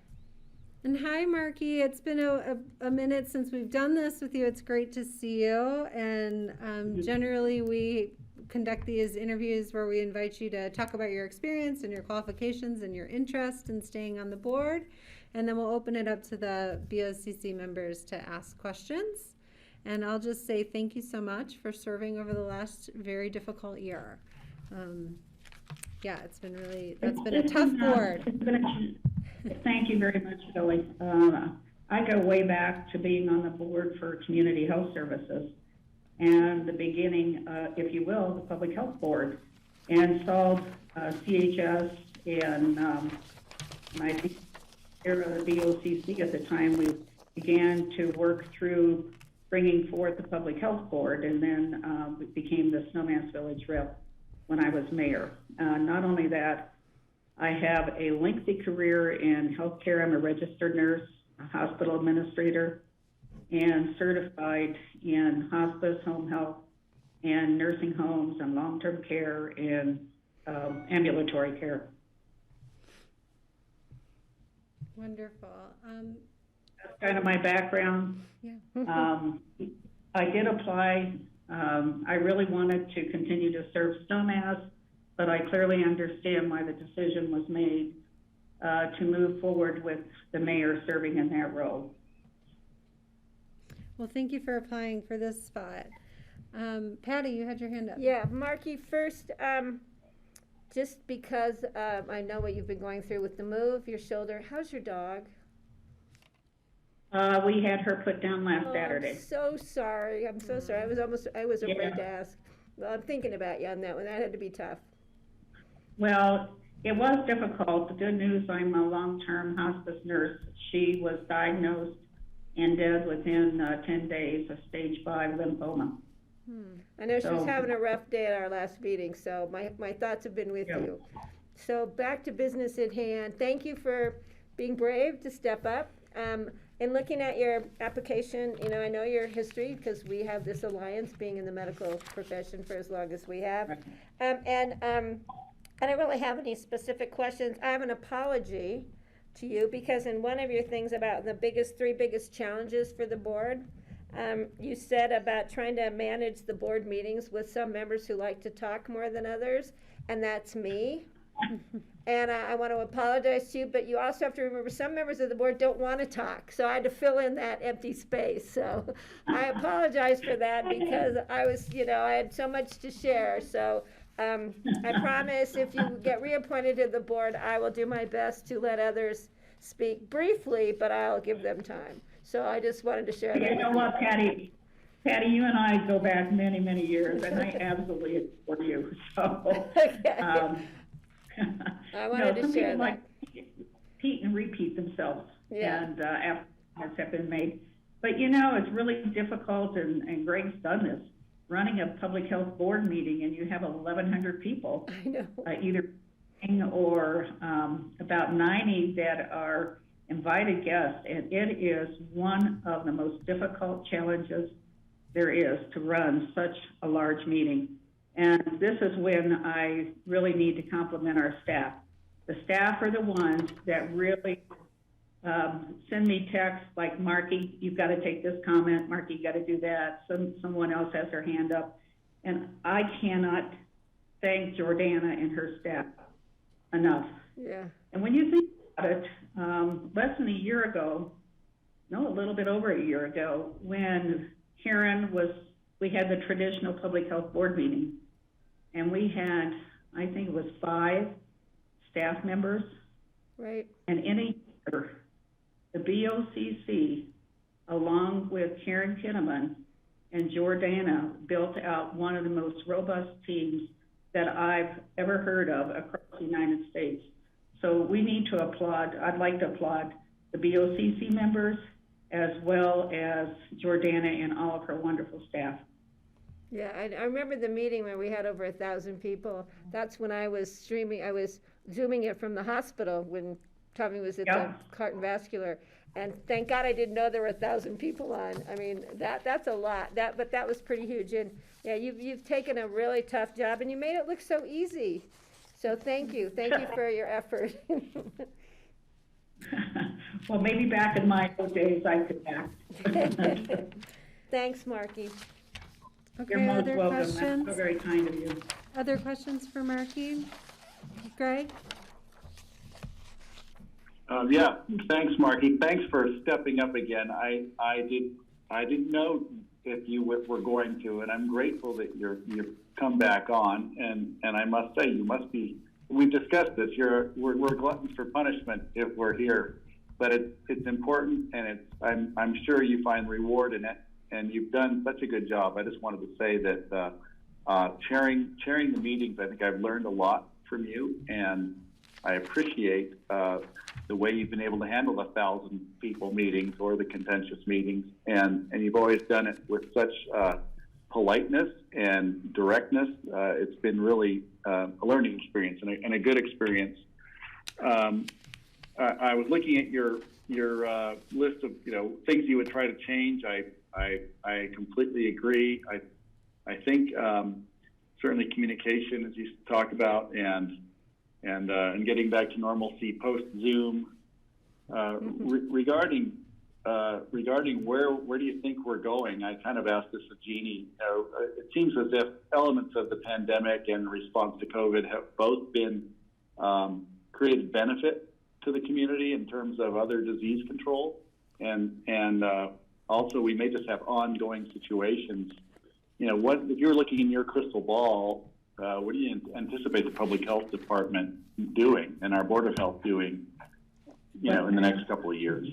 And hi, Marky. It's been a minute since we've done this with you. It's great to see you. And generally, we conduct these interviews where we invite you to talk about your experience and your qualifications and your interest in staying on the board. And then we'll open it up to the BOCC members to ask questions. And I'll just say thank you so much for serving over the last very difficult year. Yeah, that's been a tough board. Thank you very much, Billy. I go way back to being on the board for Community Health Services and the beginning, if you will, the Public Health Board, and saw CHS and I think the BOCC at the time, we began to work through bringing forth the Public Health Board, and then it became the Snowmass Village Rep when I was mayor. Not only that, I have a lengthy career in healthcare. I'm a registered nurse, a hospital administrator, and certified in hospice, home health, and nursing homes, and long-term care, and ambulatory care. Wonderful. That's kind of my background. Yeah. I did apply. I really wanted to continue to serve Snowmass, but I clearly understand why the decision was made to move forward with the mayor serving in that role. Well, thank you for applying for this spot. Patty, you had your hand up. Yeah, Marky, first, just because I know what you've been going through with the move, your shoulder, how's your dog? We had her put down last Saturday. I'm so sorry. I'm so sorry. I was afraid to ask. Well, I'm thinking about you on that one. That had to be tough. Well, it was difficult. The good news, I'm a long-term hospice nurse. She was diagnosed and dead within 10 days of stage 5 lymphoma. I know she was having a rough day at our last meeting, so my thoughts have been with you. So back to business at hand. Thank you for being brave to step up. In looking at your application, you know, I know your history because we have this alliance being in the medical profession for as long as we have. I don't really have any specific questions. I have an apology to you because in one of your things about the three biggest challenges for the board, you said about trying to manage the board meetings with some members who like to talk more than others, and that's me. And I want to apologize to you, but you also have to remember some members of the board don't want to talk, so I had to fill in that empty space. So I apologize for that because I had so much to share. So I promise if you get reappointed to the board, I will do my best to let others speak briefly, but I'll give them time. So I just wanted to share that. You know what, Patty, you and I go back many, many years, and I absolutely adore you. So, I wanted to share that. Like repeat and repeat themselves, and after have been made. But you know, it's really difficult, and Greg's done this, running a public health board meeting, and you have 1,100 people, I know. Either or about 90 that are invited guests, and it is one of the most difficult challenges there is to run such a large meeting. And this is when I really need to compliment our staff. The staff are the ones that really send me texts like, Marky, you've got to take this comment. Marky, you got to do that. Someone else has their hand up. And I cannot thank Jordana and her staff enough. Yeah. And when you think about it, less than a year ago, no, a little bit over a year ago, when we had the traditional public health board meeting, and we had, I think it was 5 staff members. Right. And in a year, the BOCC, along with Karen Kinnaman and Jordana, built out one of the most robust teams that I've ever heard of across the United States. So we need to applaud, I'd like to applaud the BOCC members as well as Jordana and all of her wonderful staff. Yeah, I remember the meeting where we had over 1,000 people. That's when I was Zooming it from the hospital when Tommy was at the Heart and Vascular. And thank God I didn't know there were 1,000 people on. I mean, that's a lot. But that was pretty huge. And yeah, you've taken a really tough job and you made it look so easy. So thank you. Thank you for your effort. Well, maybe back in my old days I could act. Thanks, Marky. Okay, You're most other welcome. That's questions? so very kind of you. Other questions for Marky? Greg? Yeah, thanks, Marky. Thanks for stepping up again. I didn't know if you were going to, and I'm grateful that you've come back on. And I must say, you must be. We've discussed this. We're gluttons for punishment if we're here, but it's important, and I'm sure you find reward in it. And you've done such a good job. I just wanted to say that chairing the meetings, I think I've learned a lot from you, and I appreciate the way you've been able to handle 1,000 people meetings or the contentious meetings, and you've always done it with such politeness and directness. It's been really a learning experience and a good experience. I was looking at your list of things you would try to change. I completely agree. I think certainly communication, as you talked about, and getting back to normalcy post Zoom. Regarding where do you think we're going? I kind of asked this of Jeannie. It seems as if elements of the pandemic and response to COVID have both been created benefit to the community in terms of other disease control, and also we may just have ongoing situations. What if you're looking in your crystal ball? What do you anticipate the Public Health Department doing and our Board of Health doing, in the next couple of years?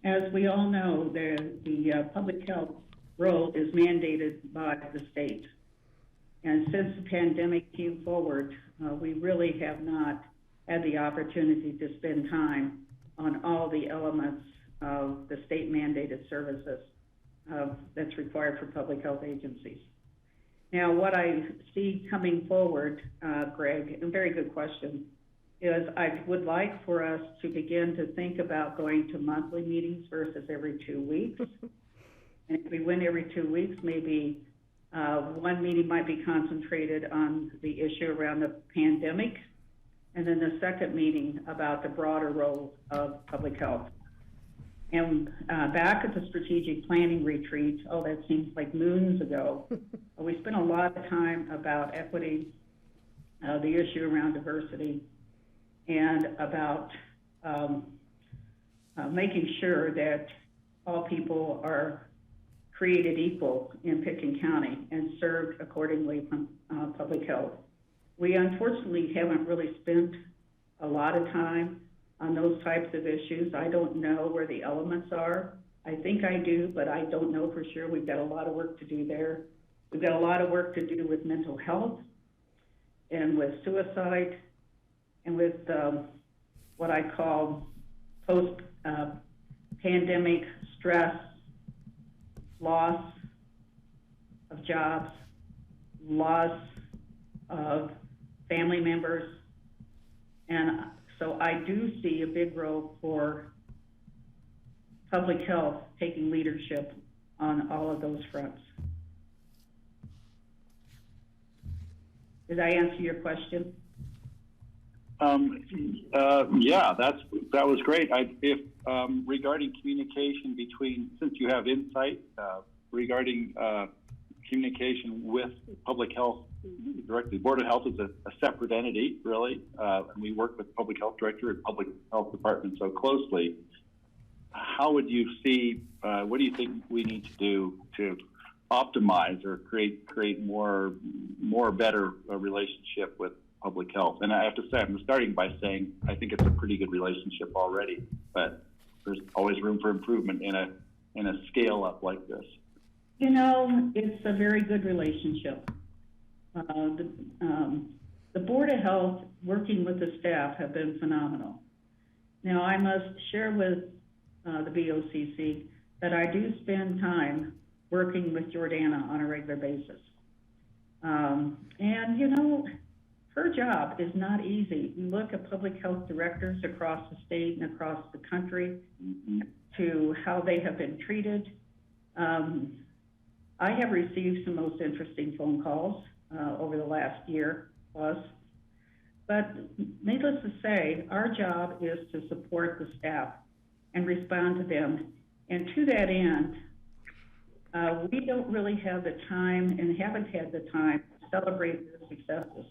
As we all know, the public health role is mandated by the state. And since the pandemic came forward, we really have not had the opportunity to spend time on all the elements of the state mandated services that's required for public health agencies. Now, what I see coming forward, Greg, a very good question, is I would like for us to begin to think about going to monthly meetings versus every 2 weeks. And if we went every 2 weeks, maybe one meeting might be concentrated on the issue around the pandemic, and then the second meeting about the broader role of public health. And back at the strategic planning retreat, that seems like moons ago, we spent a lot of time about equity, the issue around diversity, and about making sure that all people are created equal in Pitkin County and served accordingly from public health. We unfortunately haven't really spent a lot of time on those types of issues. I don't know where the elements are. I think I do, but I don't know for sure. We've got a lot of work to do there. We've got a lot of work to do with mental health and with suicide and with what I call post-pandemic stress, loss of jobs, loss of family members. And so I do see a big role for public health taking leadership on all of those fronts. Did I answer your question? Yeah, that was great. Regarding communication between, since you have insight regarding communication with public health directly, Board of Health is a separate entity, really, and we work with Public Health Director and Public Health Department so closely. How would you see? What do you think we need to do to optimize or create more better relationship with public health? And I have to say, I'm starting by saying I think it's a pretty good relationship already, but there's always room for improvement in a scale up like this. It's a very good relationship. The Board of Health, working with the staff, have been phenomenal. Now, I must share with the BOCC that I do spend time working with Jordana on a regular basis. Her job is not easy. You look at public health directors across the state and across the country to how they have been treated. I have received some most interesting phone calls over the last year plus. But needless to say, our job is to support the staff and respond to them. And to that end, we don't really have the time and haven't had the time to celebrate their successes.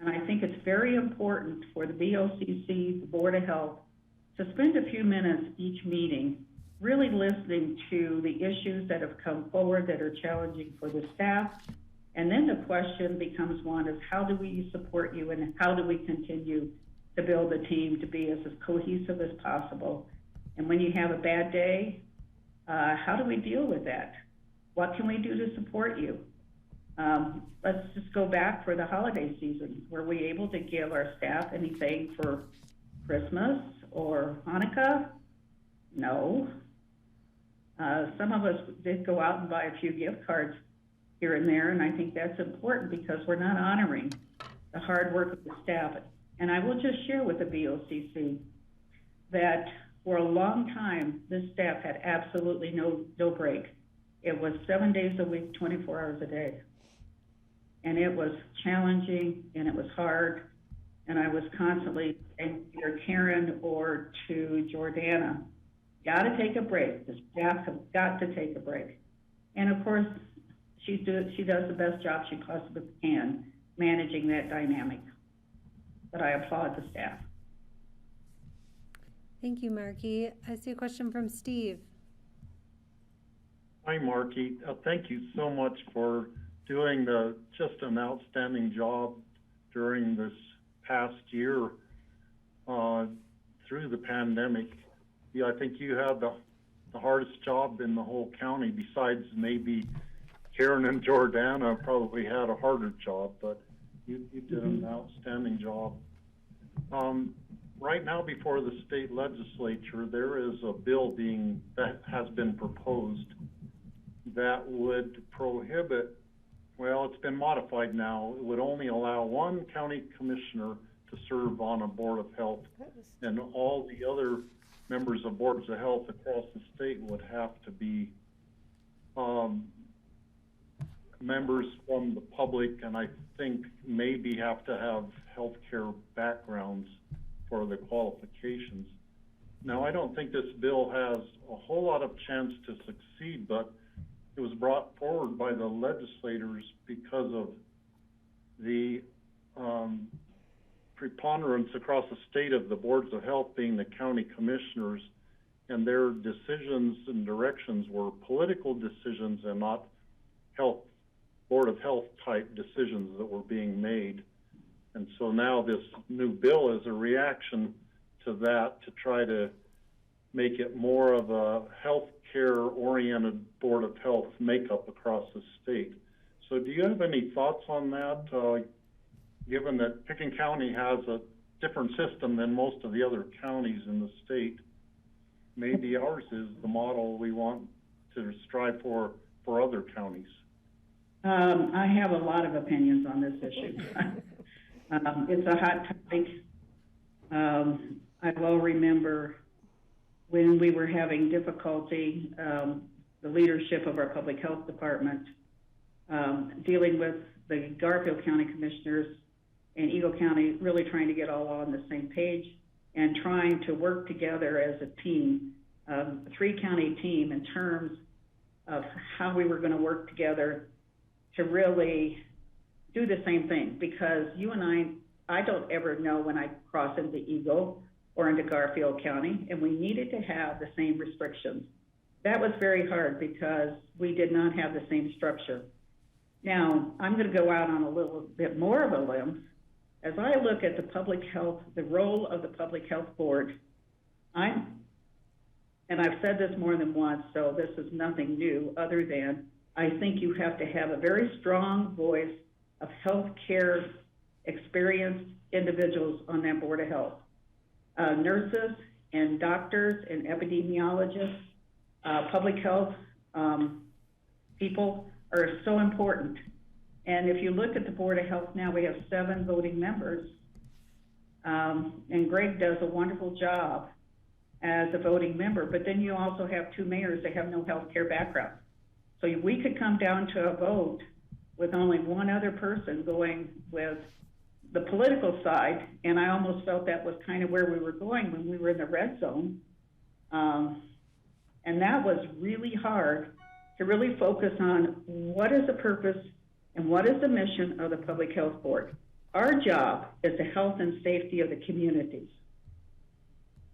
And I think it's very important for the BOCC, the Board of Health, to spend a few minutes each meeting really listening to the issues that have come forward that are challenging for the staff. And then the question becomes one of how do we support you and how do we continue to build a team to be as cohesive as possible. And when you have a bad day, how do we deal with that? What can we do to support you? Let's just go back for the holiday season. Were we able to give our staff anything for Christmas or Hanukkah? No. Some of us did go out and buy a few gift cards here and there, and I think that's important because we're not honoring the hard work of the staff. And I will just share with the BOCC that for a long time, this staff had absolutely no break. It was 7 days a week, 24 hours a day. And it was challenging and it was hard. And I was constantly saying either Karen or to Jordana, got to take a break. The staff have got to take a break. And of course, she does the best job she possibly can managing that dynamic. But I applaud the staff. Thank you, Marky. I see a question from Steve. Hi, Marky. Thank you so much for doing just an outstanding job during this past year through the pandemic. Yeah, I think you had the hardest job in the whole county, besides maybe Karen and Jordana probably had a harder job, but you did an outstanding job. Right now before the state legislature, there is a bill that has been proposed that would prohibit, well, it's been modified now, it would only allow one county commissioner to serve on a board of health, and all the other members of boards of health across the state would have to be members from the public, and I think maybe have to have healthcare backgrounds for the qualifications. Now, I don't think this bill has a whole lot of chance to succeed, but it was brought forward by the legislators because of the preponderance across the state of the boards of health being the county commissioners, and their decisions and directions were political decisions and not board of health type decisions that were being made. And so now this new bill is a reaction to that, to try to make it more of a healthcare oriented board of health makeup across the state. So do you have any thoughts on that, given that Pickens County has a different system than most of the other counties in the state? Maybe ours is the model we want to strive for other counties. I have a lot of opinions on this issue. It's a hot topic. I well remember when we were having difficulty, the leadership of our public health department, dealing with the Garfield County commissioners and Eagle County, really trying to get all on the same page and trying to work together as a team, a three-county team, in terms of how we were going to work together to really do the same thing. Because you and I don't ever know when I cross into Eagle or into Garfield County, and we needed to have the same restrictions. That was very hard because we did not have the same structure. Now, I'm going to go out on a little bit more of a limb. As I look at the public health, the role of the Public Health Board, and I've said this more than once, so this is nothing new, other than I think you have to have a very strong voice of healthcare experienced individuals on that Board of Health. Nurses and doctors and epidemiologists, public health people are so important. And if you look at the Board of Health now, we have 7 voting members. And Greg does a wonderful job as a voting member, but then you also have 2 mayors that have no healthcare background. So we could come down to a vote with only one other person going with the political side, and I almost felt that was kind of where we were going when we were in the red zone. And that was really hard to really focus on what is the purpose and what is the mission of the Public Health Board. Our job is the health and safety of the communities.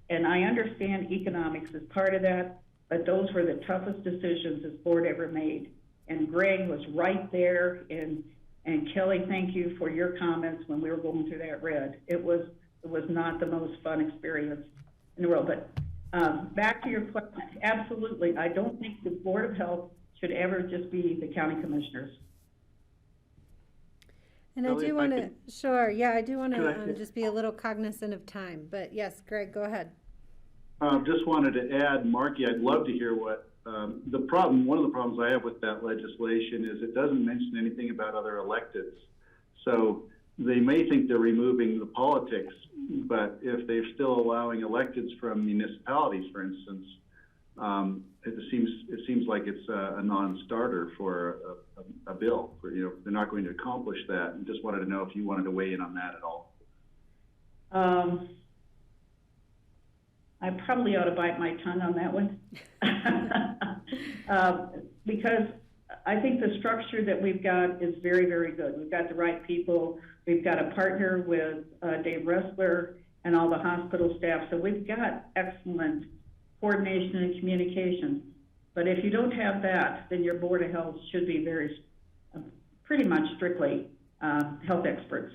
And I understand economics is part of that, but those were the toughest decisions this board ever made. And Greg was right there, and Kelly, thank you for your comments when we were going through that red. It was not the most fun experience in the world. But back to your question, absolutely, I don't think the Board of Health should ever just be the county commissioners. And Kelly, I do want to, sure, yeah, I do want to just be a little cognizant of time. But yes, Greg, go ahead. Just wanted to add, Marky, I'd love to hear what one of the problems I have with that legislation is it doesn't mention anything about other electeds. So they may think they're removing the politics, but if they're still allowing electeds from municipalities, for instance, it seems like it's a non-starter for a bill. They're not going to accomplish that. And just wanted to know if you wanted to weigh in on that at all. I probably ought to bite my tongue on that one. Because I think the structure that we've got is very, very good. We've got the right people. We've got a partner with Dave Ressler and all the hospital staff. So we've got excellent coordination and communication. But if you don't have that, then your Board of Health should be pretty much strictly health experts.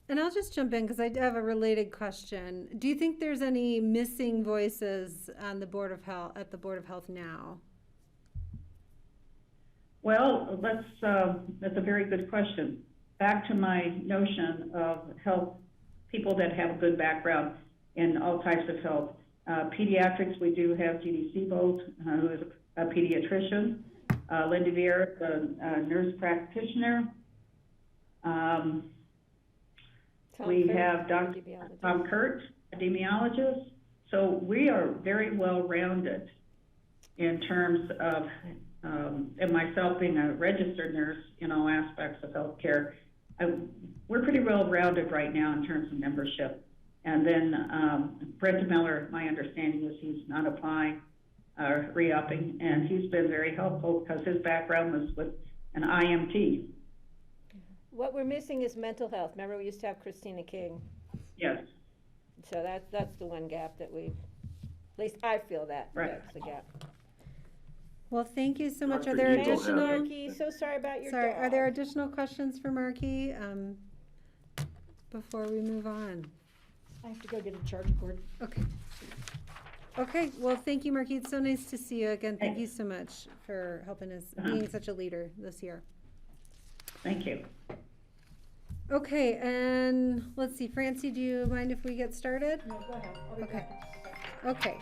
And I'll just jump in because I have a related question. Do you think there's any missing voices on the Board of Health at the Board of Health now? Well, that's a very good question. Back to my notion of health, people that have a good background in all types of health. Pediatrics, we do have Judy Seabolt, who is a pediatrician. Linda Vier, a nurse practitioner. We have Dr. Tom Kurt, epidemiologist. So we are very well rounded in terms of, and myself being a registered nurse in all aspects of healthcare, we're pretty well rounded right now in terms of membership. And then Brent Miller, my understanding is he's not applying or re-upping, and he's been very helpful because his background was with an IMT. What we're missing is mental health. Remember, we used to have Christina King. Yes. So that's the one gap that at least I feel that's the gap. Well, thank you so much. Dr. Are there Eagle additional? Markey, so sorry about your dog. Are there additional questions for Markey before we move on? I have to go get a charger cord. Okay. Okay. Well, thank you, Markey. It's so nice to see you again. Thank you so much for helping us, being such a leader this year. Thank you. Okay, and let's see, Francie, do you mind if we get started? No, go ahead. I'll be back. Okay.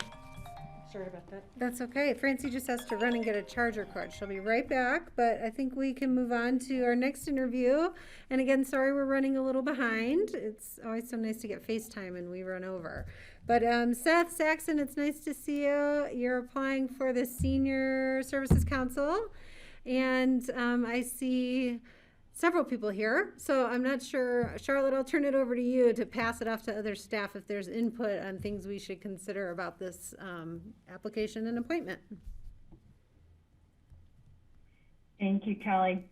Sorry about that. That's okay. Francie just has to run and get a charger cord. She'll be right back, but I think we can move on to our next interview. And again, sorry we're running a little behind. It's always so nice to get FaceTime and we run over. But Seth Saxon, it's nice to see you. You're applying for the Senior Services Council. And I see several people here, so I'm not sure. Charlotte, I'll turn it over to you to pass it off to other staff if there's input on things we should consider about this application and appointment. Thank you, Kelly.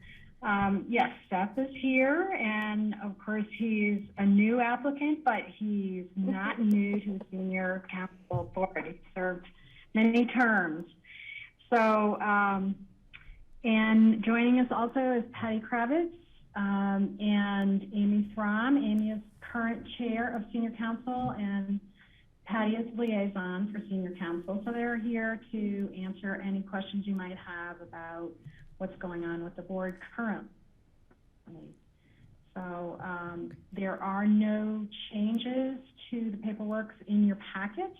Yes, Seth is here, and of course he's a new applicant, but he's not new to the Senior Council Board. He's served many terms. So, and joining us also is Patty Kravitz and Amy Throm. Amy is current chair of Senior Council, and Patty is liaison for Senior Council. So they're here to answer any questions you might have about what's going on with the board currently. So there are no changes to the paperwork in your packet.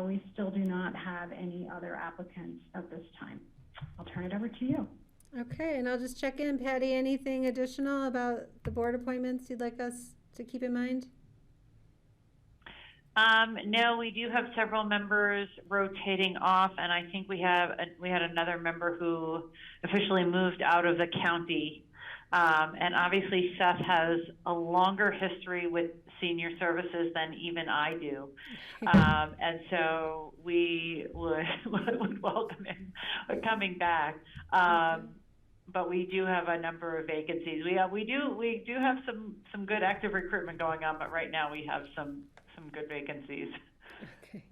We still do not have any other applicants at this time. I'll turn it over to you. Okay, and I'll just check in. Patty, anything additional about the board appointments you'd like us to keep in mind? No, we do have several members rotating off, and I think we had another member who officially moved out of the county And obviously Seth has a longer history with senior services than even I do. And so we would welcome him coming back. But we do have a number of vacancies. We do have some good active recruitment going on, but right now we have some good vacancies. Okay.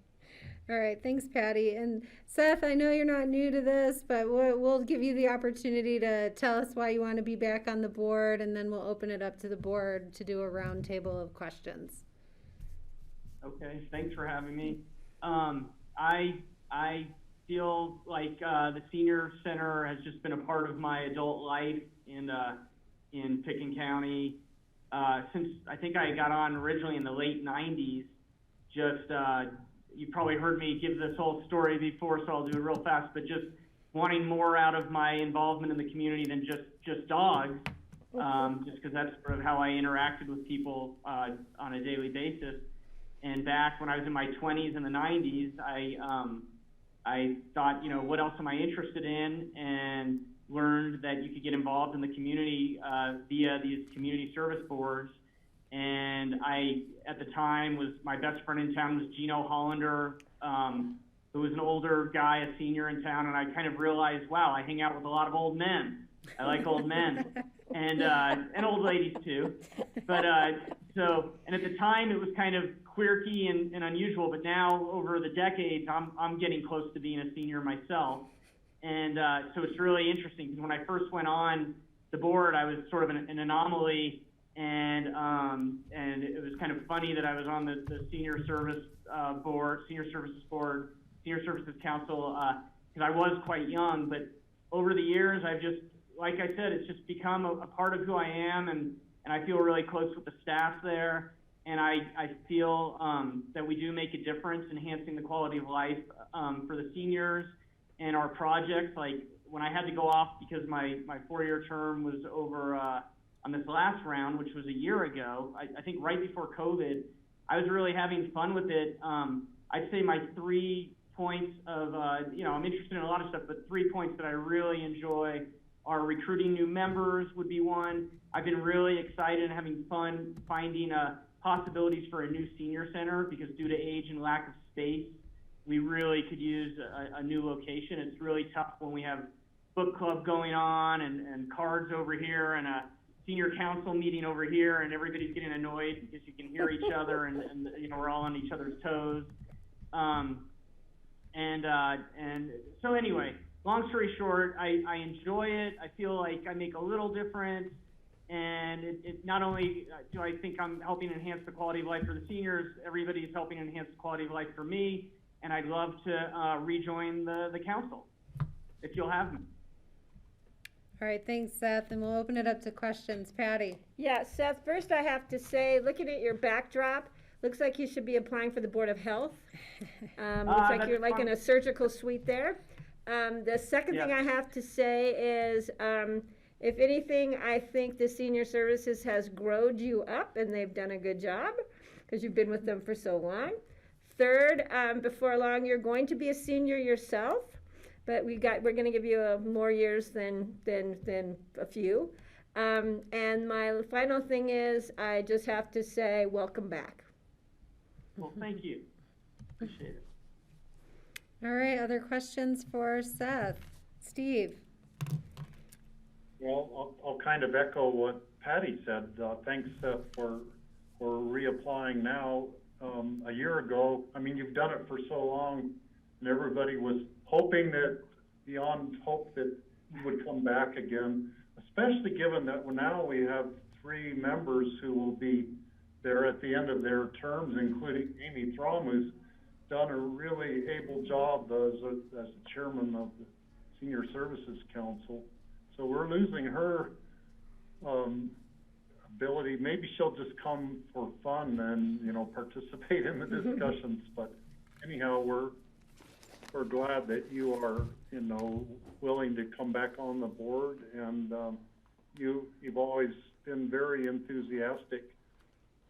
All right. Thanks, Patty. And Seth, I know you're not new to this, but we'll give you the opportunity to tell us why you want to be back on the board, and then we'll open it up to the board to do a roundtable of questions. Okay. Thanks for having me. I feel like the senior center has just been a part of my adult life in Picken County since I think I got on originally in the late 90s. You probably heard me give this whole story before, so I'll do it real fast, but just wanting more out of my involvement in the community than just dogs, just because that's sort of how I interacted with people on a daily basis. And back when I was in my 20s and the 90s, I thought, what else am I interested in? And learned that you could get involved in the community via these community service boards. And at the time, my best friend in town was Gino Hollander, who was an older guy, a senior in town. And I kind of realized, wow, I hang out with a lot of old men. I like old men and old ladies too. But and at the time it was kind of quirky and unusual, but now over the decades, I'm getting close to being a senior myself. And so it's really interesting because when I first went on the board, I was sort of an anomaly, and it was kind of funny that I was on the senior services council, because I was quite young, but over the years, I've just, like I said, it's just become a part of who I am, and I feel really close with the staff there. And I feel that we do make a difference enhancing the quality of life for the seniors and our projects. Like when I had to go off because my 4-year term was over on this last round, which was a year ago, I think right before COVID, I was really having fun with it. I'd say my 3 points of, I'm interested in a lot of stuff, but 3 points that I really enjoy are recruiting new members would be one. I've been really excited and having fun finding possibilities for a new senior center, because due to age and lack of space, we really could use a new location. It's really tough when we have book club going on and cards over here and a senior council meeting over here, and everybody's getting annoyed because you can hear each other and we're all on each other's toes. And so anyway, long story short, I enjoy it. I feel like I make a little difference. And it not only do I think I'm helping enhance the quality of life for the seniors, everybody's helping enhance the quality of life for me. And I'd love to rejoin the council if you'll have me. All right, thanks, Seth. And we'll open it up to questions. Patty. Yeah, Seth, first I have to say, looking at your backdrop, looks like you should be applying for the Board of Health. Looks like you're like in a surgical suite there. The second thing I have to say is, if anything, I think the senior services has grown you up, and they've done a good job because you've been with them for so long. Third, before long, you're going to be a senior yourself, but we're going to give you more years than a few. And my final thing is, I just have to say, welcome back. Well, thank you. Appreciate it. All right, other questions for Seth? Steve. Well, I'll kind of echo what Patty said. Thanks, Seth, for reapplying now. A year ago, I mean, you've done it for so long, and everybody was hoping that, beyond hope, that you would come back again, especially given that now we have 3 members who will be there at the end of their terms, including Amy Throm, who's done a really able job as the chairman of the Senior Services Council. So we're losing her ability. Maybe she'll just come for fun and participate in the discussions. But anyhow, we're glad that you are willing to come back on the board, and you've always been very enthusiastic.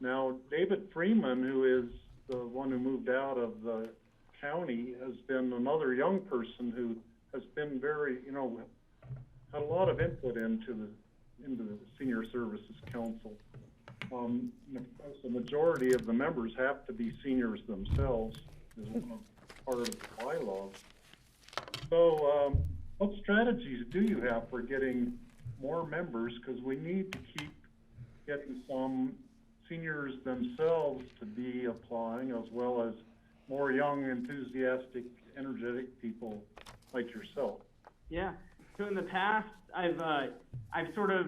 Now, David Freeman, who is the one who moved out of the county, has been another young person who has been very, had a lot of input into into the Senior Services Council. The majority of the members have to be seniors themselves, is one of part of the bylaws. So, what strategies do you have for getting more members? Because we need to keep getting some seniors themselves to be applying, as well as more young, enthusiastic, energetic people like yourself. Yeah. So in the past, I've sort of,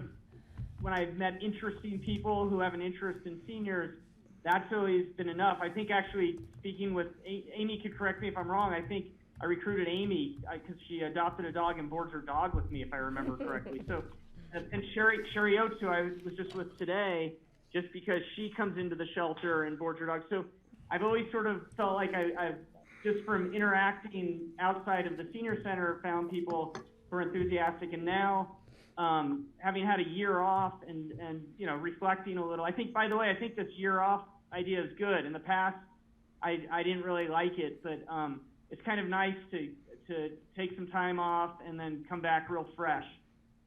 when I've met interesting people who have an interest in seniors, that's always been enough. I think actually, speaking with Amy, could correct me if I'm wrong, I think I recruited Amy because she adopted a dog and boards her dog with me, if I remember correctly. So, and Sherry Oates, who I was just with today, just because she comes into the shelter and boards her dog. So I've always sort of felt like I've just from interacting outside of the senior center, found people who are enthusiastic. And now, having had a year off and you know, reflecting a little, I think, by the way, I think this year off idea is good. In the past, I didn't really like it, but it's kind of nice to take some time off and then come back real fresh.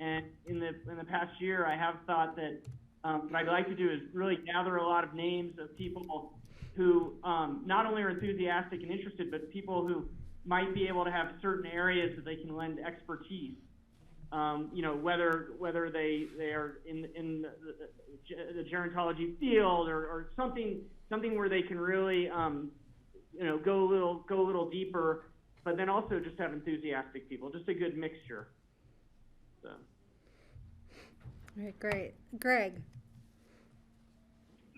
And in the past year, I have thought that what I'd like to do is really gather a lot of names of people who not only are enthusiastic and interested, but people who might be able to have certain areas that they can lend expertise. You know, whether they are in the gerontology field or something where they can really you know, go a little deeper, but then also just have enthusiastic people, just a good mixture. So. All right, great. Greg.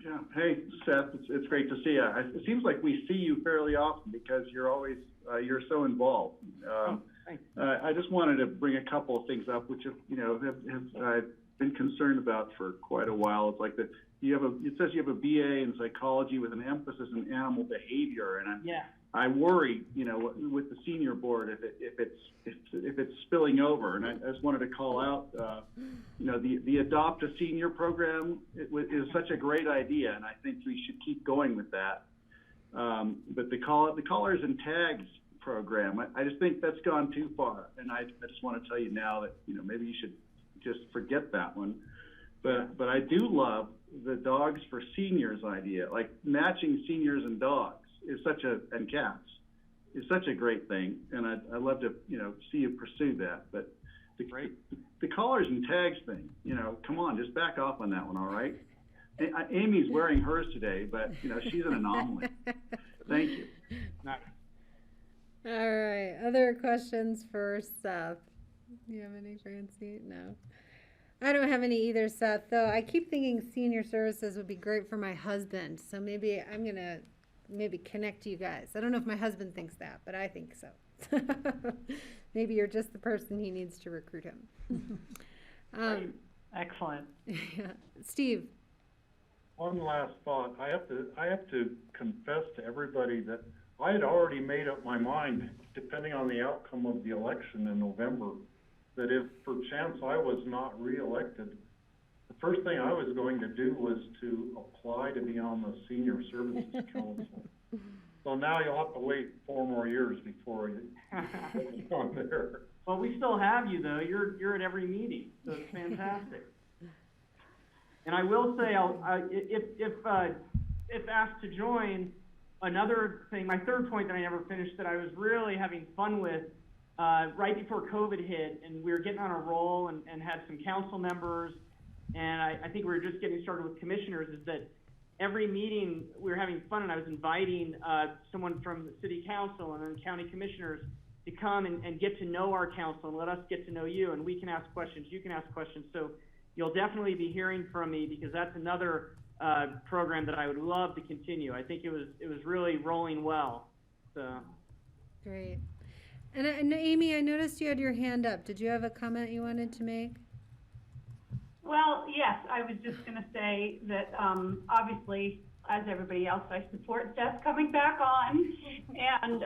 Yeah. Hey, Seth. It's great to see you. It seems like we see you fairly often because you're always you're so involved. I just wanted to bring a couple of things up, which I've been concerned about for quite a while. It's like that it says you have a BA in psychology with an emphasis in animal behavior, and I worry, with the senior board if it's spilling over. And I just wanted to call out, the Adopt a Senior program is such a great idea, and I think we should keep going with that. But the Collars and Tags program, I just think that's gone too far, and I just want to tell you now that maybe you should just forget that one. But I do love the Dogs for Seniors idea, like matching seniors and dogs and cats is such a great thing, and I'd love to see you pursue that. But the Collars and Tags thing, come on, just back off on that one, all right? Amy's wearing hers today, but she's an anomaly. Thank you. All right. Other questions for Seth? Do you have any, Francie? No. I don't have any either, Seth, though I keep thinking senior services would be great for my husband. So maybe I'm going to connect you guys. I don't know if my husband thinks that, but I think so. Maybe you're just the person he needs to recruit him. Excellent. Yeah. Steve. One last thought. I have to confess to everybody that I had already made up my mind, depending on the outcome of the election in November, that if perchance I was not reelected, the first thing I was going to do was to apply to be on the Senior Services Council. So now you'll have to wait 4 more years before you get on there. Well, we still have you though. You're at every meeting, so it's fantastic. And I will say, if asked to join, another thing, my third point that I never finished that I was really having fun with, right before COVID hit, and we were getting on a roll and had some council members, and I think we were just getting started with commissioners, is that every meeting we were having fun, and I was inviting someone from the city council and then county commissioners to come and get to know our council and let us get to know you, and we can ask questions, you can ask questions. So you'll definitely be hearing from me, because that's another program that I would love to continue. I think it was really rolling well. So Great. And Amy, I noticed you had your hand up. Did you have a comment you wanted to make? Well, yes, I was just going to say that obviously, as everybody else, I support Seth coming back on. And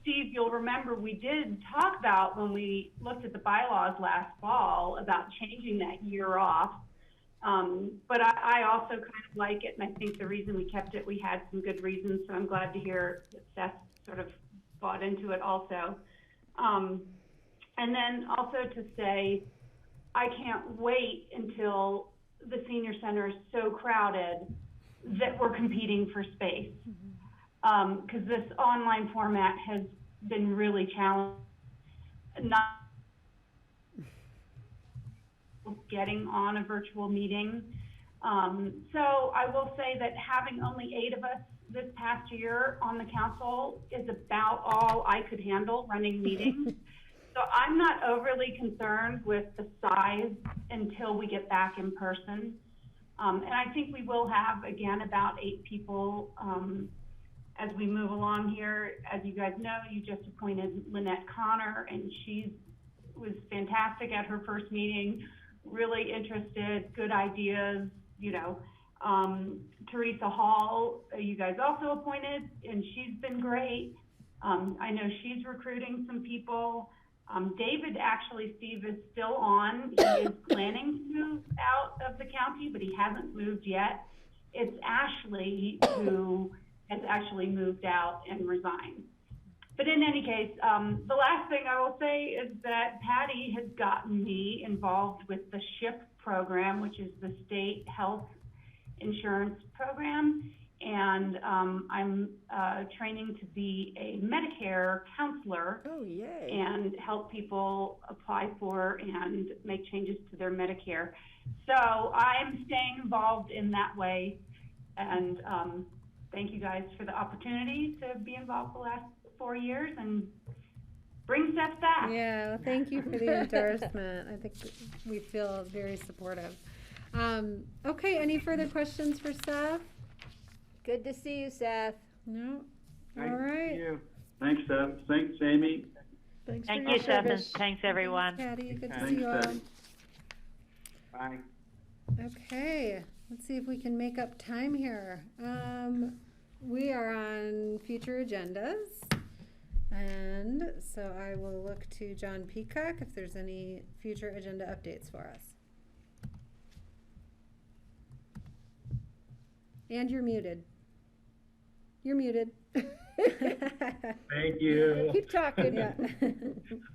Steve, you'll remember we did talk about, when we looked at the bylaws last fall, about changing that year off. But I also kind of like it, and I think the reason we kept it, we had some good reasons, so I'm glad to hear that Seth sort of bought into it also. And then also to say, I can't wait until the senior center is so crowded that we're competing for space. Because this online format has been really challenging, not getting on a virtual meeting. So I will say that having only 8 of us this past year on the council is about all I could handle running meetings. So I'm not overly concerned with the size until we get back in person. And I think we will have, again, about 8 people as we move along here. As you guys know, you just appointed Lynette Connor, and she was fantastic at her first meeting, really interested, good ideas, you know. Teresa Hall, you guys also appointed, and she's been great. I know she's recruiting some people. David, actually, Steve, is still on. He is planning to move out of the county, but he hasn't moved yet. It's Ashley who has actually moved out and resigned. But in any case, the last thing I will say is that Patty has gotten me involved with the SHIP program, which is the state health insurance program. And I'm training to be a Medicare counselor. Oh, yay. And help people apply for and make changes to their Medicare. So I'm staying involved in that way. And thank you guys for the opportunity to be involved the last 4 years and bring Seth back. Yeah, well, thank you for the endorsement. I think we feel very supportive. Okay, any further questions for Seth? Good to see you, Seth. No? All Thank right. you. Thanks, Seth. Thanks, Amy. Thanks Thank for you, your Seth, and service. thanks, everyone. Thanks, Patty. Good to Thanks, see you all. Patty. Bye. Okay, let's see if we can make up time here. We are on future agendas. And so I will look to John Peacock if there's any future agenda updates for us. And you're muted. You're muted. Thank you. Keep talking. Yeah.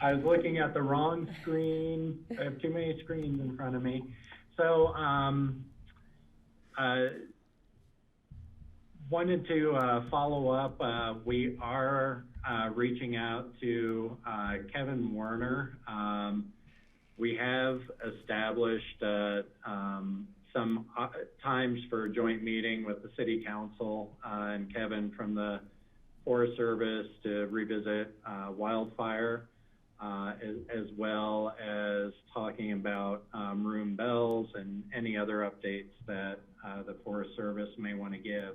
I was looking at the wrong screen. I have too many screens in front of me. So, wanted to follow up. We are reaching out to Kevin Werner. We have established some times for a joint meeting with the City Council and Kevin from the Forest Service to revisit wildfire, as well as talking about room bells and any other updates that the Forest Service may want to give.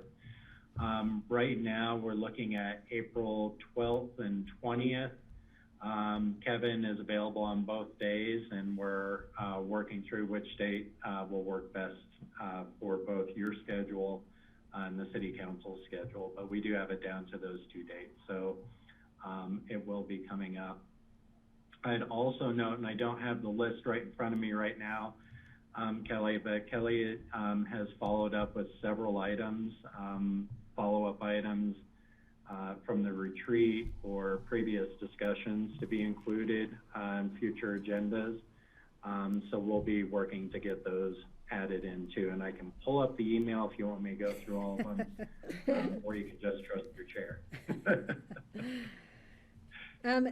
Right now, we're looking at April 12th and 20th. Kevin is available on both days, and we're working through which date will work best for both your schedule and the City Council schedule. But we do have it down to those 2 dates, so it will be coming up. I'd also note, and I don't have the list right in front of me right now, Kelly, but Kelly has followed up with several items, follow-up items from the retreat or previous discussions to be included in future agendas. So we'll be working to get those added into, and I can pull up the email if you want me to go through all of them, or you can just trust your chair.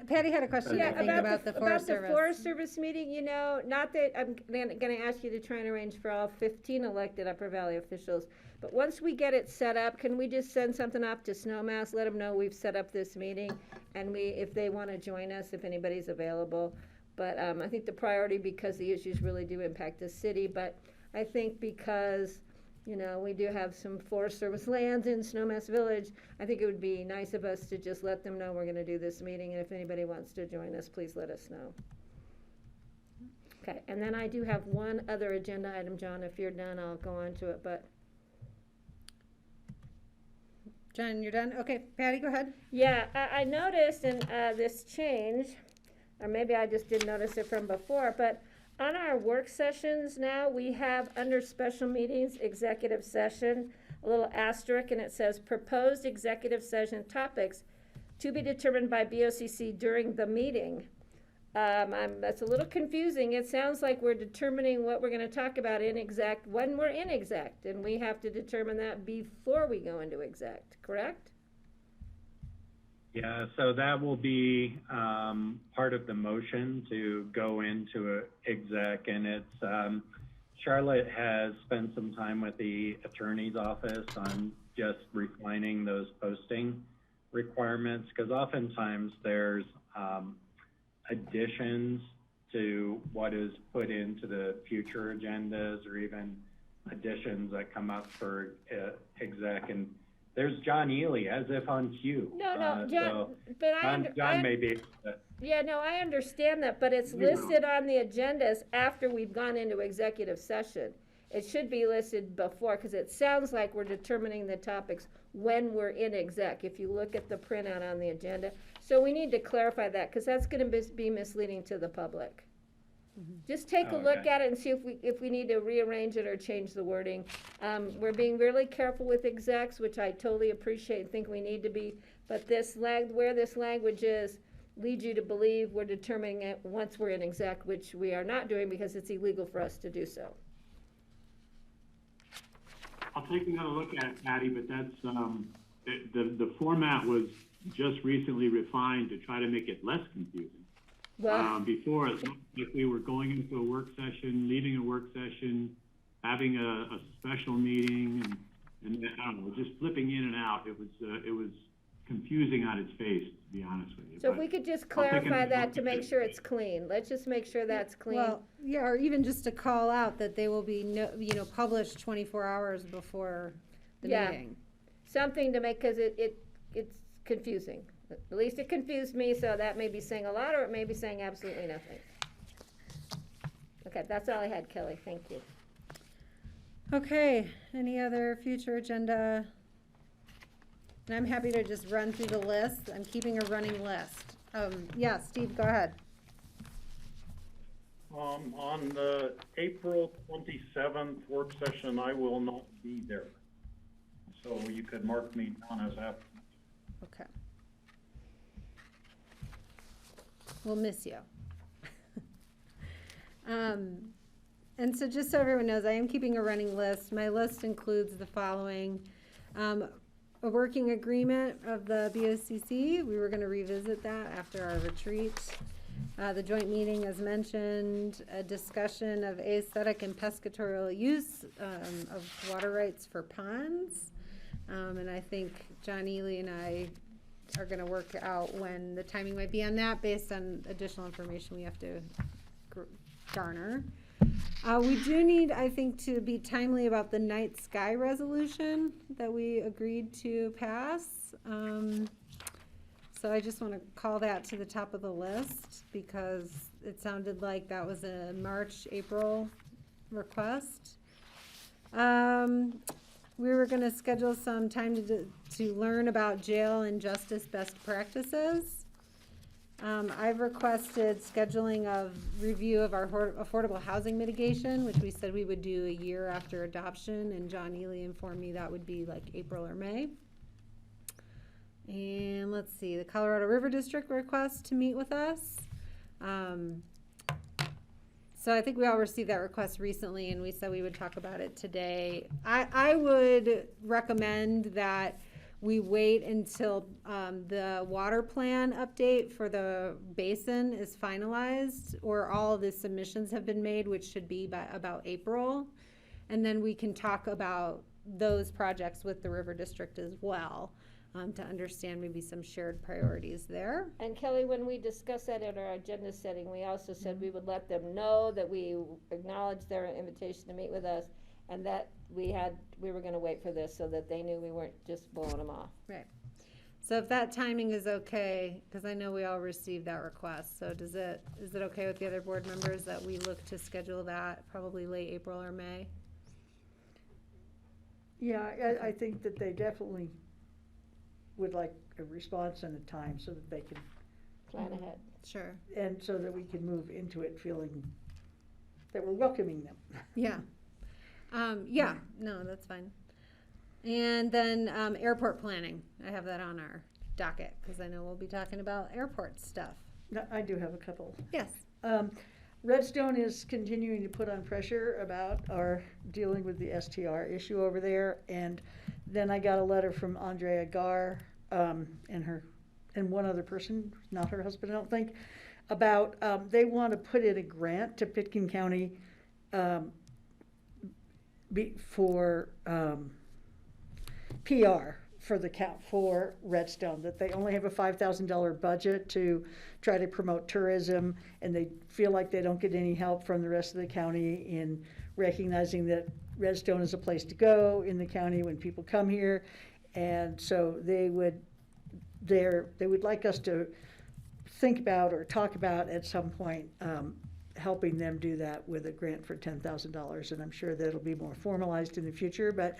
Patty had a question, I think, about the Forest Service. About the Forest Service meeting, you know, not that I'm going to ask you to try and arrange for all 15 elected Upper Valley officials, but once we get it set up, can we just send something off to Snowmass, let them know we've set up this meeting, and if they want to join us, if anybody's available. But I think the priority, because the issues really do impact the city, but I think because, you know, we do have some Forest Service lands in Snowmass Village, I think it would be nice of us to just let them know we're going to do this meeting, and if anybody wants to join us, please let us know. Okay, and then I do have one other agenda item, John. If you're done, I'll go on to it, but. John, you're done? Okay, Patty, go ahead. Yeah, I noticed in this change, or maybe I just didn't notice it from before, but on our work sessions now, we have under special meetings, executive session, a little asterisk, and it says proposed executive session topics to be determined by BOCC during the meeting. That's a little confusing. It sounds like we're determining what we're gonna talk about in exec when we're in exec, and we have to determine that before we go into exec, correct? Yeah, so that will be part of the motion to go into a exec, and it's Charlotte has spent some time with the attorney's office on just refining those posting requirements, because oftentimes there's additions to what is put into the future agendas, or even additions that come up for exec. And there's John Ely, as if on cue. No, John, so but John may be. Yeah, no, I understand that, but it's listed on the agendas after we've gone into executive session. It should be listed before, because it sounds like we're determining the topics when we're in exec, if you look at the printout on the agenda. So we need to clarify that, because that's gonna be misleading to the public. Just take a look at it and see if we need to rearrange it or change the wording. We're being really careful with execs, which I totally appreciate and think we need to be, but where this language is leads you to believe we're determining it once we're in exec, which we are not doing because it's illegal for us to do so. I'll take another look at it, Patty, but that's, the format was just recently refined to try to make it less confusing. Well, before, it looked like we were going into a work session, leaving a work session, having a special meeting, and I don't know, just flipping in and out. It was confusing on its face, to be honest with you. so if we could just clarify that to make sure it's clean. Let's just make sure that's clean. Well, yeah, or even just to call out that they will be published 24 hours before the meeting. Something to make, because it's confusing. At least it confused me, so that may be saying a lot, or it may be saying absolutely nothing. Okay, that's all I had, Kelly. Thank you. Okay, any other future agenda? And I'm happy to just run through the list. I'm keeping a running list. Yeah, Steve, go ahead. On the April 27th work session, I will not be there. So you could mark me down as absent. Okay. We'll miss you. And so just so everyone knows, I am keeping a running list. My list includes the following. A working agreement of the BOCC. We were going to revisit that after our retreat. The joint meeting, as mentioned, a discussion of aesthetic and pescatorial use of water rights for ponds. And I think John Ely and I are going to work out when the timing might be on that based on additional information we have to garner. We do need, I think, to be timely about the night sky resolution that we agreed to pass. So I just want to call that to the top of the list because it sounded like that was a March, April request. We were going to schedule some time to learn about jail and justice best practices. I've requested scheduling of review of our affordable housing mitigation, which we said we would do a year after adoption, and John Ely informed me that would be like April or May. And let's see, the Colorado River District request to meet with us. So I think we all received that request recently, and we said we would talk about it today. I would recommend that we wait until the water plan update for the basin is finalized, or all of the submissions have been made, which should be by about April. And then we can talk about those projects with the River District as well, to understand maybe some shared priorities there. And Kelly, when we discussed that in our agenda setting, we also said we would let them know that we acknowledged their invitation to meet with us, and that we were going to wait for this so that they knew we weren't just blowing them off. Right. So if that timing is okay, because I know we all received that request, so is it okay with the other board members that we look to schedule that probably late April or May? Yeah, I think that they definitely would like a response and a time so that they can plan ahead. Sure. And so that we can move into it feeling that we're welcoming them. Yeah. Yeah, no, that's fine. And then airport planning. I have that on our docket because I know we'll be talking about airport stuff. No, I do have a couple. Yes. Redstone is continuing to put on pressure about our dealing with the STR issue over there. And then I got a letter from Andrea Gar, and one other person, not her husband, I don't think, about, they want to put in a grant to Pitkin County, for, PR for for Redstone, that they only have a $5,000 budget to try to promote tourism, and they feel like they don't get any help from the rest of the county in recognizing that Redstone is a place to go in the county when people come here. And so they would like us to think about or talk about at some point helping them do that with a grant for $10,000. And I'm sure that'll be more formalized in the future, but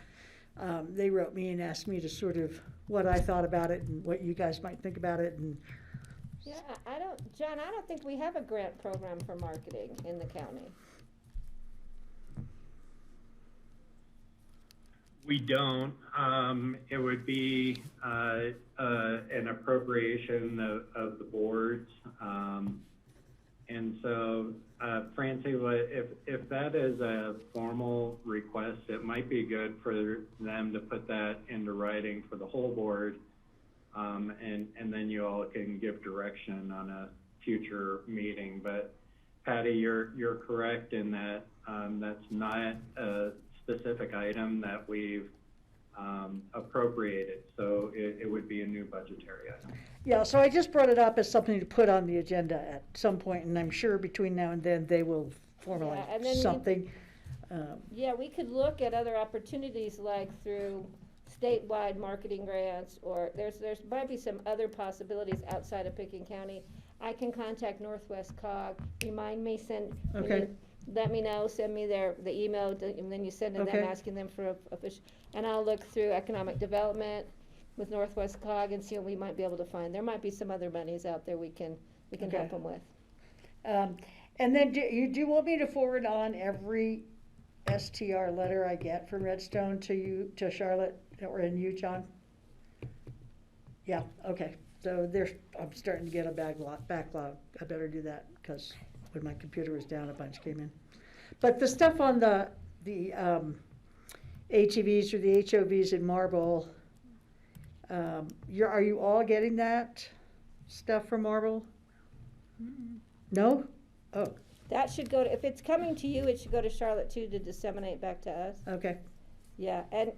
they wrote me and asked me to sort of what I thought about it and what you guys might think about it. And Yeah, John, I don't think we have a grant program for marketing in the county. We don't. It would be an appropriation of the boards. And so, Francie, if that is a formal request, it might be good for them to put that into writing for the whole board. And then you all can give direction on a future meeting. But Patty, you're correct in that that's not a specific item that we've appropriated, so it would be a new budgetary item. yeah, so I just brought it up as something to put on the agenda at some point, and I'm sure between now and then they will formalize Yeah, and then something. Yeah, we could look at other opportunities like through statewide marketing grants, or there's might be some other possibilities outside of Pitkin County. I can contact Northwest COG, remind me, Okay. Let me know, send me the email, and then you send it to them Okay. asking them for a fish. And I'll look through economic development with Northwest COG and see what we might be able to find. There might be some other monies out there we can Okay. help them with. And then do you want me to forward on every STR letter I get from Redstone to you, to Charlotte, or in you, John? Yeah, okay. So I'm starting to get a backlog. I better do that, because when my computer was down, a bunch came in. But the stuff on the HEVs or the HOVs in Marble, are you all getting that stuff from Marble? No? Oh, That should go to, if it's coming to you, it should go to Charlotte too to disseminate back to us. okay. Yeah, and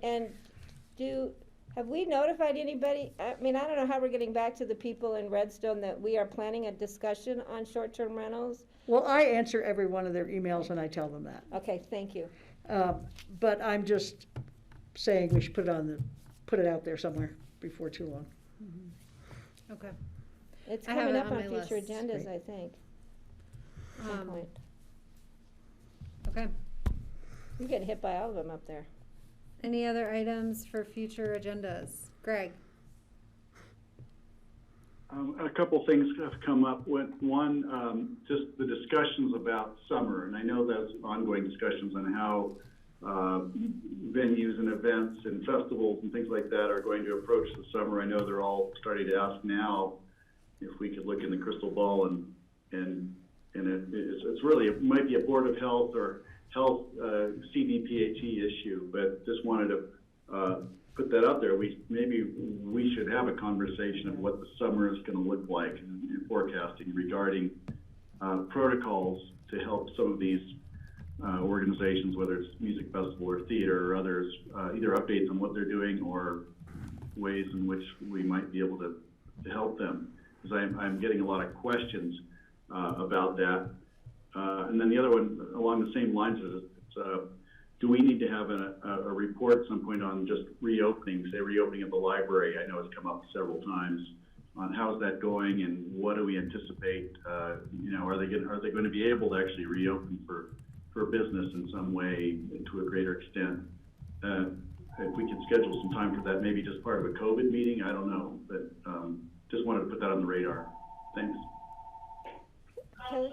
have we notified anybody? I mean, I don't know how we're getting back to the people in Redstone that we are planning a discussion on short-term rentals. Well, I answer every one of their emails and I tell them that. Okay, thank you. But I'm just saying we should put it out there somewhere before too long. Okay. It's I have coming it up on on my future list. agendas, Great. I think. At some point. Okay. You're getting hit by all of them up there. Any other items for future agendas? Greg? A couple things have come up. One, just the discussions about summer, and I know there's ongoing discussions on how venues and events and festivals and things like that are going to approach the summer. I know they're all starting to ask now if we could look in the crystal ball, and it's really, it might be a Board of Health or Health CDPHE issue, but just wanted to put that out there. Maybe we should have a conversation of what the summer is going to look like in forecasting regarding protocols to help some of these organizations, whether it's music festival or theater or others, either updates on what they're doing or ways in which we might be able to help them. Because I'm getting a lot of questions about that. And then the other one along the same lines is, do we need to have a report at some point on just reopening, say reopening of the library? I know it's come up several times on how's that going and what do we anticipate? Are they going to be able to actually reopen for business in some way to a greater extent? If we could schedule some time for that, maybe just part of a COVID meeting, I don't know, but just wanted to put that on the radar. Thanks. Kelly?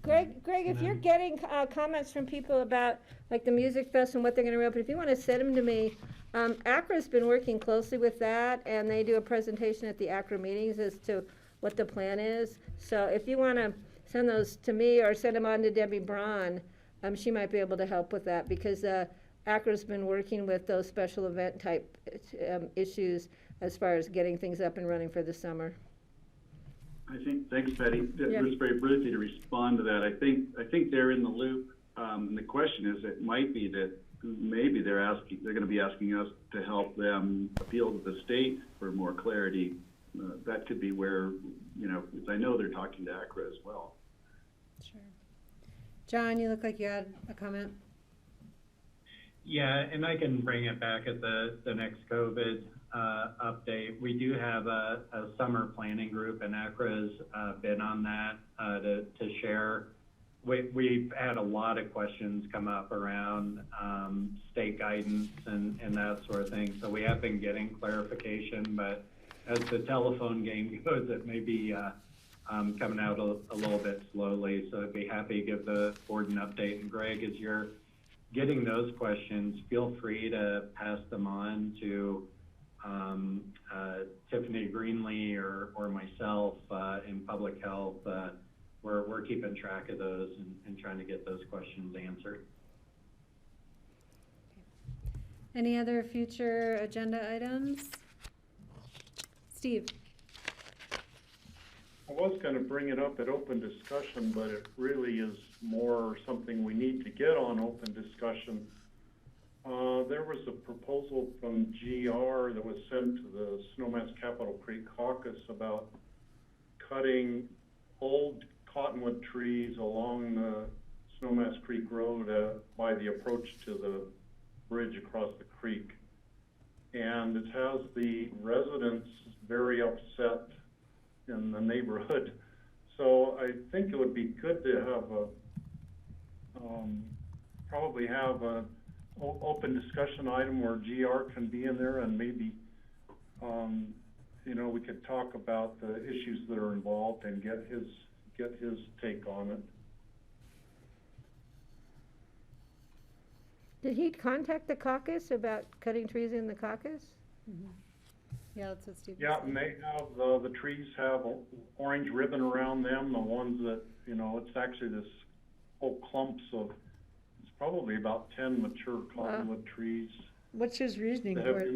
Greg, if you're getting comments from people about like the Music Fest and what they're going to reopen, if you want to send them to me, ACRA's been working closely with that, and they do a presentation at the ACRA meetings as to what the plan is. So if you wanna send those to me or send them on to Debbie Braun, she might be able to help with that, because ACRA's been working with those special event type issues as far as getting things up and running for the summer. Thanks, Patty. Yeah. Just very briefly to respond to that, I think they're in the loop. And the question is, it might be that maybe they're going to be asking us to help them appeal to the state for more clarity. That could be where, because I know they're talking to ACRA as well. Sure. John, you look like you had a comment. Yeah, and I can bring it back at the next COVID update. We do have a summer planning group, and ACRA's been on that to share. We've had a lot of questions come up around state guidance and that sort of thing. So we have been getting clarification, but as the telephone game goes, it may be coming out a little bit slowly. So I'd be happy to give the board an update. And Greg, as you're getting those questions, feel free to pass them on to Tiffany Greenlee or myself in public health. We're keeping track of those and trying to get those questions answered. Any other future agenda items? Steve. I was going to bring it up at open discussion, but it really is more something we need to get on open discussion. There was a proposal from GR that was sent to the Snowmass Capitol Creek Caucus about cutting old cottonwood trees along the Snowmass Creek Road by the approach to the bridge across the creek. And it has the residents very upset in the neighborhood. So I think it would be good to have probably have a open discussion item where GR can be in there, and maybe we could talk about the issues that are involved and get his take on it. Did he contact the caucus about cutting trees in the caucus? Mm-hmm. Yeah, that's what Steve Yeah, and they have the trees have orange ribbon around them. The ones that it's actually this whole clumps of. It's probably about 10 mature cottonwood trees. What's his reasoning that for have it?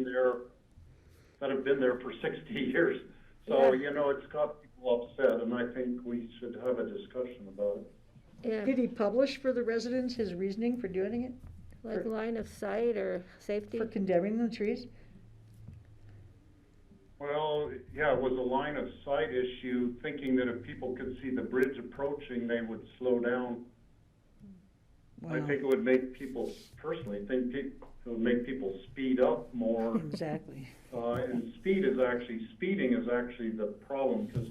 Have been there for 60 years. So it's got people upset, and I think we should have a discussion about it. Yeah. Did he publish for the residents his reasoning for doing it? Like line of sight or safety? For condemning the trees? Well, yeah, it was a line of sight issue, thinking that if people could see the bridge approaching, they would slow down. Wow. I think it would make people, personally, it would make people speed up more. Exactly. And speeding is actually the problem, because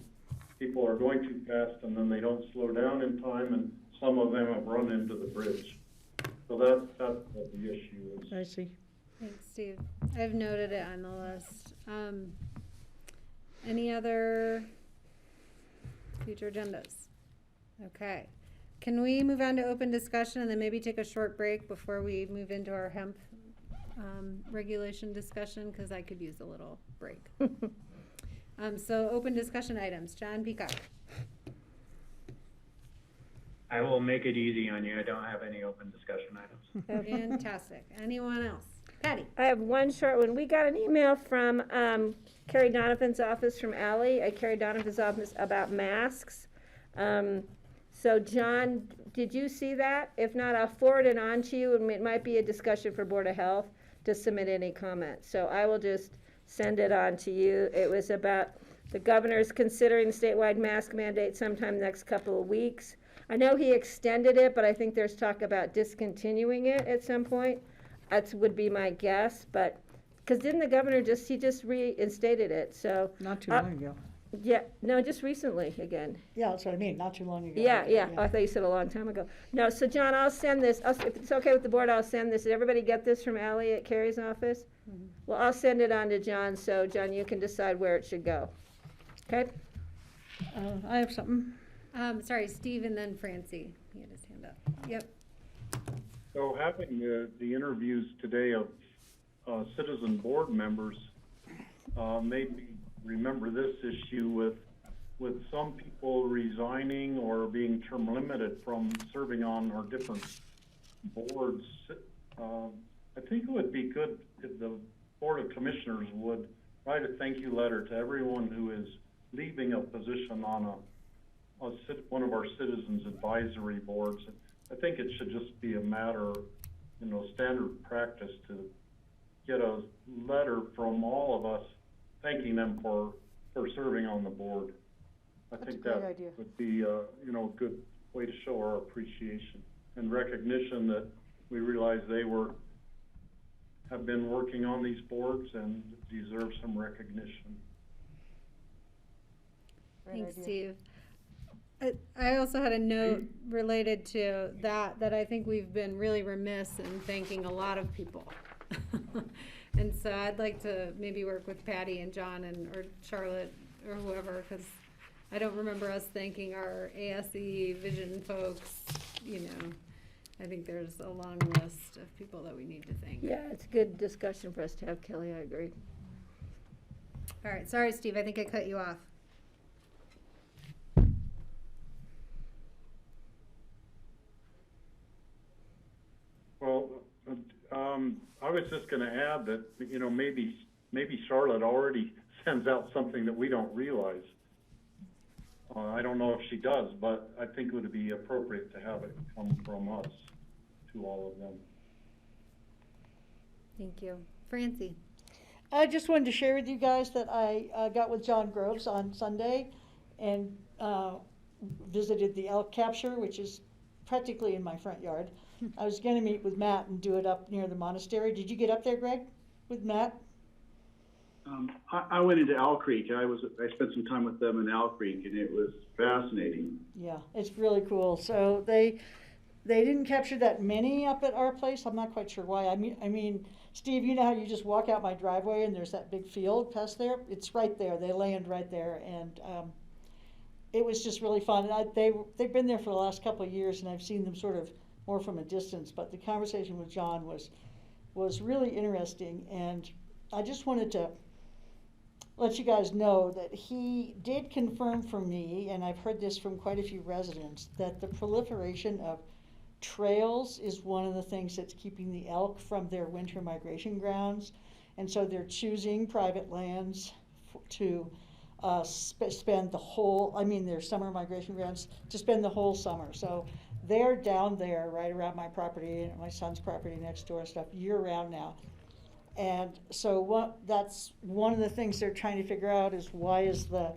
people are going too fast and then they don't slow down in time, and some of them have run into the bridge. So that's what the issue is. I see. Thanks, Steve. I've noted it on the list. Any other future agendas? Okay. Can we move on to open discussion and then maybe take a short break before we move into our hemp regulation discussion? Because I could use a little break. So open discussion items. John Peacock. I will make it easy on you. I don't have any open discussion items. Fantastic. Anyone else? Patty. I have one short one. We got an email from Carrie Donovan's office from Allie at Carrie Donovan's office about masks. So John, did you see that? If not, I'll forward it on to you, and it might be a discussion for Board of Health to submit any comments. So I will just send it on to you. It was about the governor's considering statewide mask mandate sometime next couple of weeks. I know he extended it, but I think there's talk about discontinuing it at some point. That would be my guess, but, because didn't the governor he just reinstated it, so. Not too long ago. Yeah, no, just recently again. Yeah, that's what I mean, not too long ago. Yeah. I thought you said a long time ago. No, so John, I'll send this, if it's okay with the board, I'll send this. Did everybody get this from Allie at Carrie's office? Mm-hmm. Well, I'll send it on to John, so John, you can decide where it should go. Okay? I have something. Sorry, Steve and then Francie. He had his hand up. Yep. So having the interviews today of citizen board members made me remember this issue with with some people resigning or being term limited from serving on our different boards, I think it would be good if the Board of Commissioners would write a thank you letter to everyone who is leaving a position on one of our citizens advisory boards. I think it should just be a matter, standard practice to get a letter from all of us thanking them for serving on the board. I think that would be, a good way to show our appreciation and recognition that we realize they have been working on these boards and deserve some recognition. Thanks, Steve. I also had a note related to that I think we've been really remiss in thanking a lot of people. And so I'd like to maybe work with Patty and John or Charlotte or whoever, because I don't remember us thanking our ASE Vision folks. I think there's a long list of people that we need to thank. Yeah, it's a good discussion for us to have, Kelly, I agree. All right, sorry, Steve, I think I cut you off. Well, I was just going to add that, maybe Charlotte already sends out something that we don't realize. I don't know if she does, but I think it would be appropriate to have it come from us to all of them. Thank you. Francie. I just wanted to share with you guys that I got with John Groves on Sunday and visited the elk capture, which is practically in my front yard. I was going to meet with Matt and do it up near the monastery. Did you get up there, Greg, with Matt? I went into Owl Creek. I spent some time with them in Owl Creek, and it was fascinating. Yeah, it's really cool. So they didn't capture that many up at our place. I'm not quite sure why. I mean, Steve, you know how you just walk out my driveway and there's that big field past there? It's right there. They land right there, and it was just really fun. And they've been there for the last couple of years, and I've seen them sort of more from a distance. But the conversation with John was really interesting, and I just wanted to let you guys know that he did confirm for me, and I've heard this from quite a few residents, that the proliferation of trails is one of the things that's keeping the elk from their winter migration grounds. And so they're choosing private lands to spend the whole, their summer migration grounds, to spend the whole summer. So they're down there right around my property and my son's property next door and stuff year round now. And so that's one of the things they're trying to figure out is why is the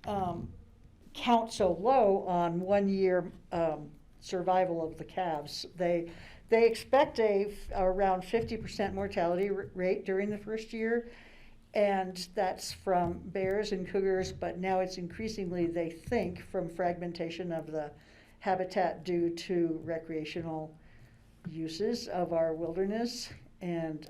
count so low on 1 year survival of the calves. They expect around 50% mortality rate during the first year, and that's from bears and cougars, but now it's increasingly, they think, from fragmentation of the habitat due to recreational uses of our wilderness. And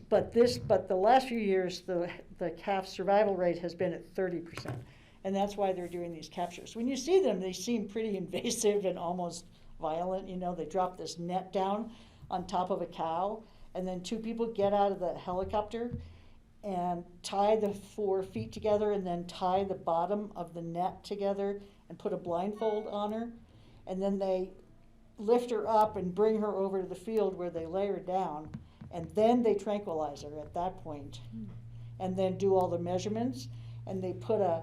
but the last few years, the calf survival rate has been at 30%, and that's why they're doing these captures. When you see them, they seem pretty invasive and almost violent. They drop this net down on top of a cow, and then two people get out of the helicopter and tie the 4 feet together, and then tie the bottom of the net together and put a blindfold on her, and then they lift her up and bring her over to the field where they lay her down, and then they tranquilize her at that point, and then do all the measurements, and they put a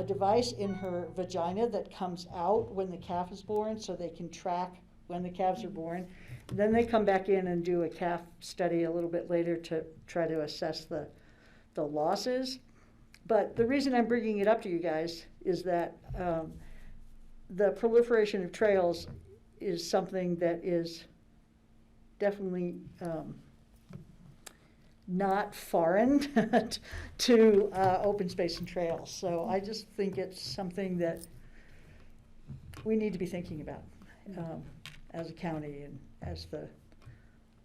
device in her vagina that comes out when the calf is born, so they can track when the calves are born. And then they come back in and do a calf study a little bit later to try to assess the losses. But the reason I'm bringing it up to you guys is that the proliferation of trails is something that is definitely not foreign to open space and trails. So I just think it's something that we need to be thinking about as a county and as the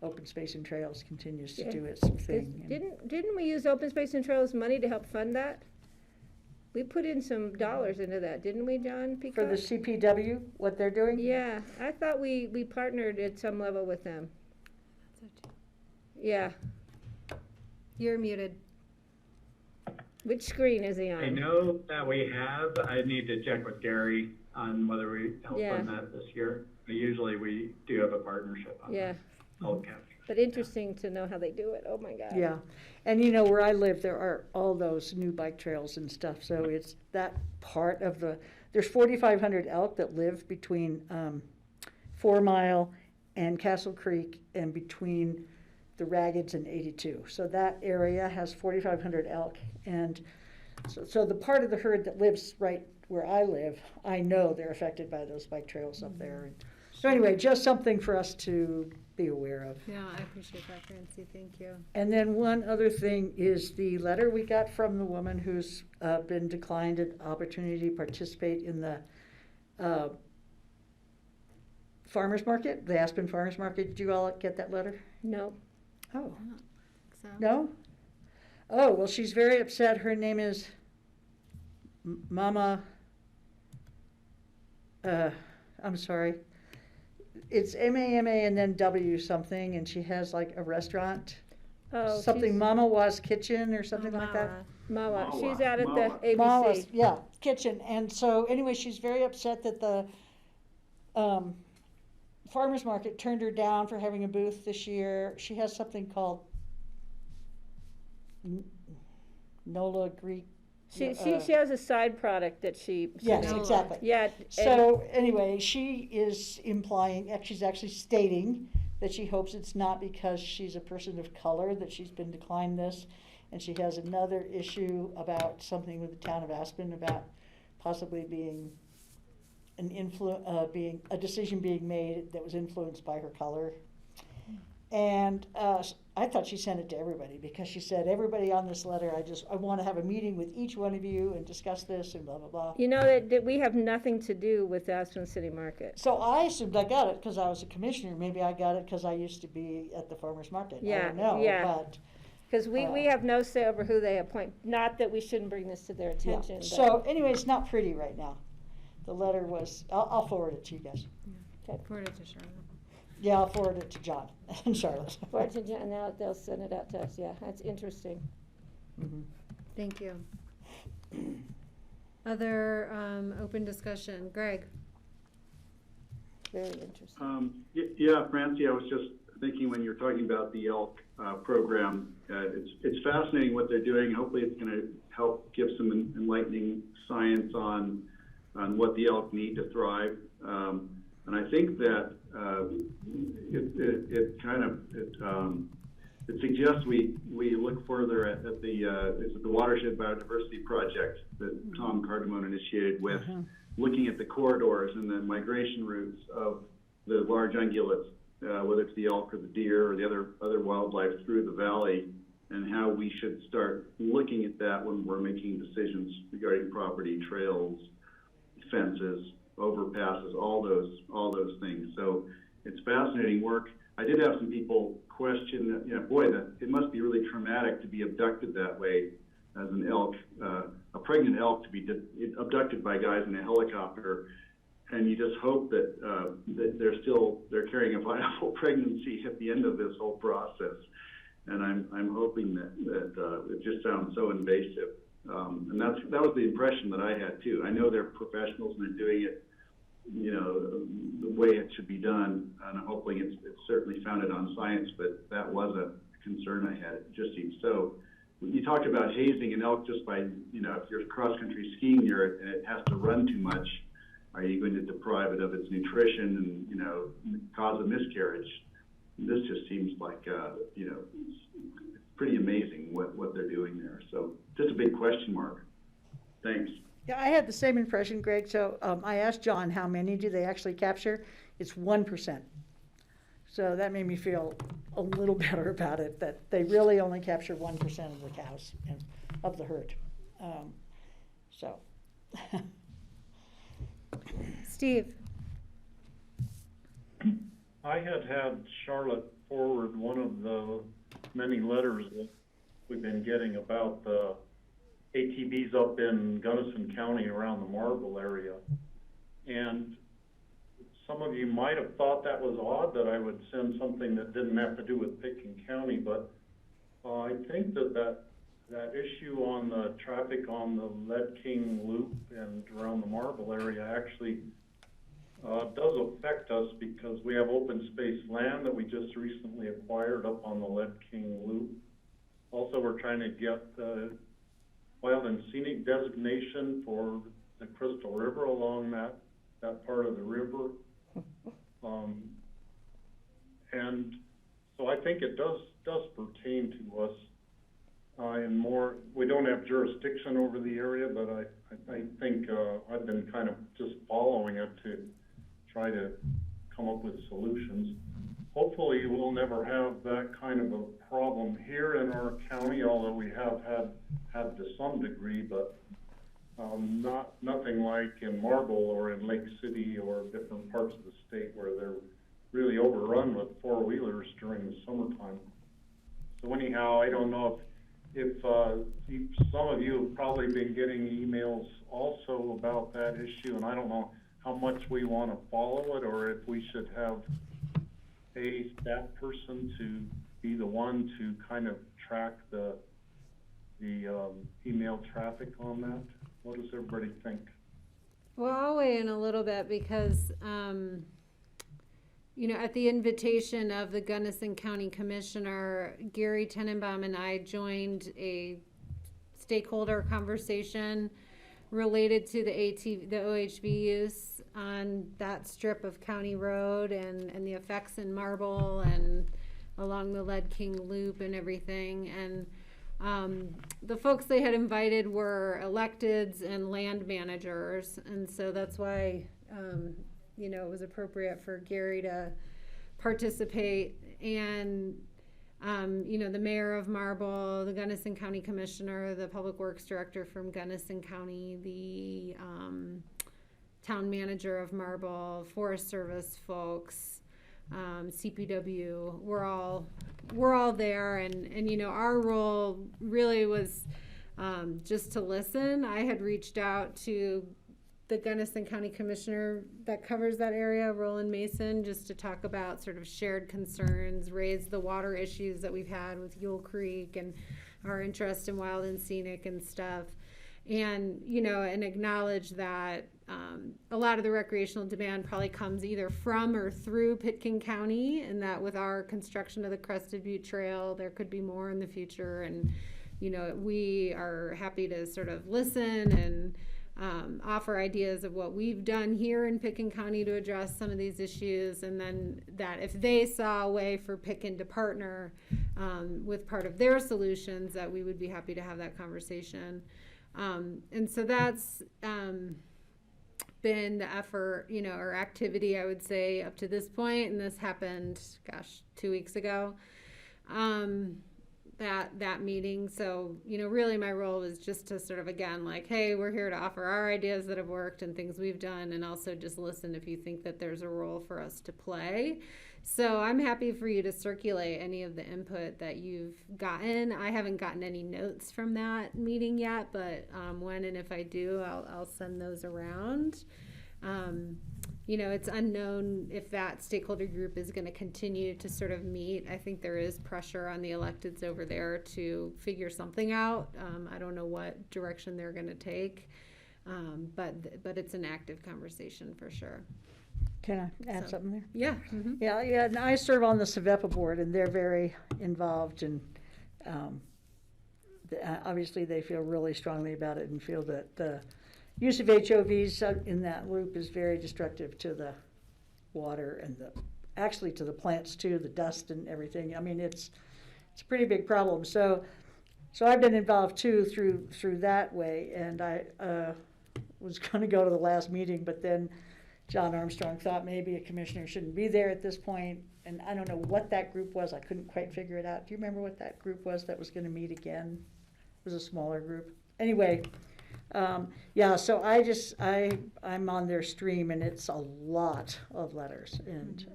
open space and trails continues to do its thing. Didn't we use open space and trails money to help fund that? We put in some dollars into that, didn't we, John Peacock? For the CPW, what they're doing? Yeah, I thought we partnered at some level with them. Yeah. You're muted. Which screen is he on? I know that we have, I need to check with Gary on whether we help Yeah. on that this year. But usually we do have a partnership on Yeah. elk capture. But interesting to know how they do it. Oh my God. Yeah, and you know, where I live, there are all those new bike trails and stuff, so it's that part of there's 4,500 elk that live between 4 Mile and Castle Creek and between the Raggeds and 82. So that area has 4,500 elk, and so the part of the herd that lives right where I live, I know they're affected by those bike trails up there. And so anyway, just something for us to be aware of. Yeah, I appreciate that, Francie. Thank you. And then one other thing is the letter we got from the woman who's been declined an opportunity to participate in the farmer's market, the Aspen Farmer's Market. Did you all get that letter? No. Oh. So. No? Oh, well, she's very upset. Her name is Mama, I'm sorry. It's M-A-M-A and then W something, and she has like a restaurant. Oh, something Mama Was Kitchen or something like that. Mawa. She's out at the ABC. Mawa's, yeah, kitchen. And so anyway, she's very upset that the farmer's market turned her down for having a booth this year. She has something called Nola Greek. She has a side product that she Yes, makes. exactly. Yeah. So anyway, she is implying, she's actually stating that she hopes it's not because she's a person of color that she's been declined this. And she has another issue about something with the town of Aspen about possibly being being a decision being made that was influenced by her color. And I thought she sent it to everybody because she said, everybody on this letter, I want to have a meeting with each one of you and discuss this and blah, blah, blah. You know that we have nothing to do with Aspen City Market. So I assumed I got it because I was a commissioner. Maybe I got it because I used to be at the farmer's market. Yeah, I don't know, yeah. but. Because we have no say over who they appoint. Not that we shouldn't bring this to their attention. Yeah. But So anyway, it's not pretty right now. The letter was, I'll forward it to you guys. Okay. Forward it to Charlotte. Yeah, I'll forward it to John and Charlotte. Forward to John, now they'll send it out to us. Yeah, that's interesting. Mhm. Thank you. Other open discussion. Greg? Very interesting. Yeah, Francie, I was just thinking when you're talking about the elk program, it's fascinating what they're doing. Hopefully it's going to help give some enlightening science on what the elk need to thrive. And I think that it suggests we look further at the Watershed Biodiversity Project that Tom Cardamone initiated with looking at the corridors and the migration routes of the large ungulates, whether it's the elk or the deer or the other wildlife through the valley, and how we should start looking at that when we're making decisions regarding property, trails, fences, overpasses, all those things. So it's fascinating work. I did have some people question that, that it must be really traumatic to be abducted that way as an elk, a pregnant elk to be abducted by guys in a helicopter, and you just hope that they're carrying a viable pregnancy at the end of this whole process. And I'm hoping that it just sounds so invasive. And that was the impression that I had too. I know they're professionals and they're doing it, the way it should be done, and I'm hoping it's certainly founded on science, but that was a concern I had. It just seems so. You talked about hazing an elk just by, if you're cross-country skiing near it and it has to run too much, are you going to deprive it of its nutrition and, cause a miscarriage? This just seems like, it's pretty amazing what they're doing there. So just a big question mark. Thanks. Yeah, I had the same impression, Greg. So I asked John, how many do they actually capture? It's 1%. So that made me feel a little better about it, that they really only capture 1% of the cows and of the herd. Steve? I had Charlotte forward one of the many letters that we've been getting about the ATVs up in Gunnison County around the Marble area. And some of you might have thought that was odd that I would send something that didn't have to do with Pitkin County, but I think that that issue on the traffic on the Lead King Loop and around the Marble area actually does affect us because we have open space land that we just recently acquired up on the Lead King Loop. Also, we're trying to get the wild and scenic designation for the Crystal River along that part of the river. And so I think it does pertain to us. And more, we don't have jurisdiction over the area, but I think I've been kind of just following it to try to come up with solutions. Hopefully we'll never have that kind of a problem here in our county, although we have had to some degree, but nothing like in Marble or in Lake City or different parts of the state where they're really overrun with four-wheelers during the summertime. So anyhow, I don't know if some of you have probably been getting emails also about that issue, and I don't know how much we want to follow it, or if we should have a staff person to be the one to kind of track the email traffic on that. What does everybody think? Well, I'll weigh in a little bit because, you know, at the invitation of the Gunnison County Commissioner, Gary Tenenbaum and I joined a stakeholder conversation related to the OHV use on that strip of County Road and the effects in Marble and along the Lead King Loop and everything. And the folks they had invited were electeds and land managers, and so that's why you know, it was appropriate for Gary to participate. And you know, the mayor of Marble, the Gunnison County Commissioner, the Public Works Director from Gunnison County, the town manager of Marble, Forest Service folks, CPW, we're all there, and you know, our role really was just to listen. I had reached out to the Gunnison County Commissioner that covers that area, Roland Mason, just to talk about sort of shared concerns, raise the water issues that we've had with Yule Creek and our interest in wild and scenic and stuff. And, you know, and acknowledge that a lot of the recreational demand probably comes either from or through Pitkin County, and that with our construction of the Crested Butte Trail, there could be more in the future. And, you know, we are happy to sort of listen and offer ideas of what we've done here in Pitkin County to address some of these issues, and then that if they saw a way for Pitkin to partner with part of their solutions, that we would be happy to have that conversation. And so that's been the effort, you know, or activity, I would say, up to this point, and this happened, gosh, 2 weeks ago. That meeting. So, you know, really my role was just to sort of, again, like, hey, we're here to offer our ideas that have worked and things we've done, and also just listen if you think that there's a role for us to play. So I'm happy for you to circulate any of the input that you've gotten. I haven't gotten any notes from that meeting yet, but when and if I do, I'll send those around. You know, it's unknown if that stakeholder group is going to continue to sort of meet. I think there is pressure on the electeds over there to figure something out. I don't know what direction they're going to take, but it's an active conversation for sure. Can I add something there? Yeah. Mm-hmm. Yeah, and I serve on the SVEPA board, and they're very involved, and obviously they feel really strongly about it and feel that the use of HOVs in that loop is very destructive to the water and actually to the plants too, the dust and everything. I mean, it's a pretty big problem. So I've been involved too through that way, and I was going to go to the last meeting, but then John Armstrong thought maybe a commissioner shouldn't be there at this point, and I don't know what that group was. I couldn't quite figure it out. Do you remember what that group was that was going to meet again? It was a smaller group. Anyway. Yeah, so I'm on their stream, and it's a lot of letters, and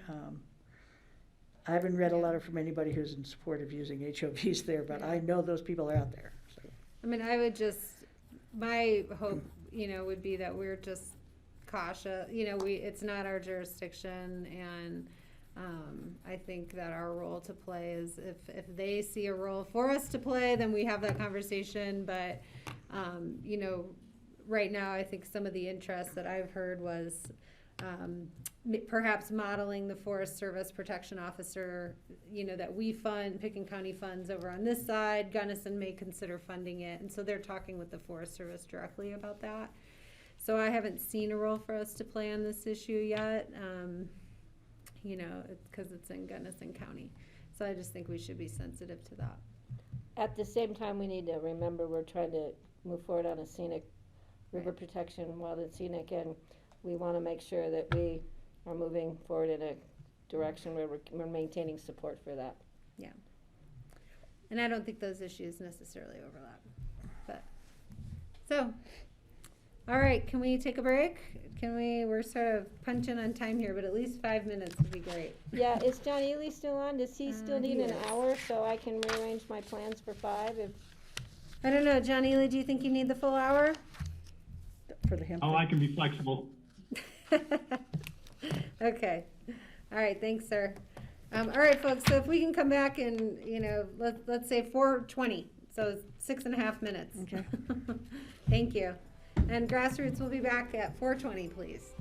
I haven't read a letter from anybody who's in support of using HOVs there, but I know those people are out there. So. I mean, my hope, you know, would be that we're just cautious. You know, it's not our jurisdiction, and I think that our role to play is if they see a role for us to play, then we have that conversation. But, you know, right now, I think some of the interest that I've heard was perhaps modeling the Forest Service Protection Officer, you know, that we fund, Pickens County funds over on this side. Gunnison may consider funding it. And so they're talking with the Forest Service directly about that. So I haven't seen a role for us to play on this issue yet. You know, because it's in Gunnison County. So I just think we should be sensitive to that. At the same time, we need to remember we're trying to move forward on a scenic river protection, wild and scenic, and we want to make sure that we are moving forward in a direction where we're maintaining support for that. Yeah. And I don't think those issues necessarily overlap. But so, all right, can we take a break? We're sort of punching on time here, but at least 5 minutes would be great. Yeah, is John Ely still on? Does he still need an hour so I can rearrange my plans for 5? I don't know, John Ely, do you think you need the full hour? For the Oh, I can be flexible. Okay. All right, thanks, sir. All right, folks, so if we can come back and, you know, let's say 4:20, so 6.5 minutes. Okay. Thank you. And Grassroots will be back at 4:20, please.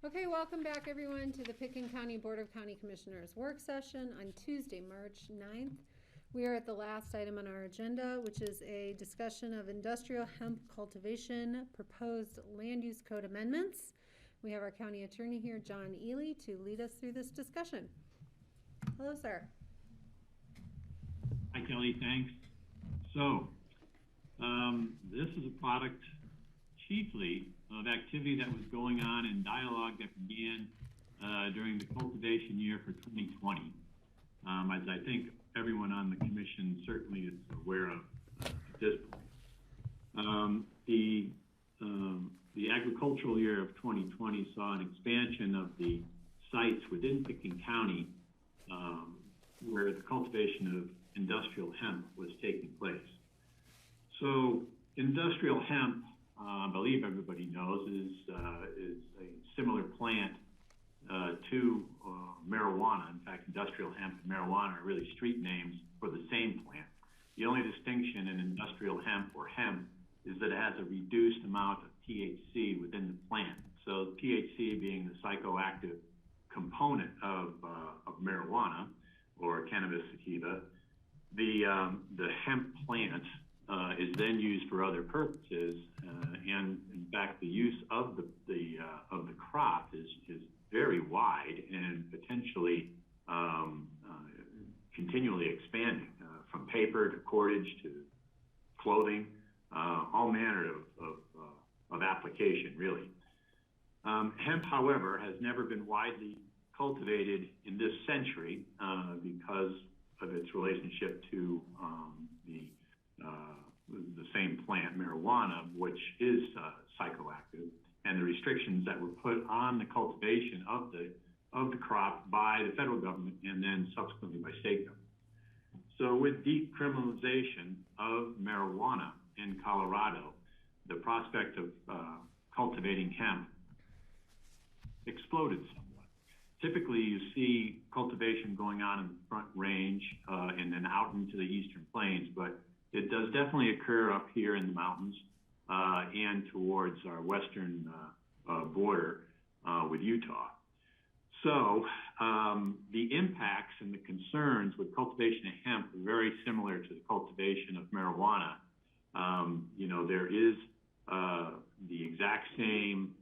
Okay, welcome back everyone to the Pickens County Board of County Commissioners work session on Tuesday, March 9th. We are at the last item on our agenda, which is a discussion of industrial hemp cultivation proposed land use code amendments. We have our county attorney here, John Ely, to lead us through this discussion. Hello, sir. Hi, Kelly, thanks. So, this is a product chiefly of activity that was going on in dialogue that began during the cultivation year for 2020. As I think everyone on the commission certainly is aware of at this point. The agricultural year of 2020 saw an expansion of the sites within Pickens County where the cultivation of industrial hemp was taking place. So industrial hemp, I believe everybody knows, is a similar plant to marijuana. In fact, industrial hemp and marijuana are really street names for the same plant. The only distinction in industrial hemp or hemp is that it has a reduced amount of THC within the plant. So THC being the psychoactive component of marijuana or cannabis sativa, the hemp plant is then used for other purposes, and in fact, the use of the crop is very wide and potentially continually expanding from paper to cordage to clothing, all manner of application, really. Hemp, however, has never been widely cultivated in this century because of its relationship to the same plant, marijuana, which is psychoactive, and the restrictions that were put on the cultivation of the crop by the federal government and then subsequently by state government. So with decriminalization of marijuana in Colorado, the prospect of cultivating hemp exploded somewhat. Typically, you see cultivation going on in the Front Range and then out into the Eastern Plains, but it does definitely occur up here in the mountains and towards our western border with Utah. So the impacts and the concerns with cultivation of hemp are very similar to the cultivation of marijuana. There is the exact same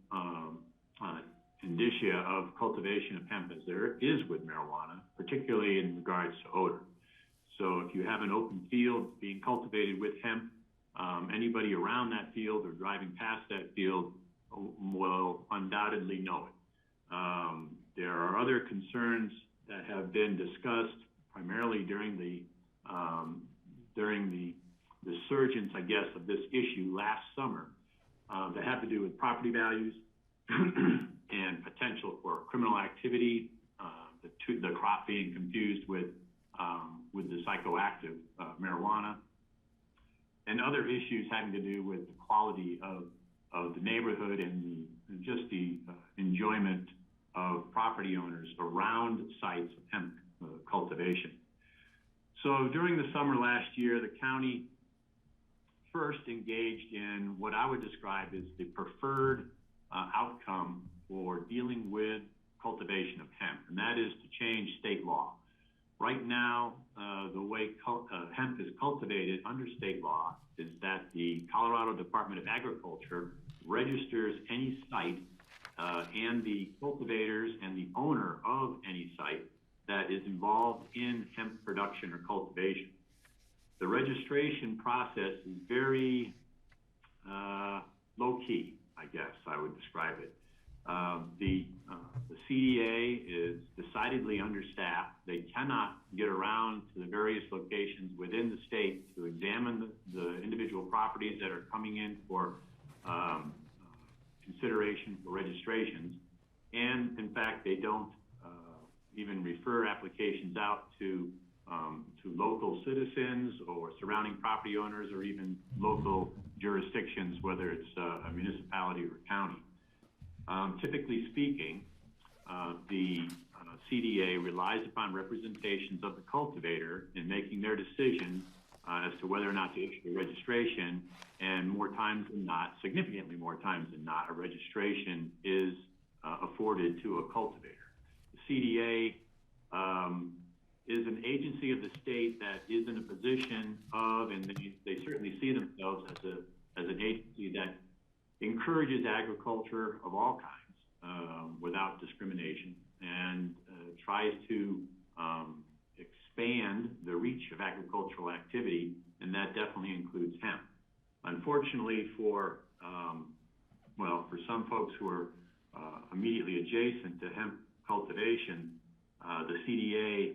indicia of cultivation of hemp as there is with marijuana, particularly in regards to odor. So if you have an open field being cultivated with hemp, anybody around that field or driving past that field will undoubtedly know it. There are other concerns that have been discussed primarily during the surgence, I guess, of this issue last summer that have to do with property values and potential for criminal activity, the crop being confused with the psychoactive marijuana, and other issues having to do with the quality of the neighborhood and just the enjoyment of property owners around sites of hemp cultivation. So during the summer last year, the county first engaged in what I would describe as the preferred outcome for dealing with cultivation of hemp, and that is to change state law. Right now, the way hemp is cultivated under state law is that the Colorado Department of Agriculture registers any site and the cultivators and the owner of any site that is involved in hemp production or cultivation. The registration process is very low-key, I guess I would describe it. The CDA is decidedly understaffed. They cannot get around to the various locations within the state to examine the individual properties that are coming in for consideration for registrations. And in fact, they don't even refer applications out to local citizens or surrounding property owners or even local jurisdictions, whether it's a municipality or a county. Typically speaking, the CDA relies upon representations of the cultivator in making their decision as to whether or not to issue a registration, and more times than not, significantly more times than not, a registration is afforded to a cultivator. The CDA is an agency of the state that is in a position of, and they certainly see themselves as an agency that encourages agriculture of all kinds without discrimination, and tries to expand the reach of agricultural activity, and that definitely includes hemp. Unfortunately for some folks who are immediately adjacent to hemp cultivation, the CDA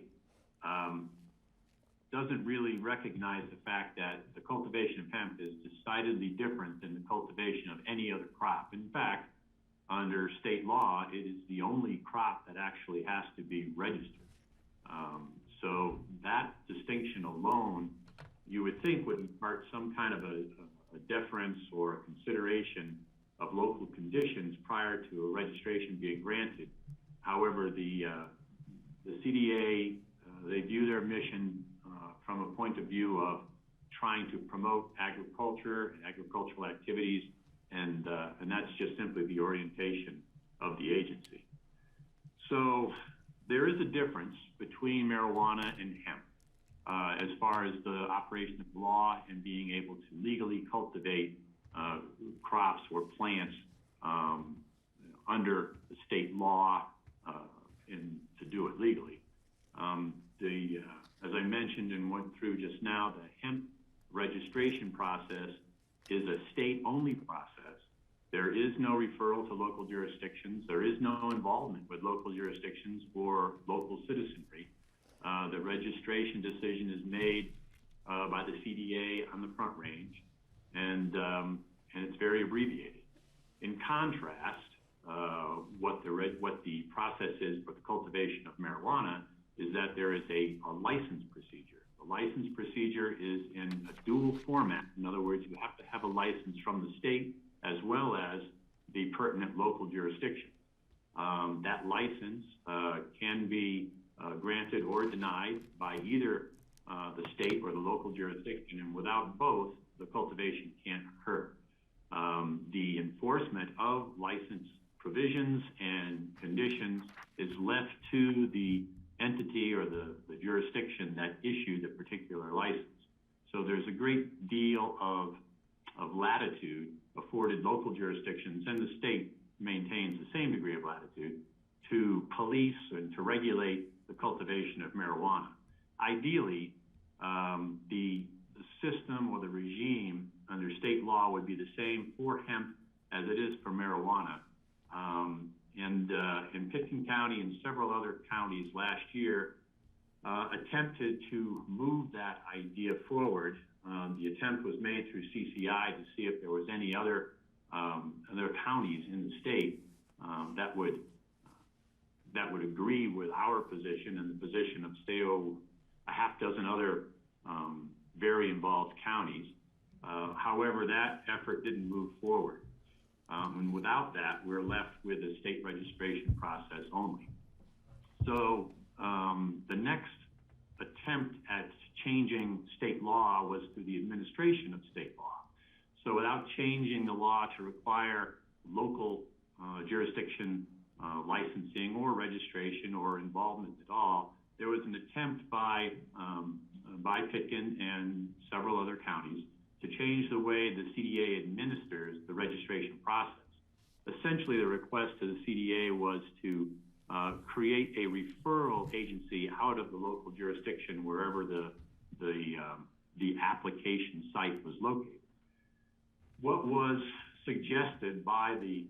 doesn't really recognize the fact that the cultivation of hemp is decidedly different than the cultivation of any other crop. In fact, under state law, it is the only crop that actually has to be registered. So that distinction alone, you would think would impart some kind of a deference or a consideration of local conditions prior to a registration being granted. However, the CDA, they view their mission from a point of view of trying to promote agriculture and agricultural activities, and that's just simply the orientation of the agency. So there is a difference between marijuana and hemp as far as the operation of law and being able to legally cultivate crops or plants under the state law and to do it legally. As I mentioned and went through just now, the hemp registration process is a state-only process. There is no referral to local jurisdictions. There is no involvement with local jurisdictions or local citizenry. The registration decision is made by the CDA on the Front Range, and it's very abbreviated. In contrast, what the process is for the cultivation of marijuana is that there is a license procedure. The license procedure is in a dual format. In other words, you have to have a license from the state as well as the pertinent local jurisdiction. That license can be granted or denied by either the state or the local jurisdiction, and without both, the cultivation can't occur. The enforcement of license provisions and conditions is left to the entity or the jurisdiction that issued a particular license. So there's a great deal of latitude afforded local jurisdictions, and the state maintains the same degree of latitude to police and to regulate the cultivation of marijuana. Ideally, the system or the regime under state law would be the same for hemp as it is for marijuana. In Pitkin County and several other counties last year attempted to move that idea forward. The attempt was made through CCI to see if there was any other counties in the state that would agree with our position and the position of, say, a half dozen other very involved counties. However, that effort didn't move forward. And without that, we're left with a state registration process only. So the next attempt at changing state law was through the administration of state law. So without changing the law to require local jurisdiction licensing or registration or involvement at all, there was an attempt by Pitkin and several other counties to change the way the CDA administers the registration process. Essentially, the request to the CDA was to create a referral agency out of the local jurisdiction wherever the application site was located. What was suggested by the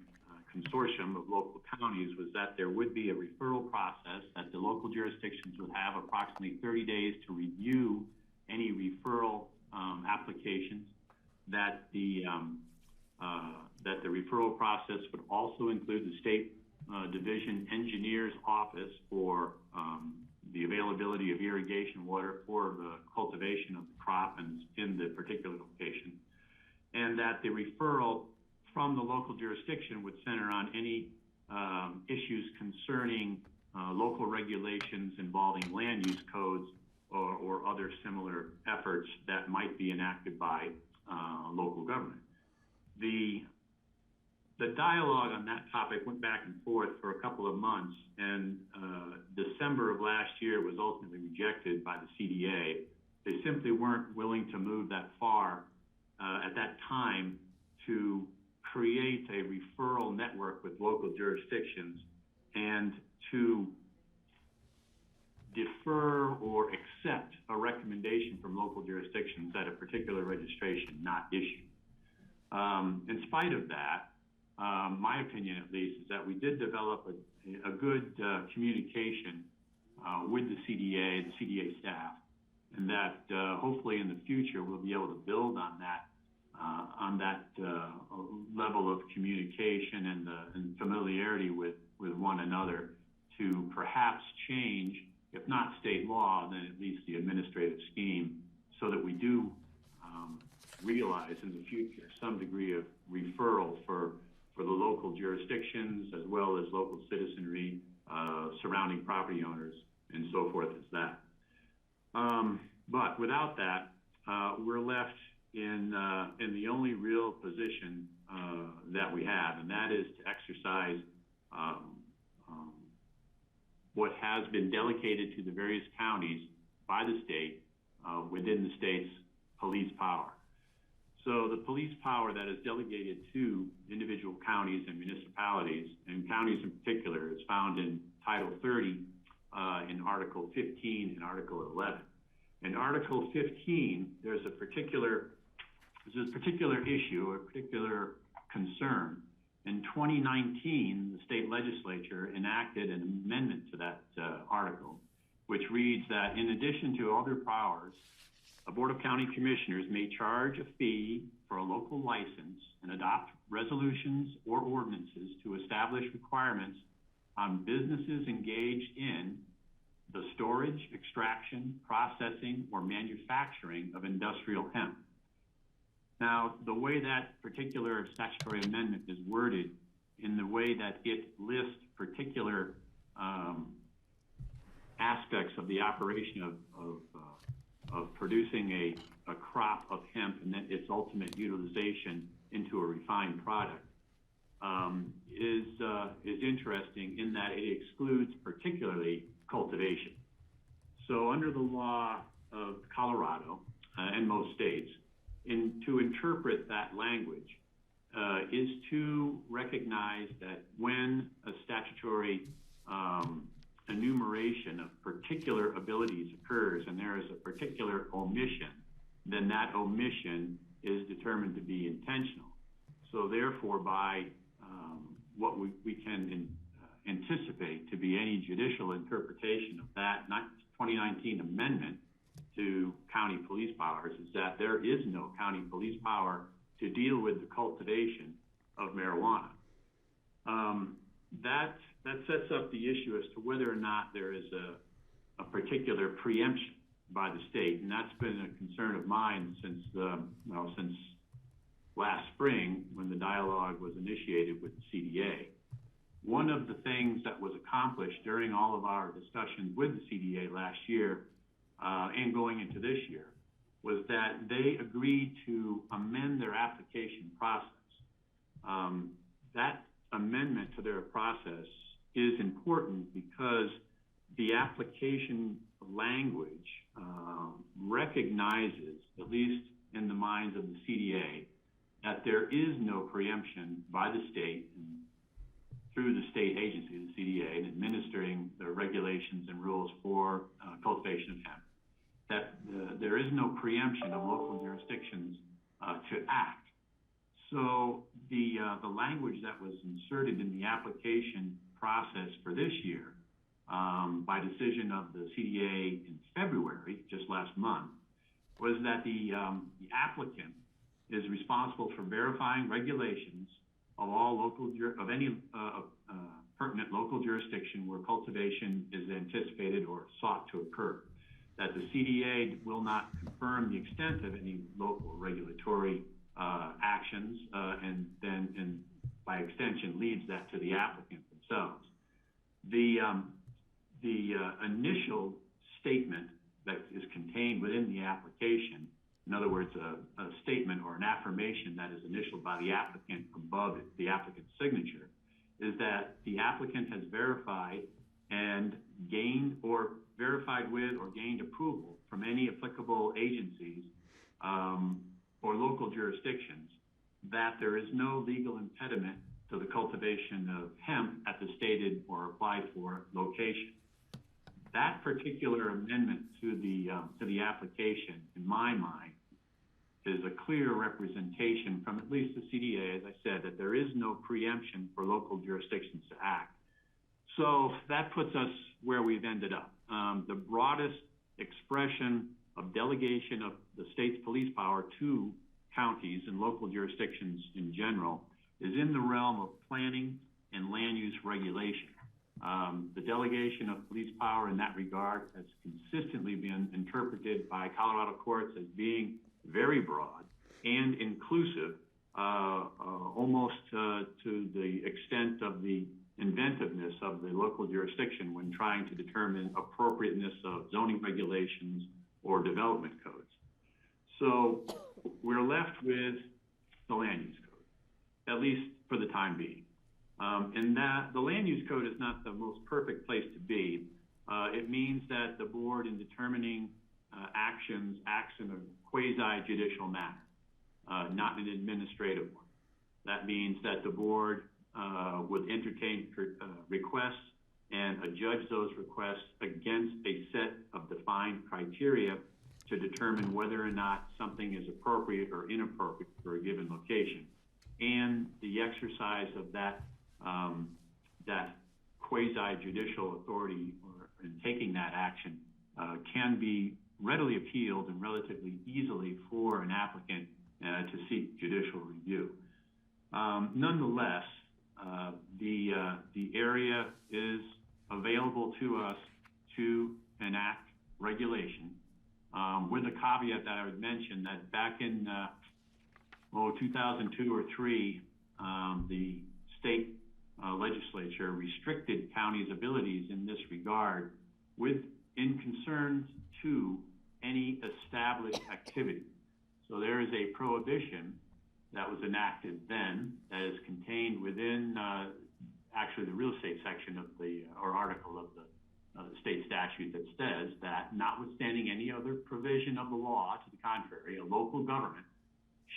consortium of local counties was that there would be a referral process, that the local jurisdictions would have approximately 30 days to review any referral applications, that the referral process would also include the state division engineer's office for the availability of irrigation water for the cultivation of the crop and in the particular location, and that the referral from the local jurisdiction would center on any issues concerning local regulations involving land use codes or other similar efforts that might be enacted by local government. The the dialogue on that topic went back and forth for a couple of months, and December of last year was ultimately rejected by the CDA. They simply weren't willing to move that far at that time to create a referral network with local jurisdictions and to defer or accept a recommendation from local jurisdictions that a particular registration not issued. In spite of that, my opinion at least is that we did develop a good communication with the CDA staff, and that hopefully in the future we'll be able to build on that level of communication and familiarity with one another to perhaps change, if not state law, then at least the administrative scheme, so that we do realize in the future some degree of referral for the local jurisdictions as well as local citizenry, surrounding property owners, and so forth as that. But without that, we're left in the only real position that we have, and that is to exercise what has been delegated to the various counties by the state within the state's police power. So the police power that is delegated to individual counties and municipalities, and counties in particular, is found in Title 30 in Article 15 and Article 11. In Article 15, there's a particular issue, a particular concern. In 2019, the state legislature enacted an amendment to that article, which reads that in addition to other powers, a Board of County Commissioners may charge a fee for a local license and adopt resolutions or ordinances to establish requirements on businesses engaged in the storage, extraction, processing, or manufacturing of industrial hemp. Now, the way that particular statutory amendment is worded, in the way that it lists particular aspects of the operation of producing a crop of hemp and then its ultimate utilization into a refined product, is interesting in that it excludes particularly cultivation. So under the law of Colorado and most states, to interpret that language is to recognize that when a statutory enumeration of particular abilities occurs and there is a particular omission, then that omission is determined to be intentional. So therefore, by what we can anticipate to be any judicial interpretation of that 2019 amendment to county police powers is that there is no county police power to deal with the cultivation of marijuana. That sets up the issue as to whether or not there is a particular preemption by the state, and that's been a concern of mine since last spring when the dialogue was initiated with the CDA. One of the things that was accomplished during all of our discussions with the CDA last year and going into this year was that they agreed to amend their application process. That amendment to their process is important because the application language recognizes, at least in the minds of the CDA, that there is no preemption by the state through the state agency, the CDA, in administering the regulations and rules for cultivation of hemp. That there is no preemption of local jurisdictions to act. So the language that was inserted in the application process for this year by decision of the CDA in February, just last month, was that the applicant is responsible for verifying regulations of any pertinent local jurisdiction where cultivation is anticipated or sought to occur. That the CDA will not confirm the extent of any local regulatory actions, and by extension leads that to the applicant themselves. The initial statement that is contained within the application, in other words, a statement or an affirmation that is initialed by the applicant above the applicant's signature, is that the applicant has verified and gained or verified with or gained approval from any applicable agencies or local jurisdictions that there is no legal impediment to the cultivation of hemp at the stated or applied for location. That particular amendment to the application, in my mind, is a clear representation from at least the CDA, as I said, that there is no preemption for local jurisdictions to act. So that puts us where we've ended up. The broadest expression of delegation of the state's police power to counties and local jurisdictions in general is in the realm of planning and land use regulation. The delegation of police power in that regard has consistently been interpreted by Colorado courts as being very broad and inclusive, almost to the extent of the inventiveness of the local jurisdiction when trying to determine appropriateness of zoning regulations or development codes. So we're left with the land use code, at least for the time being. And that the land use code is not the most perfect place to be. It means that the board, in determining actions, acts in a quasi-judicial manner, not an administrative one. That means that the board would entertain requests and adjudge those requests against a set of defined criteria to determine whether or not something is appropriate or inappropriate for a given location. And the exercise of that quasi-judicial authority in taking that action can be readily appealed and relatively easily for an applicant to seek judicial review. Nonetheless, the area is available to us to enact regulation, with a caveat that I would mention that back in 2002 or 3, the state legislature restricted counties' abilities in this regard in concerns to any established activity. So there is a prohibition that was enacted then that is contained within actually the real estate section of or article of the state statute that says that notwithstanding any other provision of the law, to the contrary, a local government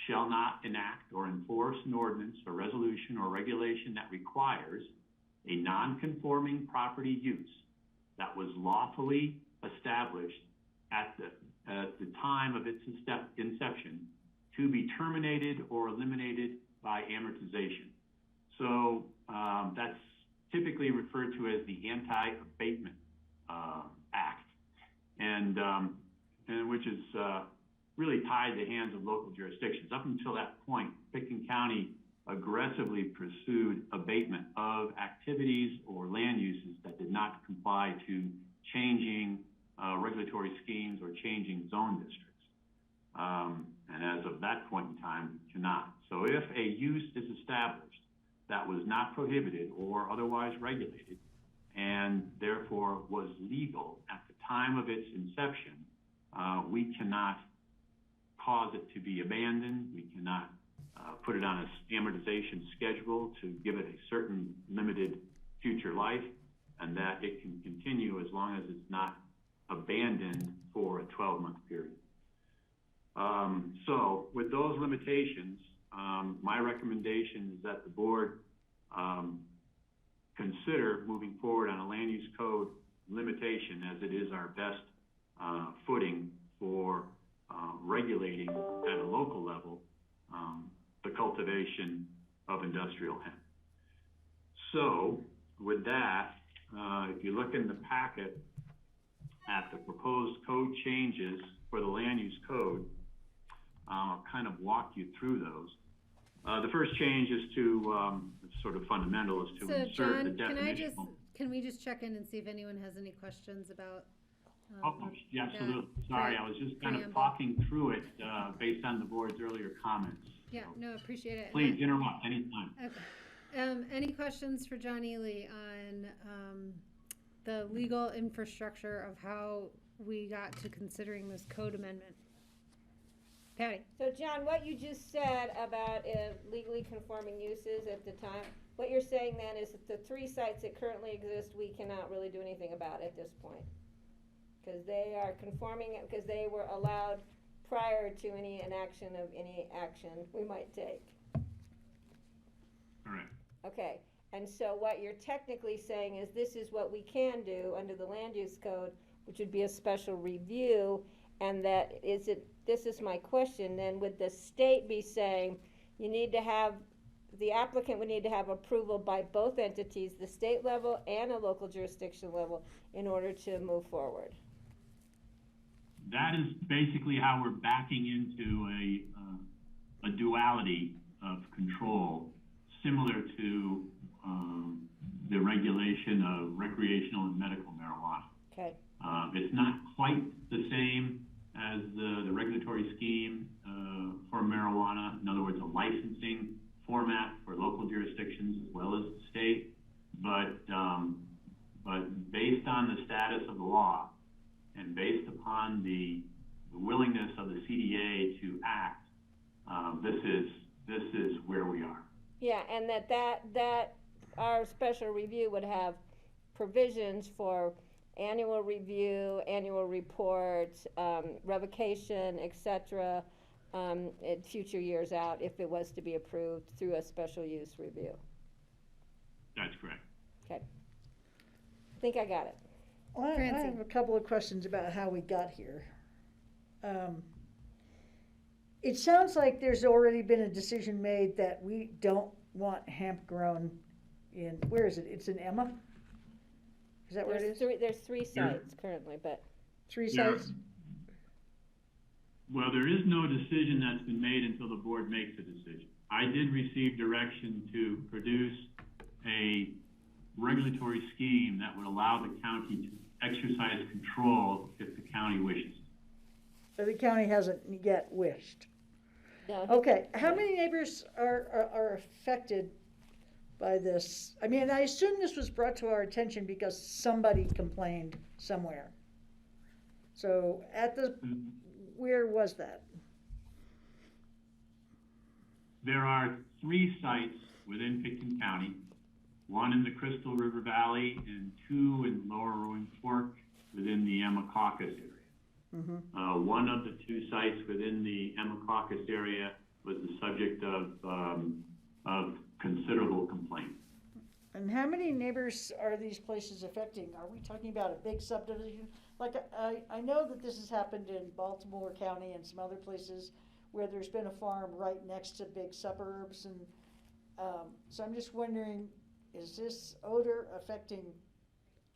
shall not enact or enforce an ordinance or resolution or regulation that requires a non-conforming property use that was lawfully established at the time of its inception to be terminated or eliminated by amortization. So that's typically referred to as the Anti-Abatement Act, and which is really tied the hands of local jurisdictions. Up until that point, Pitkin County aggressively pursued abatement of activities or land uses that did not comply to changing regulatory schemes or changing zone districts. And as of that point in time, cannot. So if a use is established that was not prohibited or otherwise regulated, and therefore was legal at the time of its inception, we cannot cause it to be abandoned. We cannot put it on a amortization schedule to give it a certain limited future life, and that it can continue as long as it's not abandoned for a 12-month period. So with those limitations, my recommendation is that the board consider moving forward on a land use code limitation, as it is our best footing for regulating at a local level the cultivation of industrial hemp. So with that, if you look in the packet at the proposed code changes for the land use code, I'll kind of walk you through those. The first change is to sort of fundamental, is to insert John, the definition. Can we just check in and see if anyone has any questions about? Yeah, absolutely. Sorry, I was just kind of talking through it based on the board's earlier comments. Yeah, no, appreciate it. Please interrupt anytime. Okay. Any questions for John Ely on the legal infrastructure of how we got to considering this code amendment? Patty. So John, what you just said about legally conforming uses at the time, what you're saying then is that the 3 sites that currently exist, we cannot really do anything about at this point. Because they are conforming, because they were allowed prior to any enaction of any action we might take. Correct. Okay, and so what you're technically saying is this is what we can do under the land use code, which would be a special review, and that is it, this is my question, then would the state be saying you need to have, the applicant would need to have approval by both entities, the state level and a local jurisdiction level, in order to move forward? That is basically how we're backing into a duality of control, similar to the regulation of recreational and medical marijuana. Okay. It's not quite the same as the regulatory scheme for marijuana. In other words, a licensing format for local jurisdictions as well as the state. But based on the status of the law and based upon the willingness of the CDA to act, this is where we are. Yeah, and that our special review would have provisions for annual review, annual reports, revocation, etc., in future years out if it was to be approved through a special use review. That's correct. Okay. I think I got it. Well, I have a couple of questions about how we got here. It sounds like there's already been a decision made that we don't want hemp grown in, where is it? It's in Emma? Is that where it is? There's 3 sites currently, but 3 sites? Well, there is no decision that's been made until the board makes a decision. I did receive direction to produce a regulatory scheme that would allow the county to exercise control if the county wishes. So the county hasn't yet wished. No. Okay, how many neighbors are affected by this? I mean, I assume this was brought to our attention because somebody complained somewhere. So where was that? There are 3 sites within Pitkin County, 1 in the Crystal River Valley and 2 in Lower Roaring Fork within the Emma Caucus area. Mm-hmm. One of the 2 sites within the Emma Caucus area was the subject of considerable complaint. And how many neighbors are these places affecting? Are we talking about a big subdivision? Like, I know that this has happened in Baltimore County and some other places where there's been a farm right next to big suburbs. And so I'm just wondering, is this odor affecting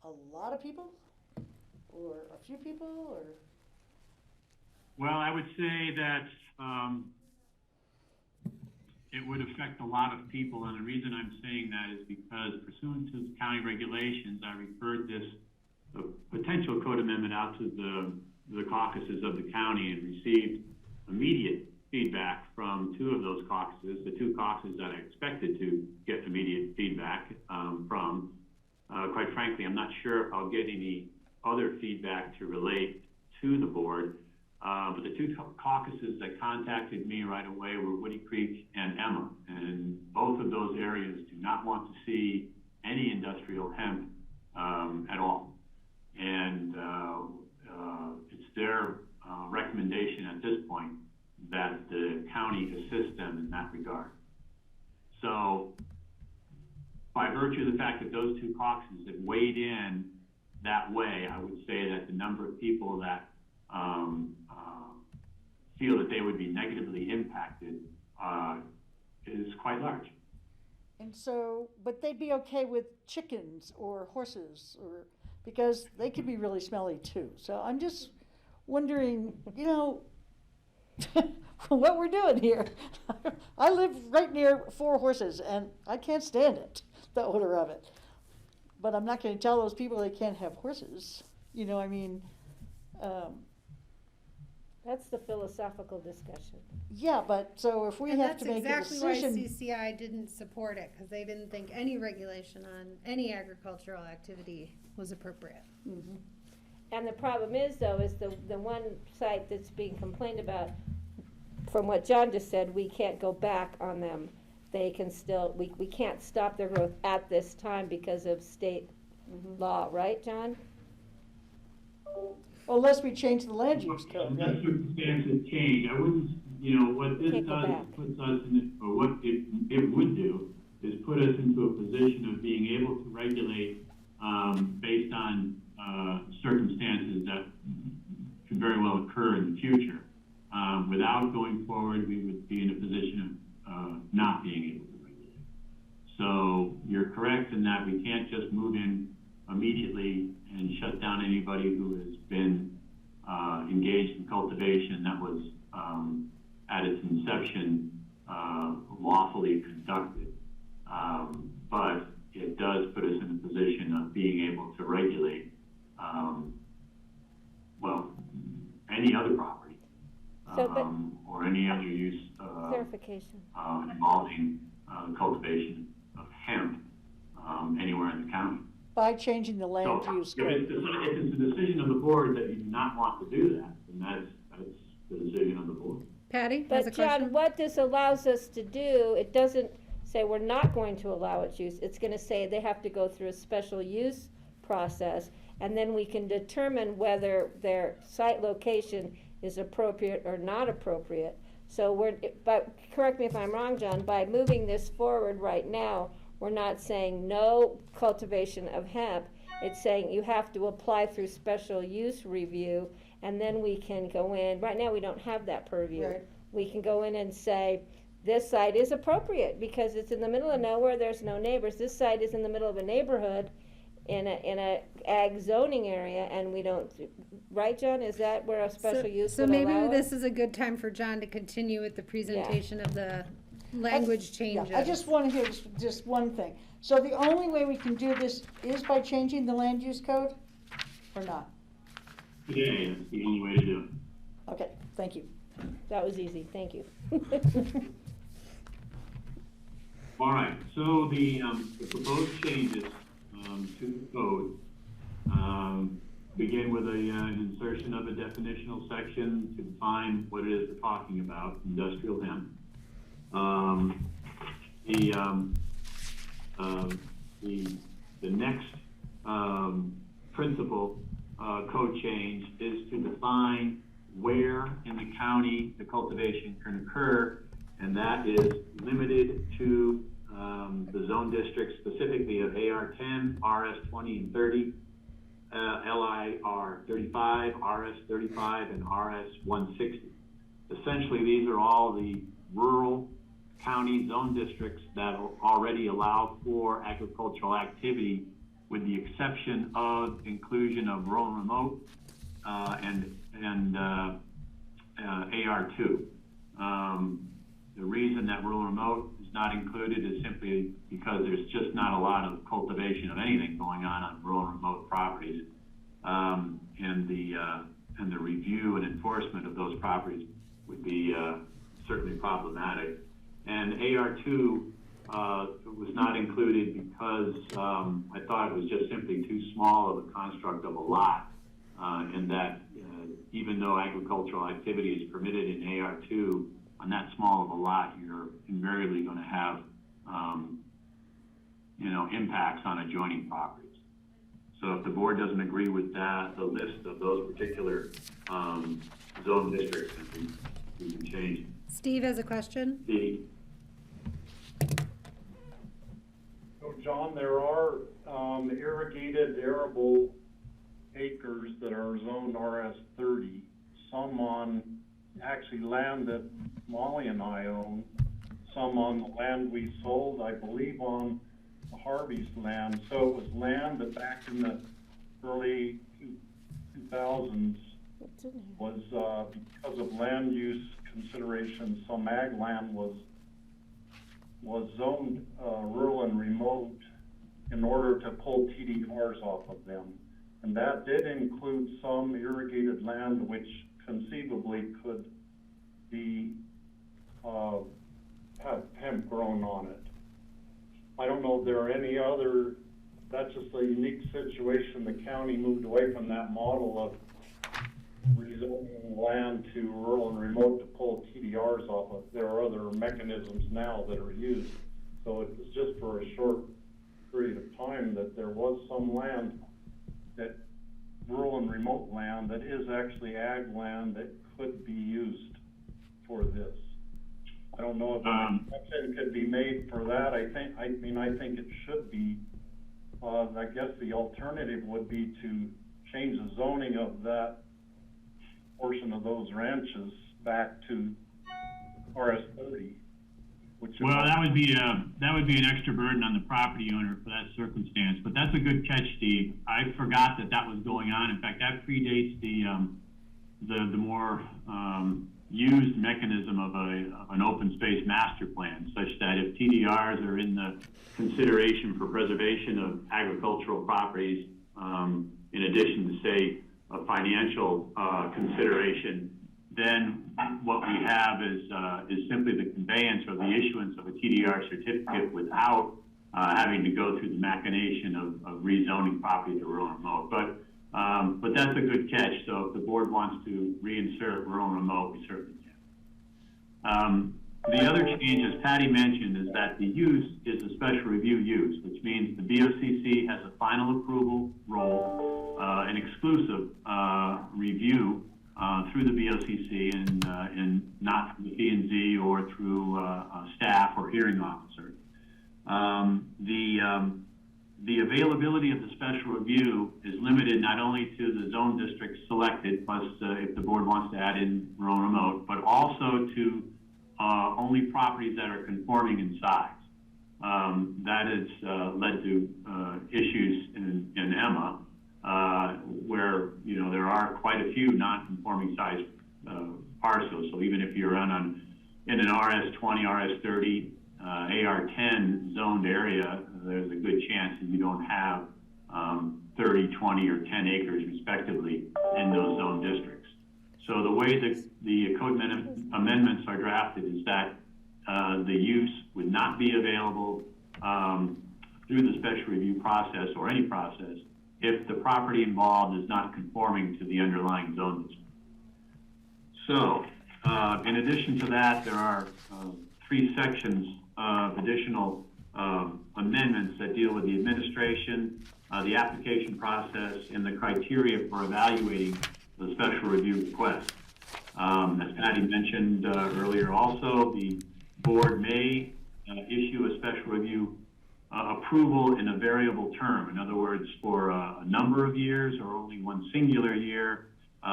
a lot of people? Or a few people? Or? Well, I would say that it would affect a lot of people, and the reason I'm saying that is because pursuant to the county regulations, I referred this potential code amendment out to the caucuses of the county and received immediate feedback from 2 of those caucuses, the 2 caucuses that I expected to get immediate feedback from. Quite frankly, I'm not sure if I'll get any other feedback to relate to the board. But the 2 caucuses that contacted me right away were Woody Creek and Emma, and both of those areas do not want to see any industrial hemp at all. And it's their recommendation at this point that the county assist them in that regard. So by virtue of the fact that those 2 caucuses have weighed in that way, I would say that the number of people that feel that they would be negatively impacted is quite large. And so, but they'd be okay with chickens or horses, or because they could be really smelly too. So I'm just wondering, you know, what we're doing here. I live right near 4 horses and I can't stand it, the odor of it. But I'm not going to tell those people they can't have horses. You know, I mean, that's the philosophical discussion. Yeah, but so if we have to make a decision. That's exactly why CCI didn't support it, because they didn't think any regulation on any agricultural activity was appropriate. Mm-hmm. And the problem is, though, is the one site that's being complained about, from what John just said, we can't go back on them. They can still, we can't stop their growth at this time because of state law, right, John? Unless we change the land use code, right? Unless circumstances change, I wouldn't, you know, what this Can't go does back. is puts us in, or what it would do is put us into a position of being able to regulate, based on, circumstances that could very well occur in the future. Without going forward, we would be in a position of, not being able to regulate. So you're correct in that we can't just move in immediately and shut down anybody who has been engaged in cultivation that was at its inception lawfully conducted. But it does put us in a position of being able to regulate well, any other property or any other use clarification. Involving cultivation of hemp anywhere in the county. By changing the land So, use if code. it's a decision of the board that you do not want to do that, then that's the decision of the board. Patty has a But John, question. what this allows us to do, it doesn't say we're not going to allow its use. It's gonna say they have to go through a special use process, and then we can determine whether their site location is appropriate or not appropriate. So but correct me if I'm wrong, John, by moving this forward right now, we're not saying no cultivation of hemp. It's saying you have to apply through special use review, and then we can go in. Right now, we don't have that purview. Right. We can go in and say, this site is appropriate because it's in the middle of nowhere, there's no neighbors. This site is in the middle of a neighborhood in a ag zoning area, and we don't, right, John? Is that where a special use So would maybe allow it? this is a good time for John to continue with the presentation of the language changes. Yeah, I just want to hear just one thing. So the only way we can do this is by changing the land use code, or not? Today, that's the only way to do it. Okay, thank you. That was easy, thank you. All right, so the proposed changes to the code begin with an insertion of a definitional section to define what it is we're talking about, industrial hemp. The next principal code change is to define where in the county the cultivation can occur, and that is limited to the zone districts specifically of AR10, RS20 and 30, LIR 35, RS 35, and RS 160. Essentially, these are all the rural county zone districts that already allow for agricultural activity, with the exception of inclusion of rural and remote and AR2. The reason that rural and remote is not included is simply because there's just not a lot of cultivation of anything going on rural and remote properties, and the review and enforcement of those properties would be certainly problematic. And AR2 was not included because I thought it was just simply too small of a construct of a lot, and that even though agricultural activity is permitted in AR2, on that small of a lot, you're invariably going to have, impacts on adjoining properties. So if the board doesn't agree with that, the list of those particular zone districts, we can change it. Steve has a question. Steve? So John, there are irrigated arable acres that are zoned RS30, some on actually land that Molly and I own, some on the land we sold, I believe on Harvey's land. So it was land that back in the early 2000s was, because of land use considerations, some ag land was zoned rural and remote in order to pull TDRs off of them. And that did include some irrigated land which conceivably could be have hemp grown on it. I don't know if there are any other, that's just a unique situation. The county moved away from that model of rezoning land to rural and remote to pull TDRs off of. There are other mechanisms now that are used. So it was just for a short period of time that there was some land, that rural and remote land, that is actually ag land that could be used for this. I don't know if an exception could be made for that. I think it should be. I guess the alternative would be to change the zoning of that portion of those ranches back to RS30. Well, that would be an extra burden on the property owner for that circumstance. But that's a good catch, Steve. I forgot that was going on. In fact, that predates the more used mechanism of an open space master plan, such that if TDRs are in the consideration for preservation of agricultural properties, in addition to, say, a financial consideration, then what we have is simply the conveyance or the issuance of a TDR certificate without having to go through the machination of rezoning property to rural and remote. But that's a good catch. So if the board wants to reinsert rural and remote, we certainly can. The other change, as Patty mentioned, is that the use is a special review use, which means the BOCC has a final approval role, an exclusive review through the BOCC and not through the P&Z or through staff or hearing officer. The availability of the special review is limited not only to the zone districts selected, plus if the board wants to add in rural and remote, but also to only properties that are conforming in size. That has led to issues in Emma, where there are quite a few non-conforming size parcels. So even if you're in an RS20, RS30, AR10 zoned area, there's a good chance that you don't have 30, 20, or 10 acres respectively in those zone districts. So the way that the code amendments are drafted is that the use would not be available through the special review process or any process if the property involved is not conforming to the underlying zone district. So in addition to that, there are 3 sections of additional amendments that deal with the administration, the application process, and the criteria for evaluating the special review request. As Patty mentioned earlier also, the board may issue a special review approval in a variable term. In other words, for a number of years or only one singular year,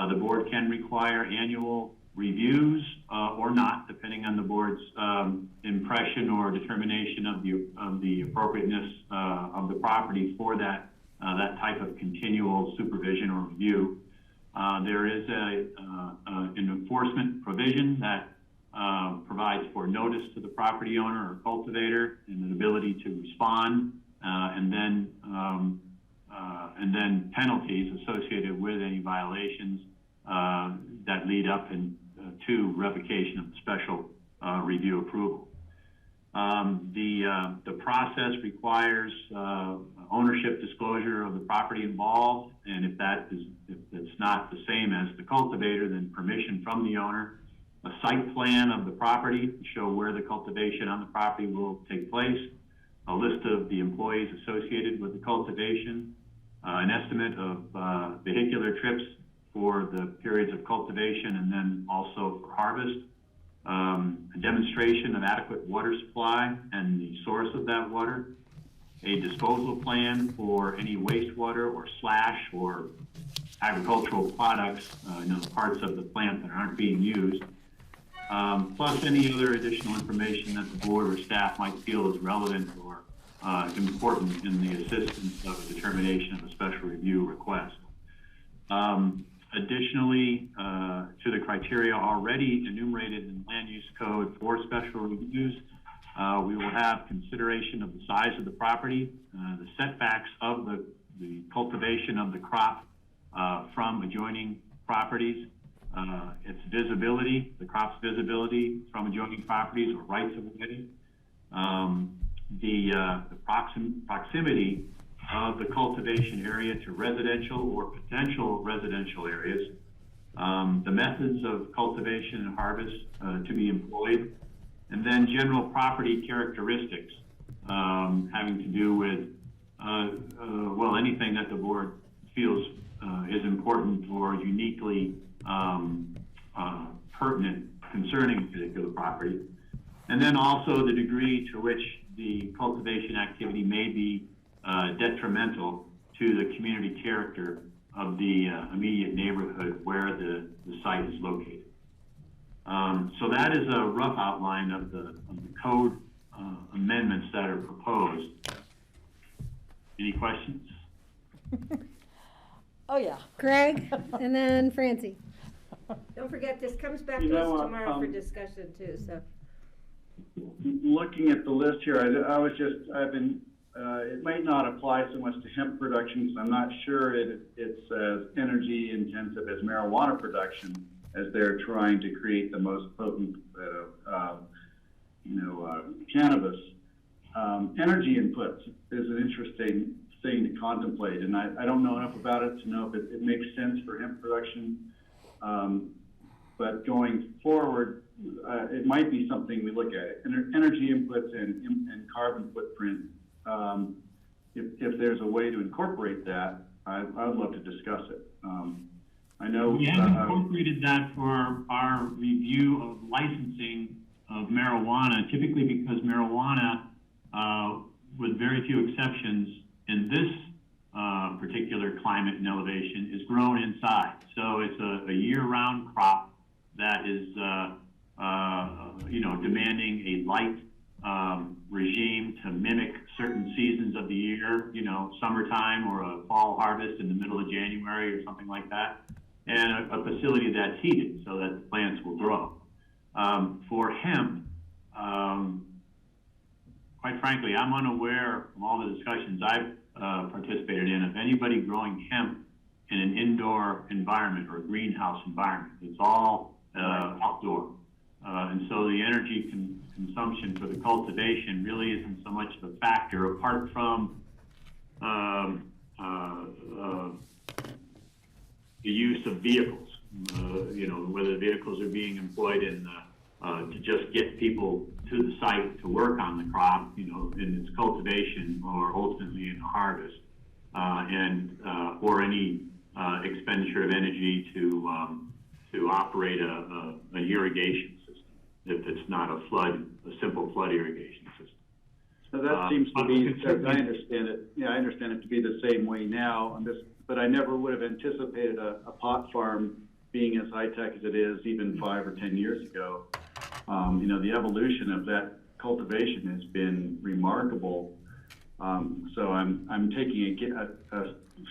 the board can require annual reviews or not, depending on the board's impression or determination of the appropriateness of the property for that type of continual supervision or review. There is an enforcement provision that provides for notice to the property owner or cultivator and an ability to respond, and then penalties associated with any violations that lead up to revocation of the special review approval. The process requires ownership disclosure of the property involved, and if it's not the same as the cultivator, then permission from the owner, a site plan of the property to show where the cultivation on the property will take place, a list of the employees associated with the cultivation, an estimate of vehicular trips for the periods of cultivation and then also for harvest, a demonstration of adequate water supply and the source of that water, a disposal plan for any wastewater or slash or agricultural products, parts of the plant that aren't being used, plus any other additional information that the board or staff might feel is relevant or important in the assistance of a determination of a special review request. Additionally, to the criteria already enumerated in the land use code for special reviews, we will have consideration of the size of the property, the setbacks of the cultivation of the crop from adjoining properties, its visibility, the crop's visibility from adjoining properties or rights of way, the proximity of the cultivation area to residential or potential residential areas, the methods of cultivation and harvest to be employed, and then general property characteristics having to do with, well, anything that the board feels is important or uniquely pertinent concerning a particular property. And then also the degree to which the cultivation activity may be detrimental to the community character of the immediate neighborhood where the site is located. So that is a rough outline of the code amendments that are proposed. Any questions? Oh, yeah. Greg, and then Francie. Don't forget, this comes back You to know, us tomorrow for discussion too, so. Looking at the list here, I've been, it might not apply so much to hemp production because I'm not sure it's as energy intensive as marijuana production, as they're trying to create the most potent, cannabis. Energy inputs is an interesting thing to contemplate, and I don't know enough about it to know if it makes sense for hemp production. But going forward, it might be something we look at. Energy inputs and carbon footprint. If there's a way to incorporate that, I would love to discuss it. I know we have incorporated that for our review of licensing of marijuana, typically because marijuana, with very few exceptions, in this particular climate and elevation, is grown inside. So it's a year-round crop that is, demanding a light regime to mimic certain seasons of the year, summertime or a fall harvest in the middle of January or something like that, and a facility that's heated so that the plants will grow. For hemp, quite frankly, I'm unaware from all the discussions I've participated in of anybody growing hemp in an indoor environment or a greenhouse environment. It's all outdoor. And so the energy consumption for the cultivation really isn't so much of a factor, apart from the use of vehicles, whether the vehicles are being employed to just get people to the site to work on the crop, in its cultivation or ultimately in the harvest, or any expenditure of energy to operate an irrigation system, if it's not a simple flood irrigation system. So that seems to be, as I understand it, I understand it to be the same way now, but I never would have anticipated a pot farm being as high-tech as it is even 5 or 10 years ago. The evolution of that cultivation has been remarkable. So I'm taking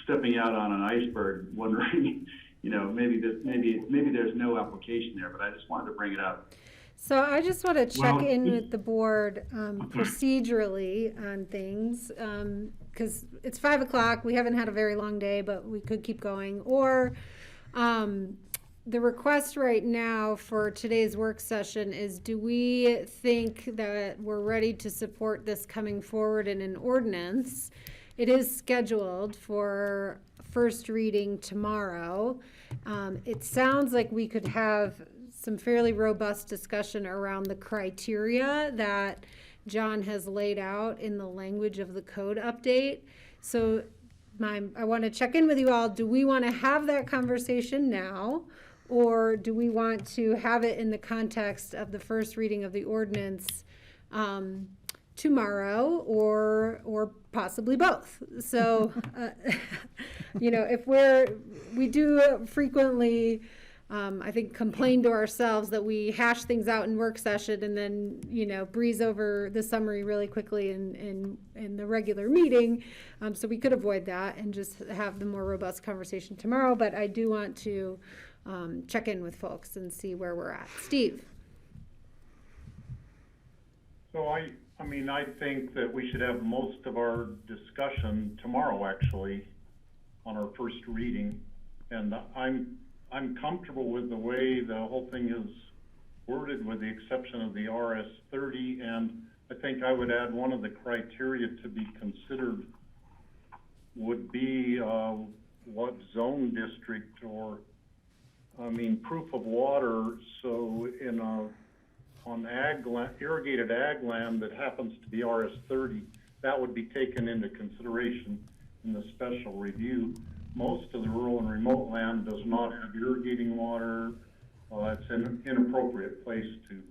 stepping out on an iceberg, wondering, maybe there's no application there, but I just wanted to bring it up. So I just want to check in with the board procedurally on things, because it's 5 o'clock. We haven't had a very long day, but we could keep going. Or the request right now for today's work session is, do we think that we're ready to support this coming forward in an ordinance? It is scheduled for first reading tomorrow. It sounds like we could have some fairly robust discussion around the criteria that John has laid out in the language of the code update. So I want to check in with you all. Do we want to have that conversation now? Or do we want to have it in the context of the first reading of the ordinance tomorrow, or possibly both? So, if we do frequently, I think, complain to ourselves that we hash things out in work session and then, breeze over the summary really quickly in the regular meeting. So we could avoid that and just have the more robust conversation tomorrow. But I do want to check in with folks and see where we're at. Steve. So I think that we should have most of our discussion tomorrow, actually, on our first reading. And I'm comfortable with the way the whole thing is worded, with the exception of the RS30. And I think I would add one of the criteria to be considered would be what zone district or I mean, proof of water, so on irrigated ag land that happens to be RS30, that would be taken into consideration in the special review. Most of the rural and remote land does not have irrigating water. It's an inappropriate place to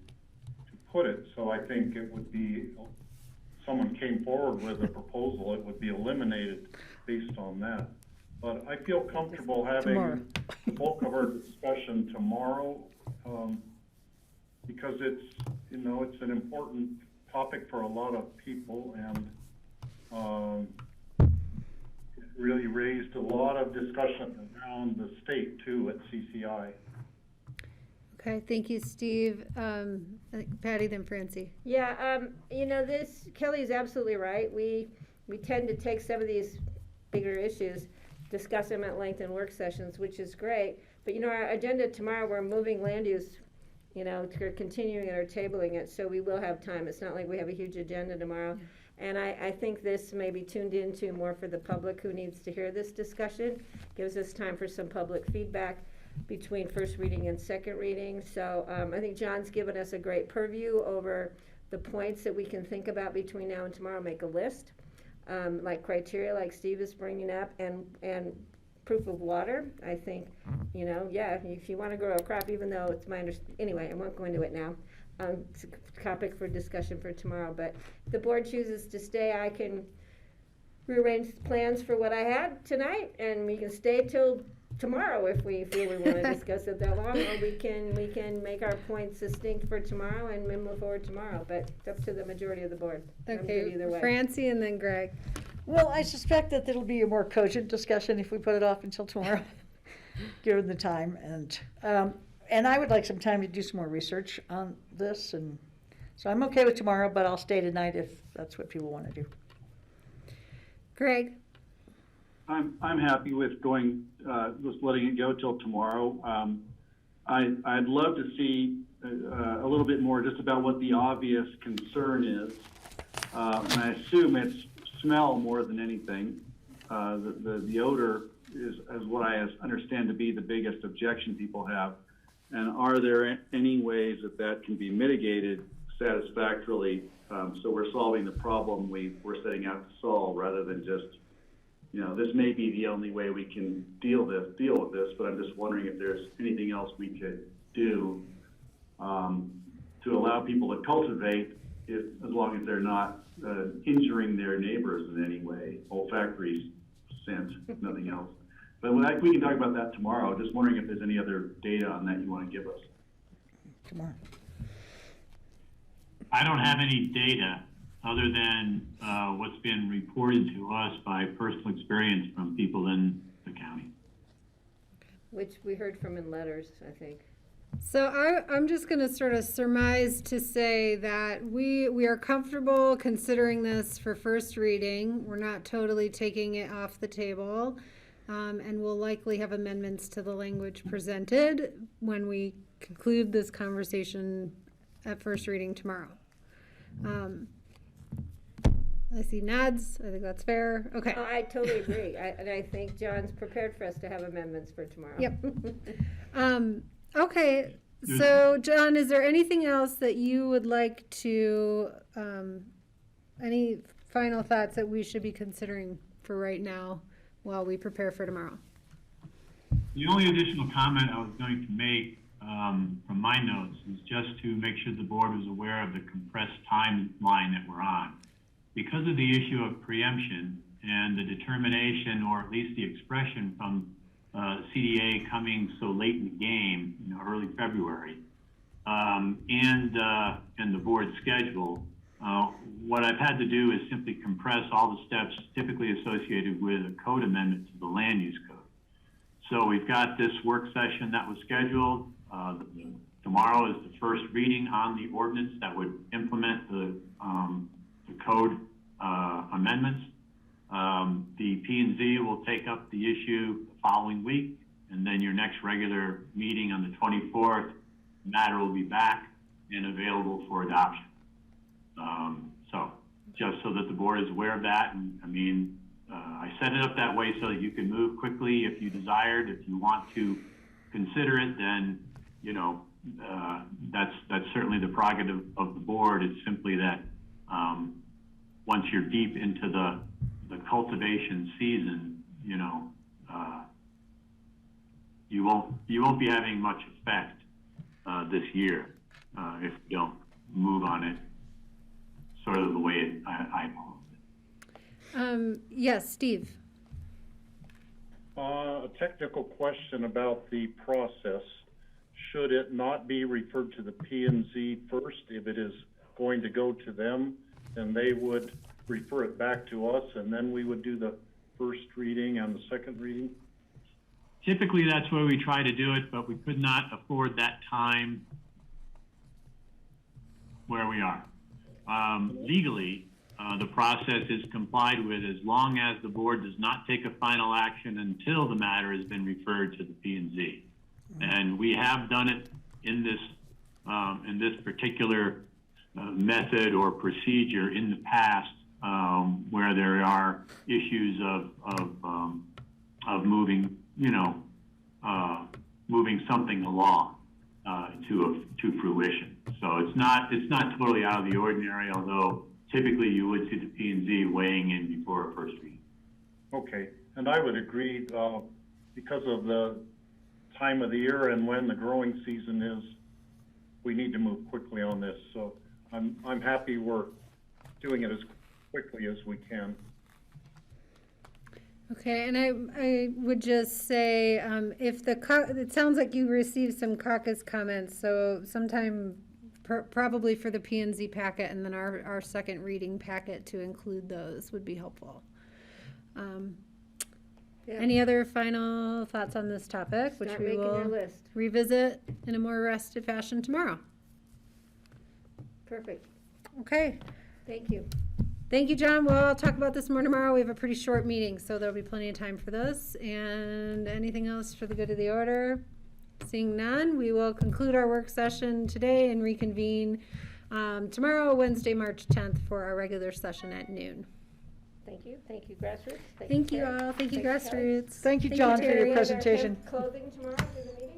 put it. So I think it would be, someone came forward with a proposal, it would be eliminated based on that. But I feel comfortable having the bulk of our discussion tomorrow, because it's, you know, it's an important topic for a lot of people, and it really raised a lot of discussion around the state too at CCI. Okay, thank you, Steve. I think Patty, then Francie. Yeah, you know, Kelly's absolutely right. We tend to take some of these bigger issues, discuss them at length in work sessions, which is great. But, you know, our agenda tomorrow, we're moving land use, you know, we're continuing it or tabling it, so we will have time. It's not like we have a huge agenda tomorrow. And I think this may be tuned into more for the public who needs to hear this discussion. Gives us time for some public feedback between first reading and second reading. So I think John's given us a great purview over the points that we can think about between now and tomorrow. Make a list, like criteria, like Steve is bringing up, and proof of water. I think, you know, yeah, if you want to grow a crop, even though it's my understanding, anyway, I won't go into it now. It's a topic for discussion for tomorrow, but if the board chooses to stay, I can rearrange plans for what I had tonight, and we can stay till tomorrow if we feel we want to discuss it that long, or we can make our points distinct for tomorrow and move forward tomorrow, but it's up to the majority of the board. I'm good either way. Francie and then Greg. Well, I suspect that it'll be a more cogent discussion if we put it off until tomorrow, given the time. And I would like some time to do some more research on this. And so I'm okay with tomorrow, but I'll stay tonight if that's what people want to do. Greg? I'm happy with going, with letting it go till tomorrow. I'd love to see a little bit more just about what the obvious concern is. And I assume it's smell more than anything. The odor is what I understand to be the biggest objection people have. And are there any ways that can be mitigated satisfactorily, so we're solving the problem we're setting out to solve, rather than just, you know, this may be the only way we can deal with this, but I'm just wondering if there's anything else we could do to allow people to cultivate, as long as they're not injuring their neighbors in any way, olfactory scent, nothing else. But we can talk about that tomorrow. Just wondering if there's any other data on that you want to give us. Tomorrow. I don't have any data other than what's been reported to us by personal experience from people in the county. Which we heard from in letters, I think. So I'm just going to sort of surmise to say that we are comfortable considering this for first reading. We're not totally taking it off the table. And we'll likely have amendments to the language presented when we conclude this conversation at first reading tomorrow. I see nods. I think that's fair. Okay. Oh, I totally agree. And I think John's prepared for us to have amendments for tomorrow. Yep. Okay. So, John, is there anything else that you would like to, any final thoughts that we should be considering for right now while we prepare for tomorrow? The only additional comment I was going to make from my notes is just to make sure the board was aware of the compressed timeline that we're on. Because of the issue of preemption and the determination, or at least the expression from CDA coming so late in the game, you know, early February, and the board schedule, what I've had to do is simply compress all the steps typically associated with a code amendment to the land use code. So we've got this work session that was scheduled. Tomorrow is the first reading on the ordinance that would implement the code amendments. The P&Z will take up the issue the following week, and then your next regular meeting on the 24th, the matter will be back and available for adoption. So just so that the board is aware of that, and I mean, I set it up that way so that you can move quickly if you desired. If you want to consider it, then, you know, that's certainly the prerogative of the board. It's simply that, once you're deep into the cultivation season, you know, you won't be having much effect, this year, if you don't move on it sort of the way I Yes, Steve. A technical question about the process. Should it not be referred to the P&Z first? If it is going to go to them, then they would refer it back to us, and then we would do the first reading and the second reading? Typically, that's where we try to do it, but we could not afford that time where we are. Legally, the process is complied with as long as the board does not take a final action until the matter has been referred to the P&Z. And we have done it in this particular method or procedure in the past, where there are issues of moving, you know, moving something along to fruition. So it's not totally out of the ordinary, although typically you would see the P&Z weighing in before a first reading. Okay, and I would agree, because of the time of the year and when the growing season is, we need to move quickly on this. So I'm happy we're doing it as quickly as we can. Okay, and I would just say, if it sounds like you received some caucus comments, so sometime probably for the P&Z packet and then our second reading packet to include those would be helpful. Any other final thoughts on this topic, which Start we making will our list. revisit in a more arrested fashion tomorrow? Perfect. Okay. Thank you. Thank you, John. We'll talk about this more tomorrow. We have a pretty short meeting, so there'll be plenty of time for this. And anything else for the good of the order? Seeing none, we will conclude our work session today and reconvene tomorrow, Wednesday, March 10th, for our regular session at noon. Thank you. Thank you, Grassroots. Thank you Terry. all. Thank you, Kelly. Grassroots. Thank you, John, for your Terry. presentation. Closing tomorrow for the meeting?